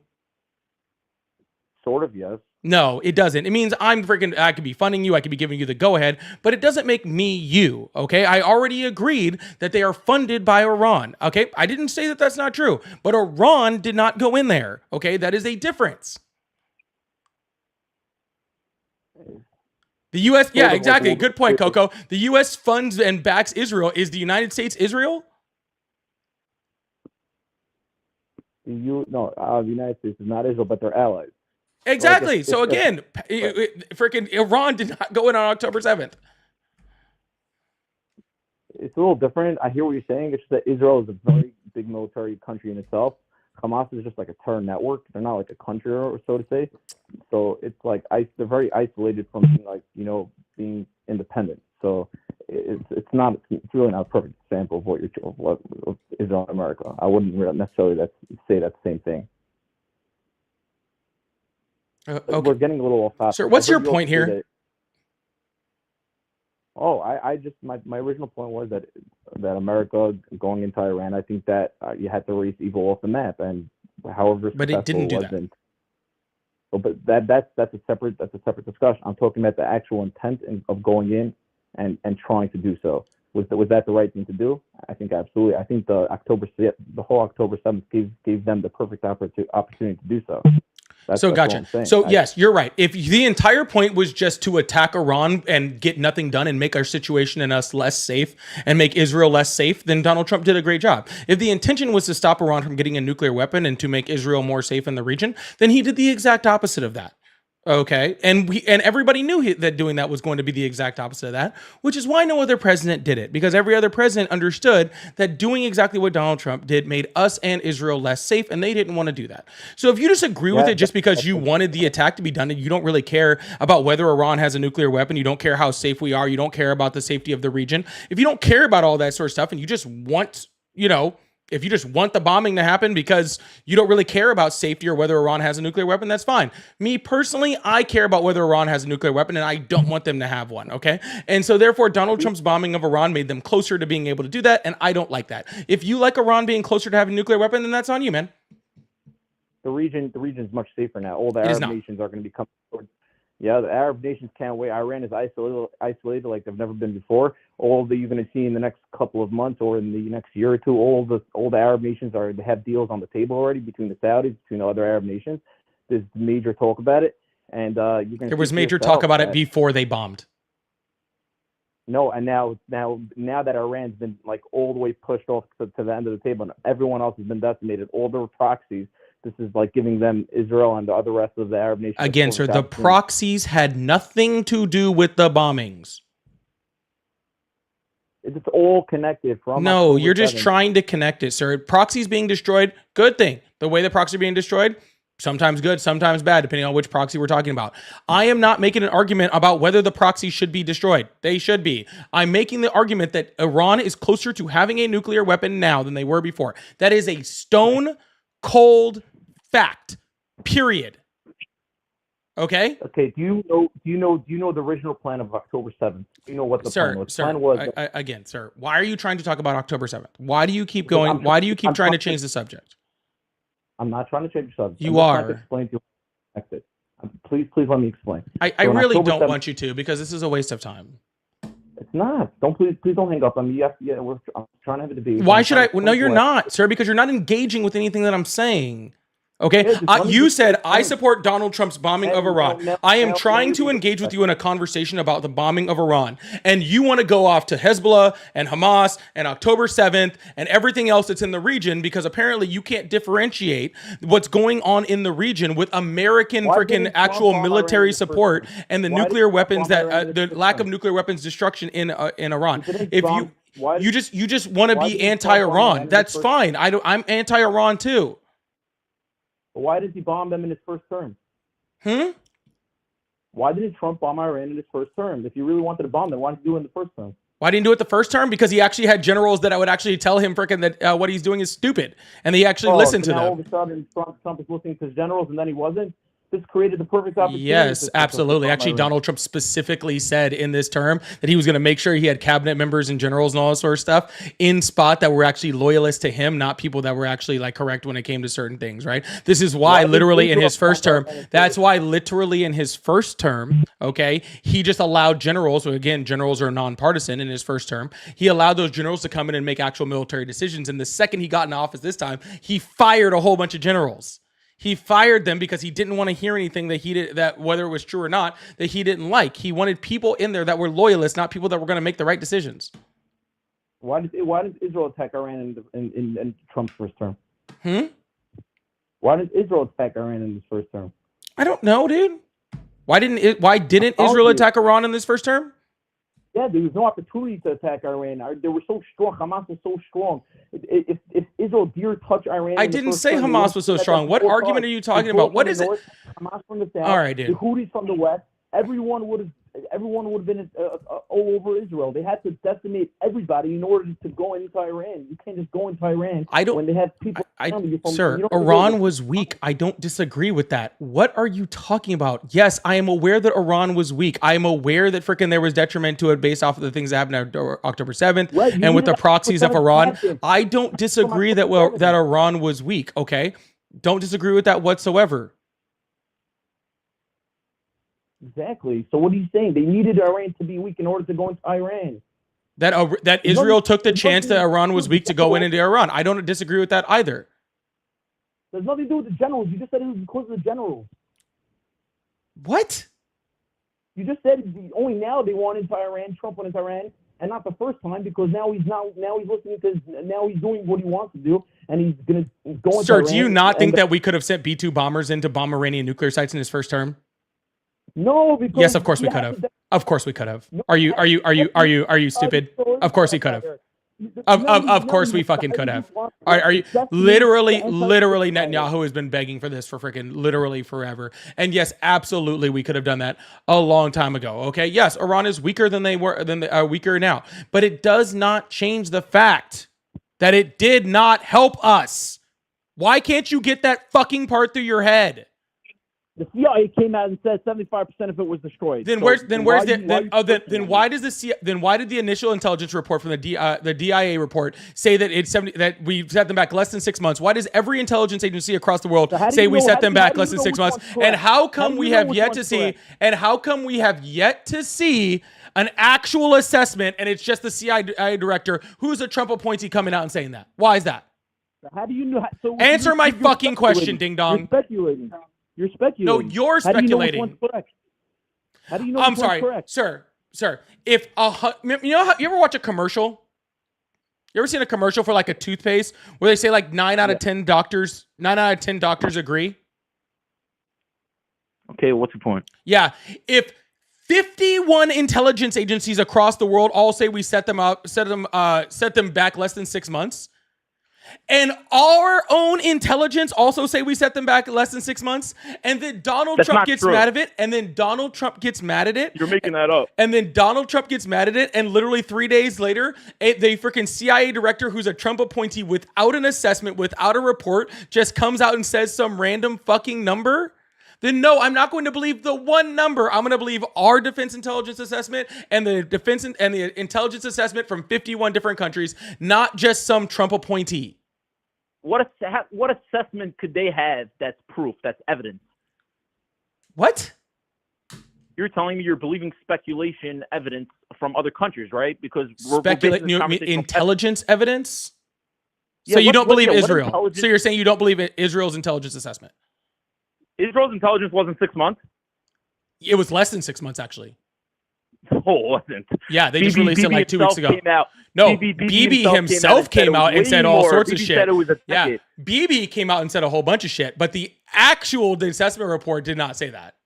Sort of, yes. No, it doesn't. It means I could be funding you, I could be giving you the go-ahead, but it doesn't make me you, okay? I already agreed that they are funded by Iran, okay? I didn't say that that's not true, but Iran did not go in there, okay? That is a difference. The U.S. Yeah, exactly. Good point, Coco. The U.S. funds and backs Israel. Is the United States Israel? The United States is not Israel, but they're allies. Exactly. So again, freaking Iran did not go in on October 7th. It's a little different. I hear what you're saying. It's just that Israel is a very big military country in itself. Hamas is just like a terror network. They're not like a country, or so to say. So it's like they're very isolated from being independent. So it's really not a perfect example of what Israel and America. I wouldn't really necessarily say that's the same thing. Okay. We're getting a little off topic. Sir, what's your point here? I just my original point was that America going into Iran, I think that you had to erase evil off the map, and however, but it didn't do that. But that's a separate discussion. I'm talking about the actual intent of going in and trying to do so. Was that the right thing to do? I think absolutely. I think the whole October 7th gave them the perfect opportunity to do so. So gotcha. So yes, you're right. If the entire point was just to attack Iran and get nothing done and make our situation and us less safe and make Israel less safe, then Donald Trump did a great job. If the intention was to stop Iran from getting a nuclear weapon and to make Israel more safe in the region, then he did the exact opposite of that. Okay, and everybody knew that doing that was going to be the exact opposite of that, which is why no other president did it, because every other president understood that doing exactly what Donald Trump did made us and Israel less safe, and they didn't want to do that. So if you disagree with it just because you wanted the attack to be done and you don't really care about whether Iran has a nuclear weapon, you don't care how safe we are, you don't care about the safety of the region, if you don't care about all that sort of stuff and you just want, if you just want the bombing to happen because you don't really care about safety or whether Iran has a nuclear weapon, that's fine. Me personally, I care about whether Iran has a nuclear weapon and I don't want them to have one, okay? And so therefore, Donald Trump's bombing of Iran made them closer to being able to do that, and I don't like that. If you like Iran being closer to having a nuclear weapon, then that's on you, man. The region is much safer now. All the Arab nations are going to be coming towards. Yeah, the Arab nations can't wait. Iran is isolated like they've never been before. All that you're going to see in the next couple of months or in the next year or two, all the Arab nations they have deals on the table already between the Saudis, between the other Arab nations. There's major talk about it, and you can. There was major talk about it before they bombed. No, and now that Iran's been like all the way pushed off to the end of the table, and everyone else has been decimated, all their proxies. This is like giving them Israel and the other rest of the Arab nations. Again, sir, the proxies had nothing to do with the bombings. It's all connected from. No, October you're just 7th. trying to connect it, sir. Proxies being destroyed, good thing. The way the proxy being destroyed, sometimes good, sometimes bad, depending on which proxy we're talking about. I am not making an argument about whether the proxies should be destroyed. They should be. I'm making the argument that Iran is closer to having a nuclear weapon now than they were before. That is a stone cold fact. Period. Okay? Okay. Do you know the original plan of October 7th? Do you know what the plan was? Sir, Plan was again, sir, why are you trying to talk about October 7th? Why do you keep going? Why do you keep trying to change the subject? I'm not trying to change the subject. You I'm just trying are. to explain to you how it's connected. Please let me explain. I So on really October don't 7th want you to, because this is a waste of time. It's not. Please don't hang up on me. I'm trying to have a debate. Why I'm should trying I? to No, you're explain not, sir, because you're not engaging with anything that I'm saying. Okay, Yeah, just let me you just said I explain. support Donald Trump's bombing of Iran. I am trying to engage with you in a conversation about the bombing of Iran, and you want to go off to Hezbollah and Hamas and October 7th and everything else that's in the region, because apparently you can't differentiate what's going on in the region with American Why freaking didn't actual Trump bomb military Iran the first support time? and the Why nuclear didn't Trump weapons bomb Iran that the the first lack of time? nuclear weapons destruction in Iran. He didn't If bomb- why you did- just want to why be didn't Trump bomb Iran anti-Iran, in the that's first- fine. I'm anti-Iran too. Why did he bomb them in his first term? Hmm? Why didn't Trump bomb Iran in his first term? If you really wanted to bomb them, why didn't you do it in the first term? Why didn't he do it the first term? Because he actually had generals that I would actually tell him freaking that what he's doing is stupid, and he actually listened so to now all them. of a sudden Trump is listening to his generals, and then he wasn't. This created the perfect opportunity. Yes, to absolutely. bomb Actually, Iran. Donald Trump specifically said in this term that he was going to make sure he had cabinet members and generals and all that sort of stuff in spot that were actually loyalists to him, not people that were actually like correct when it came to certain things, right? This is why literally in his first term, that's why literally in his first term, okay, he just allowed generals, so again, generals are nonpartisan in his first term. He allowed those generals to come in and make actual military decisions. And the second he got in office this time, he fired a whole bunch of generals. He fired them because he didn't want to hear anything that he did, that whether it was true or not, that he didn't like. He wanted people in there that were loyalists, not people that were going to make the right decisions. Why did Israel attack Iran in Trump's first term? Why did Israel attack Iran in his first term? I don't know, dude. Why didn't Israel attack Iran in this first term? Yeah, there was no opportunity to attack Iran. They were so strong. Hamas was so strong. If Israel dared touch Iran, I didn't say Hamas was so strong. What argument are you talking about? What is it? Hamas from the south. All right, dude. The Houthis from the west. Everyone would have been all over Israel. They had to decimate everybody in order to go into Iran. You can't just go into Iran when they have people. Sir, Iran was weak. I don't disagree with that. What are you talking about? Yes, I am aware that Iran was weak. I am aware that freaking there was detriment to it based off of the things that happened on October 7th and with the proxies of Iran. I don't disagree that Iran was weak, okay? Don't disagree with that whatsoever. Exactly. So what are you saying? They needed Iran to be weak in order to go into Iran. That Israel took the chance that Iran was weak to go into Iran. I don't disagree with that either. There's nothing to do with the generals. You just said it was because of the generals. What? You just said only now they want into Iran. Trump went into Iran, and not the first time, because now he's listening to, now he's doing what he wants to do, and he's gonna go into Sir, Iran. do you not think that we could have sent B-2 bombers in to bomb Iranian nuclear sites in his first term? No, because yes, of course we could have. Of course we could have. Are you stupid? Of course he could have. Of course we fucking could have. Are you literally Netanyahu has been begging for this for freaking literally forever. And yes, absolutely we could have done that a long time ago. Okay? Yes, Iran is weaker than they are weaker now, but it does not change the fact that it did not help us. Why can't you get that fucking part through your head? The CIA came out and said 75% of it was destroyed. Then So why did the initial intelligence report from the DIA report say that that we set them back less than 6 months? Why does every intelligence agency across the world say we set them back less than 6 months? And how come we have yet to see? And how come we have yet to see an actual assessment? And it's just the CIA director who's a Trump appointee coming out and saying that. Why is that? How do you know? So Answer my fucking question, ding dong. You're speculating. You're speculating. No, you're speculating. How do you know which one's correct? How do you know I'm which sorry, one's correct? sir. If you ever watch a commercial? You ever seen a commercial for like a toothpaste where they say like 9 out of 10 doctors agree? Okay, what's the point? Yeah, if 51 intelligence agencies across the world all say we set them back less than 6 months, and our own intelligence also say we set them back less than 6 months, and then Donald Trump gets mad at it, and then Donald Trump gets mad at it. You're making that up. And then Donald Trump gets mad at it, and literally 3 days later, the freaking CIA director who's a Trump appointee without an assessment, without a report, just comes out and says some random fucking number. Then no, I'm not going to believe the one number. I'm going to believe our defense intelligence assessment and the the intelligence assessment from 51 different countries, not just some Trump appointee. What assessment could they have that's proof, that's evidence? What? You're telling me you're believing speculation evidence from other countries, right? Because intelligence evidence? Yeah, so you don't believe what Israel. So you're saying you don't believe Israel's intelligence assessment? Israel's intelligence wasn't 6 months? It was less than 6 months, actually. No, it wasn't. Yeah, they just released it like 2 weeks ago. No, Bibi himself came out and said all sorts of shit. Said it was yeah, Bibi came out and said a whole bunch of shit, but the assessment report did not say that.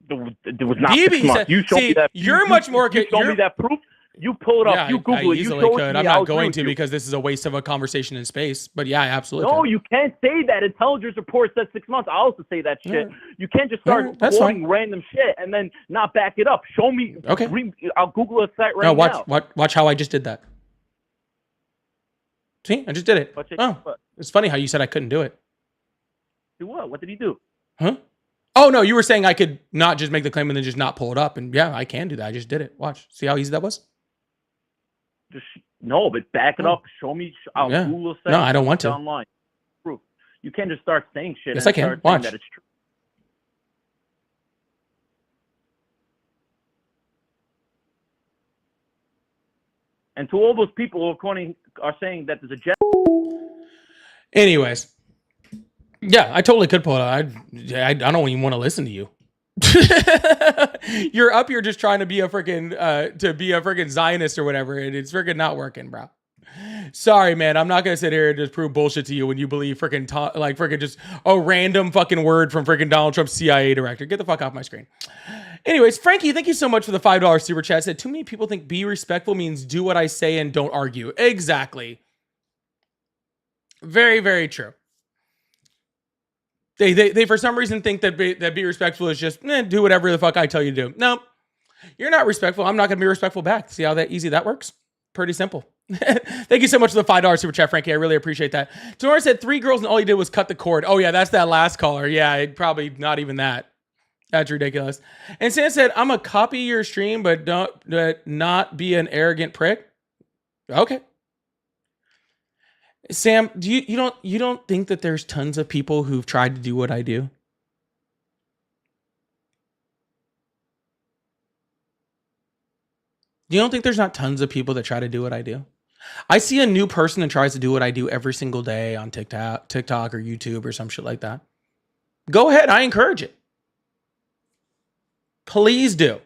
There was not Bibi 6 months. said, You showed me that. You're much more. You showed me that proof. You pull it up. Yeah, you Google I it. easily You show could. it to me. I'm I'll not agree going with to you. because this is a waste of a conversation in space. But yeah, I absolutely. No, could. you can't say that. Intelligence report said 6 months. I also say that shit. Yeah. You can't just start quoting random shit and then not back it up. Show me. Okay. I'll Google a site right No, now. watch how I just did that. See, I just did it. Oh, it's funny how you said I couldn't do it. Do what? What did he do? Huh? Oh no, you were saying I could not just make the claim and then just not pull it up, and yeah, I can do that. I just did it. Watch, see how easy that was. Just no, but back it up. Show me. I'll Yeah. Google a site. No, I don't want to. Online. Proof. You can't just start saying shit. Yes, and I can. start Watch. saying that it's true. And to all those people who are saying that there's a jet. Anyways, yeah, I totally could pull it out. I don't even want to listen to you. You're up here just trying to be a freaking Zionist or whatever, and it's freaking not working, bro. Sorry, man. I'm not gonna sit here and just prove bullshit to you when you believe freaking just a random fucking word from freaking Donald Trump's CIA director. Get the fuck off my screen. Anyways, Frankie, thank you so much for the $5 super chat. Said too many people think be respectful means do what I say and don't argue. Exactly. Very, very true. They for some reason think that be respectful is just do whatever the fuck I tell you to do. No, you're not respectful. I'm not gonna be respectful back. See how that easy that works? Pretty simple. Thank you so much for the $5 super chat, Frankie. I really appreciate that. Tenora said 3 girls and all he did was cut the cord. Oh yeah, that's that last caller. Yeah, probably not even that. That's ridiculous. And Sam said, I'm gonna copy your stream, but not be an arrogant prick. Okay. Sam, do you don't think that there's tons of people who've tried to do what I do? You don't think there's not tons of people that try to do what I do? I see a new person that tries to do what I do every single day on TikTok or YouTube or some shit like that. Go ahead, I encourage it. Please do.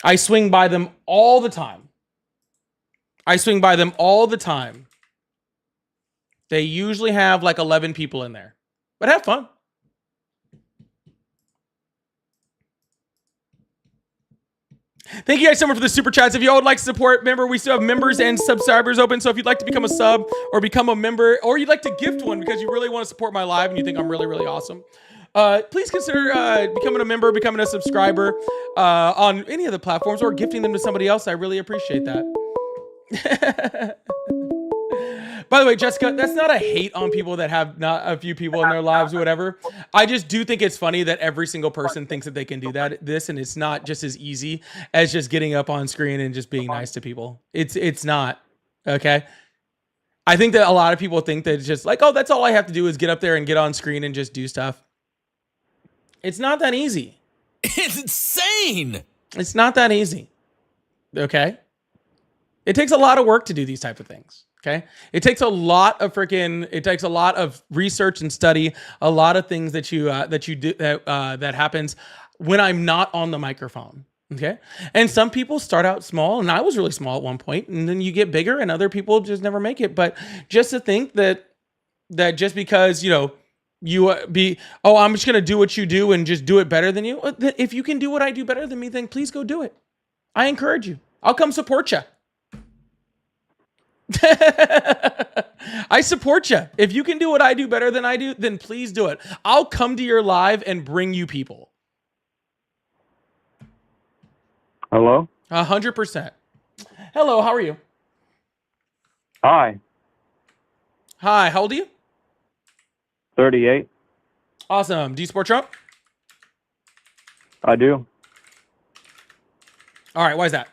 I swing by them all the time. They usually have like 11 people in there, but have fun. Thank you guys so much for the super chats. If you all would like to support, remember we still have members and subscribers open. So if you'd like to become a sub or become a member, or you'd like to gift one because you really want to support my live and you think I'm really, really awesome, please consider becoming a member, becoming a subscriber on any of the platforms, or gifting them to somebody else. I really appreciate that. By the way, Jessica, that's not a hate on people that have not a few people in their lives or whatever. I just do think it's funny that every single person thinks that they can do this, and it's not just as easy as just getting up on screen and just being nice to people. It's not. Okay. I think that a lot of people think that it's just like, oh, that's all I have to do is get up there and get on screen and just do stuff. It's not that easy. It's insane. It's not that easy. Okay. It takes a lot of work to do these type of things. Okay. It takes a lot of research and study, a lot of things that you do that happens when I'm not on the microphone. Okay. And some people start out small, and I was really small at one point, and then you get bigger and other people just never make it. But just to think that just because, I'm just going to do what you do and just do it better than you. If you can do what I do better than me, then please go do it. I encourage you. I'll come support you. I support you. If you can do what I do better than I do, then please do it. I'll come to your live and bring you people. Hello? 100%. Hello, how are you? Hi. Hi, how old are you? 38. Awesome. Do you support Trump? I do. All right, why is that?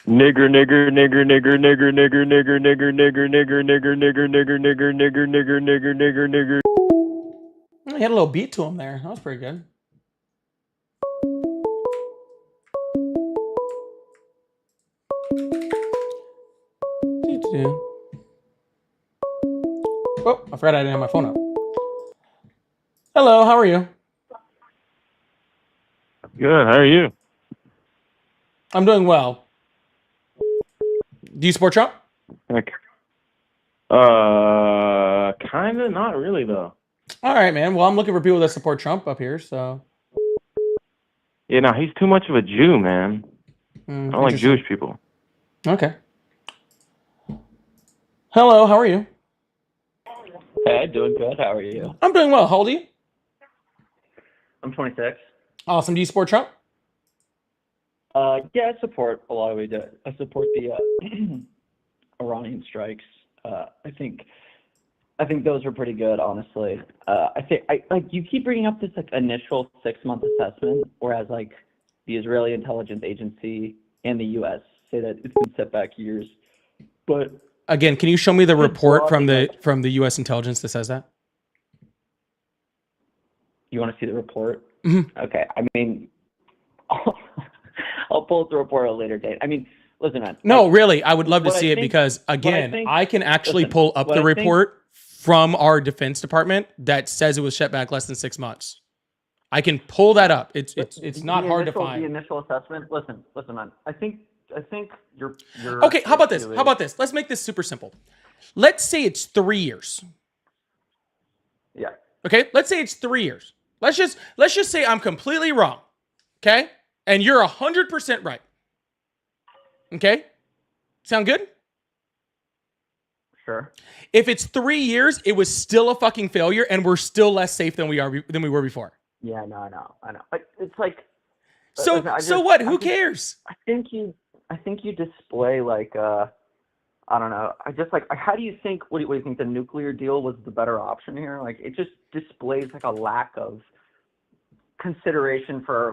Nigger, nigger, nigger, nigger, nigger, nigger, nigger, nigger, nigger, nigger, nigger, nigger, nigger, nigger, nigger, nigger, nigger, nigger, nigger. He had a little beat to him there. That was pretty good. Oh, I forgot I didn't have my phone up. Hello, how are you? Good, how are you? I'm doing well. Do you support Trump? Kinda, not really though. All right, man. Well, I'm looking for people that support Trump up here, so. Yeah, no, he's too much of a Jew, man. I don't like Jewish people. Okay. Hello, how are you? Hey, doing good. How are you? I'm doing well. How old are you? I'm 26. Awesome. Do you support Trump? Yeah, I support a lot of it. I support the Iranian strikes. I think those are pretty good, honestly. You keep bringing up this initial 6-month assessment, whereas the Israeli intelligence agency and the U.S. say that it's been set back years. But again, can you show me the report from the U.S. intelligence that says that? You want to see the report? Mm-hmm. Okay. I mean, I'll pull up the report at a later date. I mean, listen, man. No, really, I would love to see it because, again, I can actually pull up the report from our Defense Department that says it was shut back less than 6 months. I can pull that up. It's not hard to find. The initial assessment. Listen, man. I think you're okay. How about this? How about this? Let's make this super simple. Let's say it's 3 years. Yeah. Okay. Let's say it's 3 years. Let's just say I'm completely wrong. Okay. And you're 100% right. Okay. Sound good? Sure. If it's 3 years, it was still a fucking failure, and we're still less safe than we were before. Yeah. No. I know. But it's like. So what? Who cares? I think you display I don't know. How do you think? What do you think? The nuclear deal was the better option here? It just displays a lack of consideration for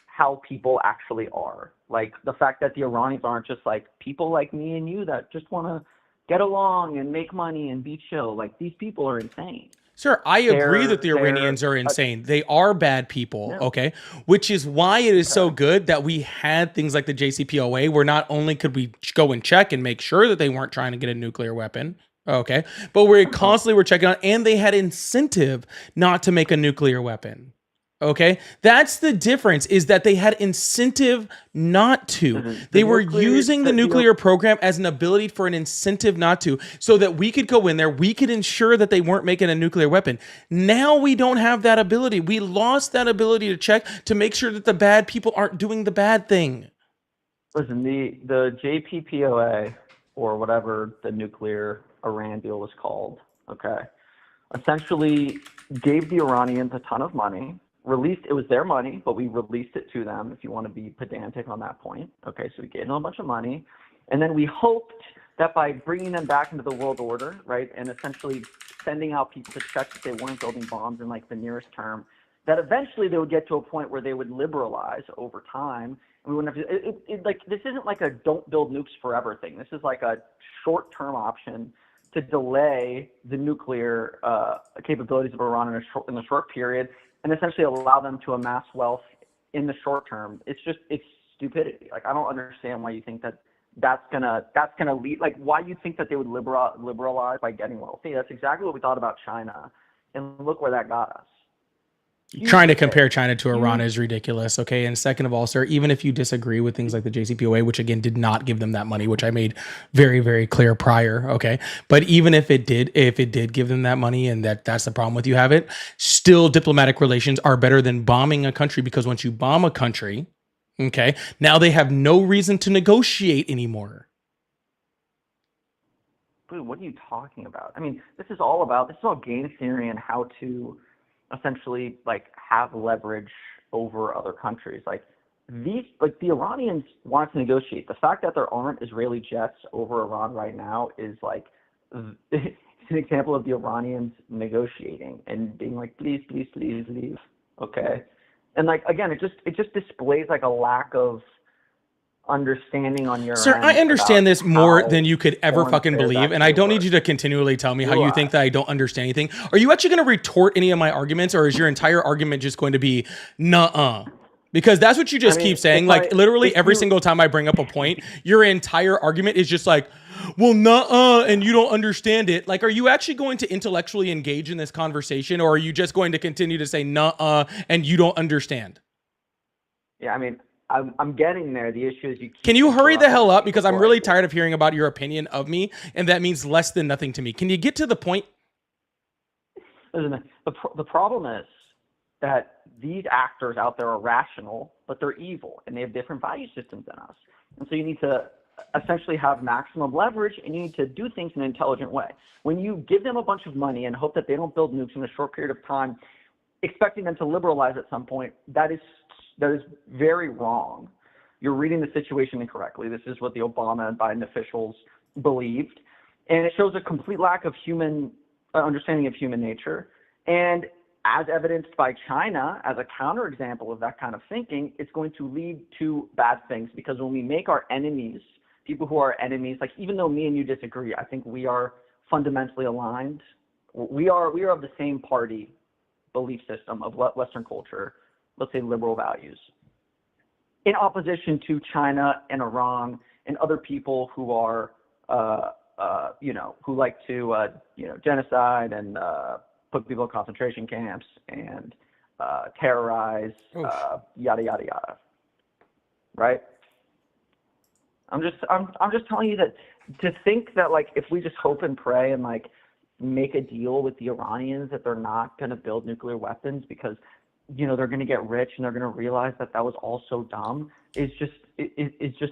how people actually are. The fact that the Iranians aren't just people like me and you that just want to get along and make money and be chill. These people are insane. Sir, I agree that the Iranians are insane. They are bad people, okay? Which is why it is so good that we had things like the JCPOA, where not only could we go and check and make sure that they weren't trying to get a nuclear weapon, okay, but we constantly were checking out, and they had incentive not to make a nuclear weapon. Okay, that's the difference, is that they had incentive not to. They were using the nuclear program as an ability for an incentive not to, so that we could go in there, we could ensure that they weren't making a nuclear weapon. Now we don't have that ability. We lost that ability to check to make sure that the bad people aren't doing the bad thing. Listen, the JPPOA, or whatever the nuclear Iran deal was called, okay, essentially gave the Iranians a ton of money. It was their money, but we released it to them, if you want to be pedantic on that point. Okay, so we gave them a bunch of money, and then we hoped that by bringing them back into the world order, right, and essentially sending out people to check that they weren't building bombs in like the nearest term, that eventually they would get to a point where they would liberalize over time. And we wouldn't have to, like, this isn't like a don't build nukes forever thing. This is like a short-term option to delay the nuclear capabilities of Iran in a short period and essentially allow them to amass wealth in the short term. It's stupidity. Like, I don't understand why you think that that's gonna lead. Like, why you think that they would liberalize by getting wealthy? That's exactly what we thought about China, and look where that got us. Trying to compare China to Iran is ridiculous. Okay. And second of all, sir, even if you disagree with things like the JCPOA, which again did not give them that money, which I made very, very clear prior. Okay. But even if it did give them that money and that's the problem with you have it, still diplomatic relations are better than bombing a country, because once you bomb a country, okay, now they have no reason to negotiate anymore. Dude, what are you talking about? I mean, this is all game theory and how to essentially like have leverage over other countries. Like the Iranians want to negotiate. The fact that there aren't Israeli jets over Iran right now is like it's an example of the Iranians negotiating and being like, please leave. Okay. And like, again, it just displays like a lack of understanding on your Sir, end. I understand this more than you could ever foreign fucking affairs believe, and I actually don't need work. you to continually tell me how you Right. think that I don't understand anything. Are you actually going to retort any of my arguments, or is your entire argument just going to be nuh-uh? Because that's what you just keep saying. Like, literally every single time I bring up a point, your entire argument is just like, well, nuh-uh, and you don't understand it. Like, are you actually going to intellectually engage in this conversation, or are you just going to continue to say nuh-uh and you don't understand? Yeah, I mean, I'm getting there. The issue is you keep Can you hurry the hell up? Because I'm before I really do. tired of hearing about your opinion of me, and that means less than nothing to me. Can you get to the point? Listen, the problem is that these actors out there are rational, but they're evil, and they have different value systems than us. And so you need to essentially have maximum leverage, and you need to do things in an intelligent way. When you give them a bunch of money and hope that they don't build nukes in a short period of time, expecting them to liberalize at some point, that is very wrong. You're reading the situation incorrectly. This is what the Obama and Biden officials believed, and it shows a complete lack of human understanding of human nature. And as evidenced by China, as a counterexample of that kind of thinking, it's going to lead to bad things, because when we make our enemies, people who are enemies, like even though me and you disagree, I think we are fundamentally aligned. We are of the same party belief system of Western culture, let's say liberal values, in opposition to China and Iran and other people who are, who like to, genocide and put people in concentration camps and terrorize, yada yada yada. Right? I'm just telling you that to think that like if we just hope and pray and like make a deal with the Iranians that they're not going to build nuclear weapons because they're going to get rich and they're going to realize that was all so dumb is just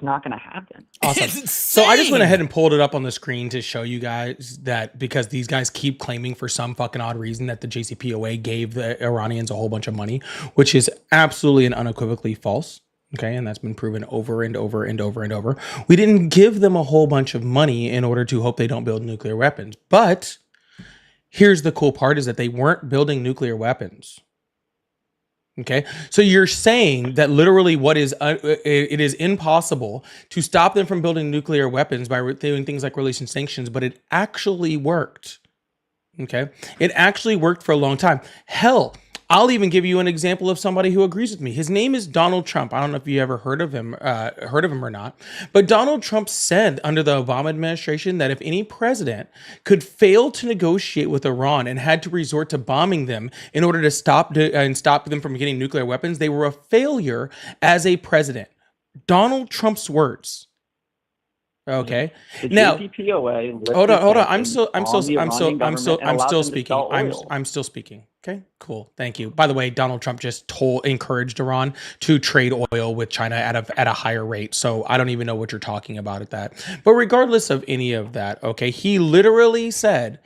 not going to happen. Awesome. So I just went ahead and pulled it up on the screen to show you guys that, because these guys keep claiming for some fucking odd reason that the JCPOA gave the Iranians a whole bunch of money, which is absolutely and unequivocally false. Okay, and that's been proven over and over and over and over. We didn't give them a whole bunch of money in order to hope they don't build nuclear weapons. But here's the cool part, is that they weren't building nuclear weapons. Okay, so you're saying that literally it is impossible to stop them from building nuclear weapons by doing things like releasing sanctions, but it actually worked. Okay, it actually worked for a long time. Hell, I'll even give you an example of somebody who agrees with me. His name is Donald Trump. I don't know if you ever heard of him or not, but Donald Trump said under the Obama administration that if any president could fail to negotiate with Iran and had to resort to bombing them in order to stop them from getting nuclear weapons, they were a failure as a president. Donald Trump's words. Okay. The Now, JCPOA hold on. I'm still speaking. Okay, cool. Thank you. By the way, Donald Trump just encouraged Iran to trade oil with China at a higher rate. So I don't even know what you're talking about at that. But regardless of any of that, okay, he literally said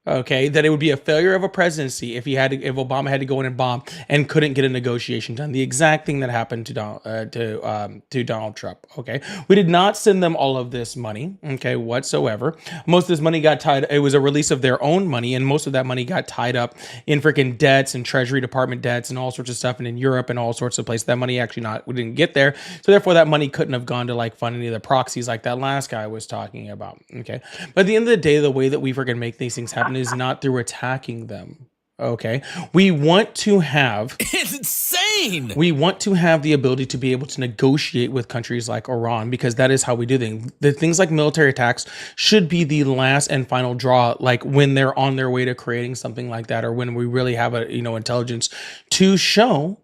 Okay, that it would be a failure of a presidency if if Obama had to go in and bomb and couldn't get a negotiation done. The exact thing that happened to Donald Trump. Okay, we did not send them all of this money. Okay, whatsoever. Most of this money got tied. It was a release of their own money, and most of that money got tied up in freaking debts and Treasury Department debts and all sorts of stuff, and in Europe and all sorts of places. That money actually we didn't get there, so therefore that money couldn't have gone to like fund any of the proxies like that last guy was talking about. Okay, but at the end of the day, the way that we freaking make these things happen is not through attacking them. Okay. We want to have It's insane. we want to have the ability to be able to negotiate with countries like Iran because that is how we do things. The things like military attacks should be the last and final draw, like when they're on their way to creating something like that, or when we really have intelligence to show,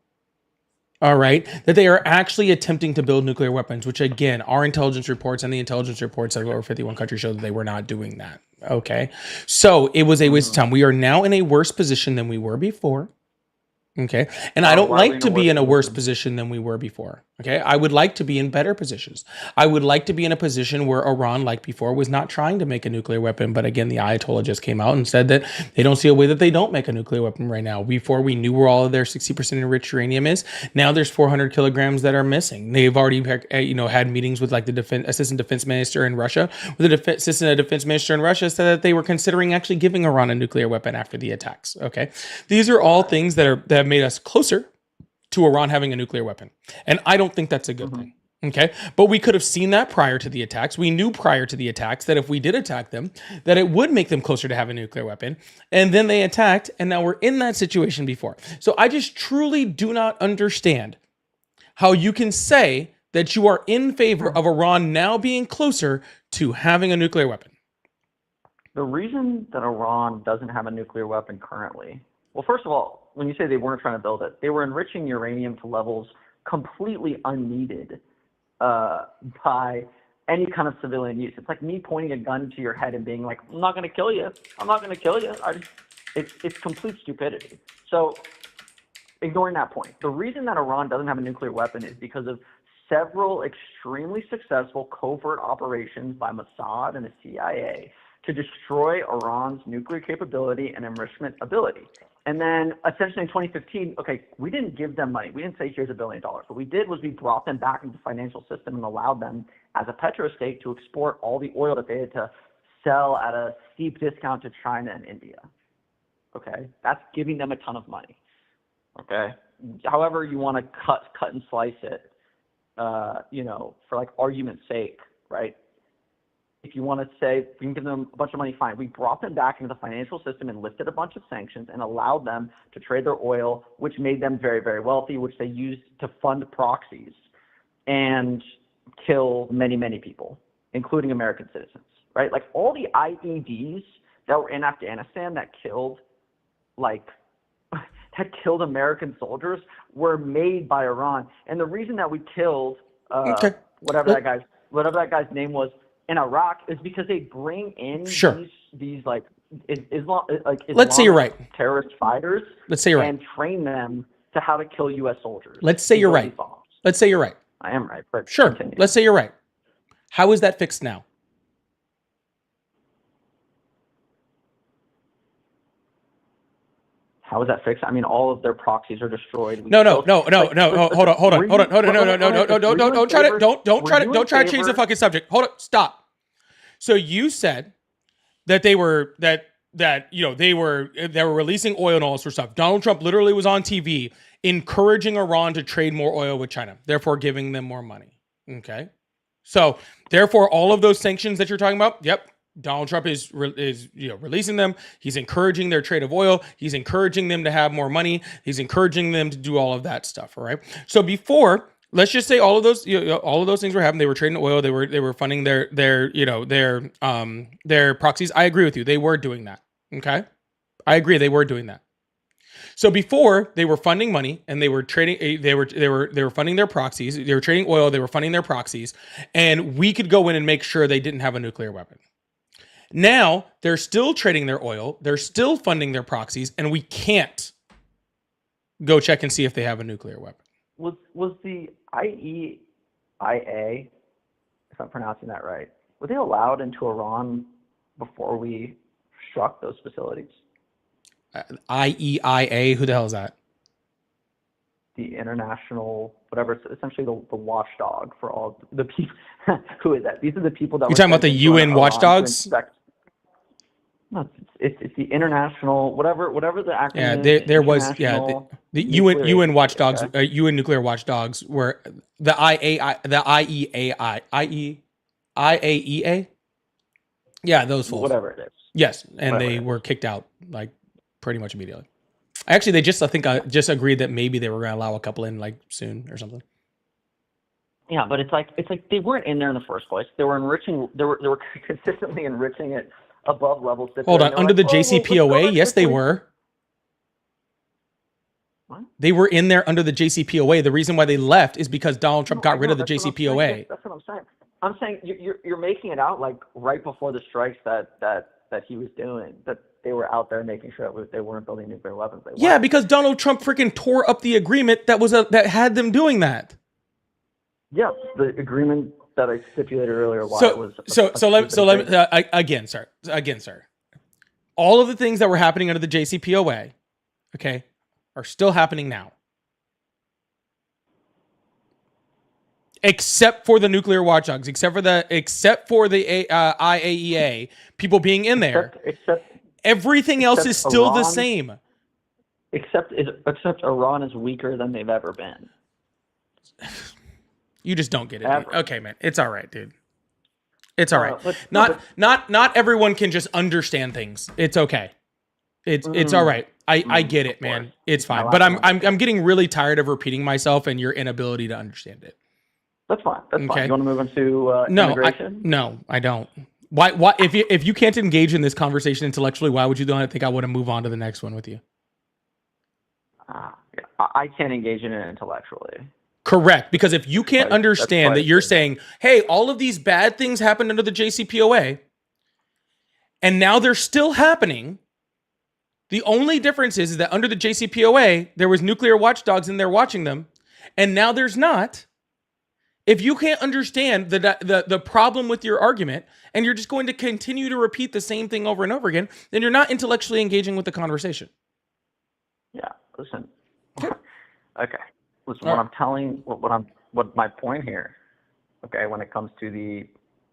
all right, that they are actually attempting to build nuclear weapons, which again, our intelligence reports and the intelligence reports of over 51 countries show that they were not doing that. Okay. So it was a waste of time. We are now in a worse position than we were before. Okay. And I don't like to be in a worse position than we were before. Okay. I would like to be in better positions. I would like to be in a position where Iran, like before, was not trying to make a nuclear weapon. But again, the Ayatollah just came out and said that they don't see a way that they don't make a nuclear weapon right now. Before we knew where all of their 60% enriched uranium is. Now there's 400 kilograms that are missing. They've already, had meetings with like the assistant defense minister in Russia. The assistant defense minister in Russia said that they were considering actually giving Iran a nuclear weapon after the attacks. Okay. These are all things that have made us closer to Iran having a nuclear weapon. And I don't think that's a good thing. Okay. But we could have seen that prior to the attacks. We knew prior to the attacks that if we did attack them, that it would make them closer to having a nuclear weapon. And then they attacked, and now we're in that situation before. So I just truly do not understand how you can say that you are in favor of Iran now being closer to having a nuclear weapon. The reason that Iran doesn't have a nuclear weapon currently, well, first of all, when you say they weren't trying to build it, they were enriching uranium to levels completely unneeded by any kind of civilian use. It's like me pointing a gun to your head and being like, I'm not going to kill you. I'm not going to kill you. It's complete stupidity. So ignoring that point, the reason that Iran doesn't have a nuclear weapon is because of several extremely successful covert operations by Mossad and the CIA to destroy Iran's nuclear capability and enrichment ability. And then essentially in 2015, okay, we didn't give them money. We didn't say here's $1 billion. What we did was we brought them back into the financial system and allowed them as a petrostate to export all the oil that they had to sell at a steep discount to China and India. Okay, that's giving them a ton of money. Okay, however you want to cut and slice it, for like argument's sake, right? If you want to say we can give them a bunch of money, fine. We brought them back into the financial system and lifted a bunch of sanctions and allowed them to trade their oil, which made them very, very wealthy, which they used to fund proxies and kill many, many people, including American citizens, right? Like all the IEDs that were in Afghanistan that killed American soldiers were made by Iran. And the reason that we killed whatever that guy's name was in Iraq is because they bring in these like let's say you're right, terrorist fighters. Let's say you're right, and train them to how to kill U.S. soldiers. Let's say you're right. Let's say you're right. I am right, but sure. Continue. Let's say you're right. How is that fixed now? How is that fixed? I mean, all of their proxies are destroyed. No. Hold on. Don't try to change the fucking subject. Hold on. Stop. So you said that they were they were releasing oil and all this sort of stuff. Donald Trump literally was on TV encouraging Iran to trade more oil with China, therefore giving them more money. Okay. So therefore, all of those sanctions that you're talking about, yep. Donald Trump is releasing them. He's encouraging their trade of oil. He's encouraging them to have more money. He's encouraging them to do all of that stuff. All right. So before, let's just say all of those things were happening. They were trading oil. They were funding their proxies. I agree with you. They were doing that. Okay. I agree. They were doing that. So before, they were funding money and they were trading. They were funding their proxies. They were trading oil. They were funding their proxies, and we could go in and make sure they didn't have a nuclear weapon. Now they're still trading their oil. They're still funding their proxies, and we can't go check and see if they have a nuclear weapon. Was the IEIA, if I'm pronouncing that right, were they allowed into Iran before we struck those facilities. IEIA, who the hell is that? The international, whatever, it's essentially the watchdog for all the people. Who is that? These are the people that You're were talking about the sent into UN Iran to watchdogs? inspect- No, it's the international, whatever the acronym Yeah, is. there was International the Nuclear UN Agency, watchdogs, okay? UN nuclear watchdogs were the IAEA. Yeah, those fools. Whatever it is. Yes, and Whatever they it is. were kicked out like pretty much immediately. Actually, they just I think just agreed that maybe they were going to allow a couple in like soon or something. Yeah, but it's like they weren't in there in the first place. They were enriching. They were consistently enriching it above levels. That Hold they're- on, they're under the like, "Oh, well, let's go JCPOA, back yes, to they the-" were. What? They were in there under the JCPOA. The reason why they left is because Donald Trump got rid of the That's what I'm saying. JCPOA. That's what I'm saying. I'm saying you're making it out like right before the strikes that he was doing, that they were out there making sure that they weren't building nuclear weapons. They Yeah, weren't. because Donald Trump freaking tore up the agreement that had them doing that. Yeah, the agreement that I stipulated earlier. Why So it was let me again, sir. All of the things that were happening under the JCPOA, okay, are still happening now. Except for the nuclear watchdogs, except for the IAEA, people being in there. Everything else is still the same. Except Iran is weaker than they've ever been. You just don't get it. Ever. Dude. Okay, man. It's all right, dude. It's all right. but- Not everyone can just understand things. It's okay. It's all right. I get it, man. It's fine. No, But I- I'm getting really tired of repeating myself and your inability to understand it. That's fine. That's fine. Okay. You want to move on to No, immigration? no, I don't. Why if you can't engage in this conversation intellectually, why would you don't think I want to move on to the next one with you? Yeah, I can't engage in it intellectually. Correct, because if you can't Right, understand that's that you're saying, "Hey, all of these bad things happened under the JCPOA and now they're still happening." The only difference is that under the JCPOA, there was nuclear watchdogs in there watching them, and now there's not. If you can't understand the problem with your argument and you're just going to continue to repeat the same thing over and over again, then you're not intellectually engaging with the conversation. Yeah, listen. Okay. Listen, All what right. I'm telling, what my point here, okay, when it comes to the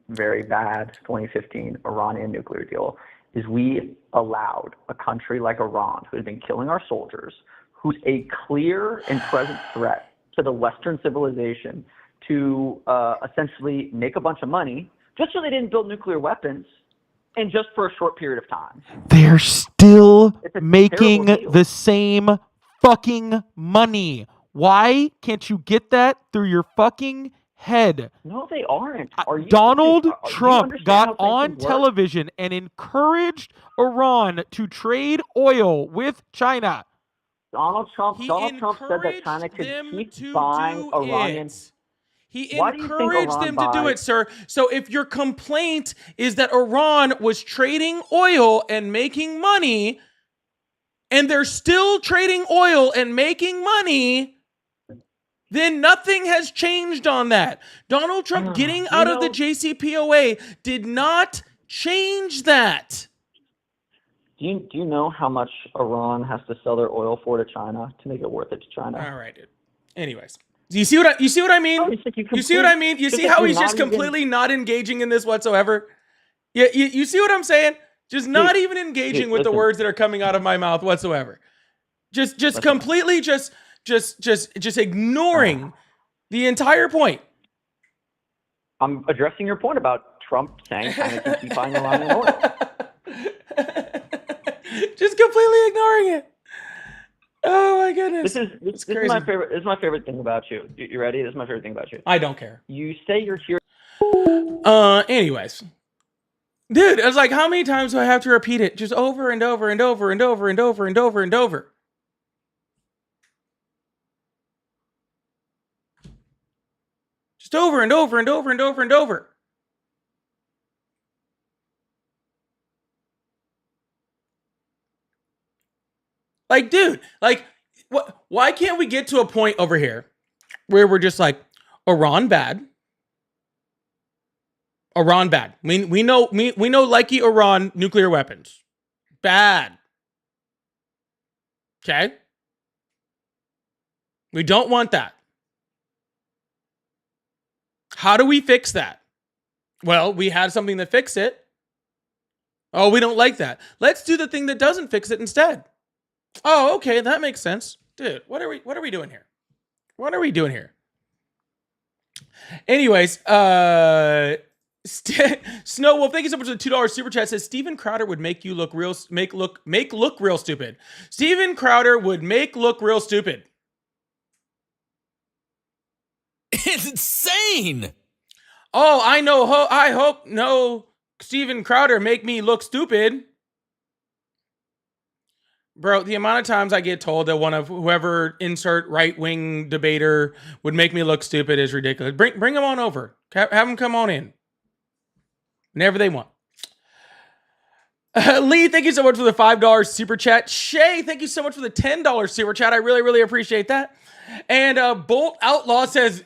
very bad 2015 Iranian nuclear deal, is we allowed a country like Iran, who has been killing our soldiers, who's a clear and present threat to the Western civilization, to essentially make a bunch of money just so they didn't build nuclear weapons, and just for a short period of time. They're still It's a making terrible deal. the same fucking money. Why can't you get that through your fucking head? No, they aren't. Are you, Donald dude, do you Trump understand got how things on work? television and encouraged Iran to trade oil with China. Donald Trump said that China could keep buying Iranian. He Why do you think encouraged Iran them to do buys- it, sir. So if your complaint is that Iran was trading oil and making money, and they're still trading oil and making money, then nothing has changed on that. Donald Trump getting out of the JCPOA did not change that. Do you know how much Iran has to sell their oil for to China to make it worth it to China? All right, dude. Anyways, you see what I mean? Oh, it's like You see what I mean? You it's see like how you're he's just not even- completely not engaging in this whatsoever? Yeah, you see what I'm saying? Just not even engaging with the listen. words that are coming out of my mouth whatsoever. Just completely just ignoring the entire point. I'm addressing your point about Trump saying China can keep buying Iranian oil. Just completely ignoring it. Oh my goodness. This is my favorite. This is my favorite thing about you. You ready? This is my favorite thing about you. I don't care. You say you're here. Anyways. Dude, I was like, how many times do I have to repeat it? Just over and over and over and over and over and over and over. Just over and over and over and over and over. Like, dude, like, what? Why can't we get to a point over here where we're just like, Iran bad. Iran bad. We know likey Iran nuclear weapons. bad. Okay? We don't want that. How do we fix that? Well, we had something to fix it. Oh, we don't like that. Let's do the thing that doesn't fix it instead. Oh, okay, that makes sense. Dude, what are we doing here? What are we doing here? Anyways, Snowwolf, thank you so much for the $2 super chat. Says Steven Crowder would make look real stupid. Steven Crowder would make look real stupid. Insane. Oh, I know. I hope no Steven Crowder make me look stupid. Bro, the amount of times I get told that one of whoever insert right-wing debater would make me look stupid is ridiculous. Bring them on over. Have them come on in. Whenever they want. Lee, thank you so much for the $5 super chat. Shay, thank you so much for the $10 super chat. I really, really appreciate that. And Bolt Outlaw says,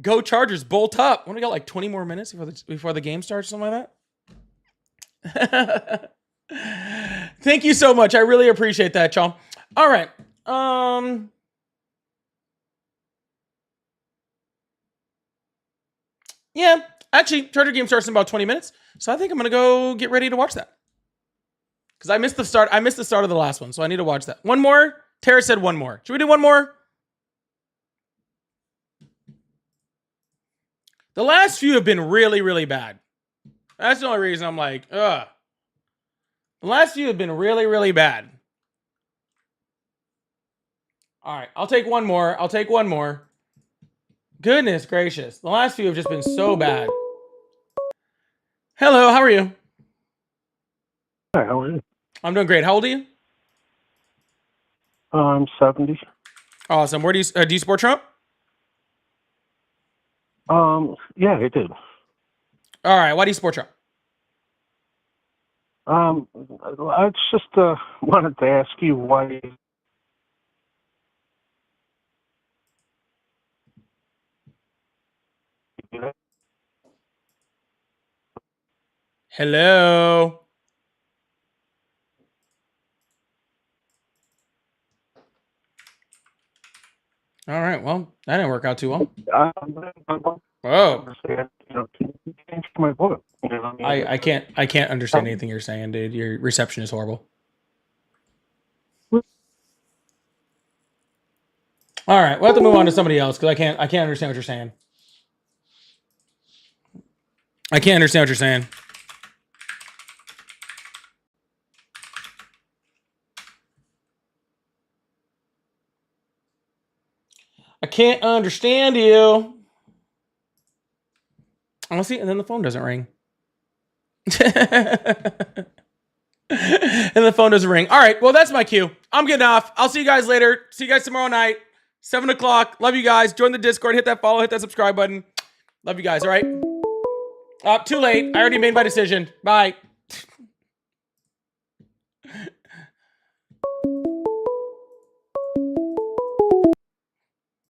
go Chargers, bolt up. What, we got like 20 more minutes before the game starts, something like that? Thank you so much. I really appreciate that, y'all. All right. Yeah, actually, Charger game starts in about 20 minutes. So I think I'm going to go get ready to watch that. Because I missed the start. I missed the start of the last one, so I need to watch that. One more? Tara said one more. Should we do one more? The last few have been really, really bad. That's the only reason I'm like, ugh. The last few have been really, really bad. All right, I'll take one more. Goodness gracious. The last few have just been so bad. Hello, how are you? Hi, how are you? I'm doing great. How old are you? I'm 70. Awesome. Where do you support Trump? Yeah, I did. All right. Why do you support Trump? I just wanted to ask you why. Hello. All right. Well, that didn't work out too well. Oh. My vote. I can't understand anything you're saying, dude. Your reception is horrible. All right, we'll have to move on to somebody else because I can't understand what you're saying. I can't understand what you're saying. I can't understand you. Oh, see, and then the phone doesn't ring. And the phone doesn't ring. All right, well, that's my cue. I'm getting off. I'll see you guys later. See you guys tomorrow night, 7 o'clock. Love you guys. Join the Discord. Hit that follow. Hit that subscribe button. Love you guys, all right? Too late. I already made my decision. Bye.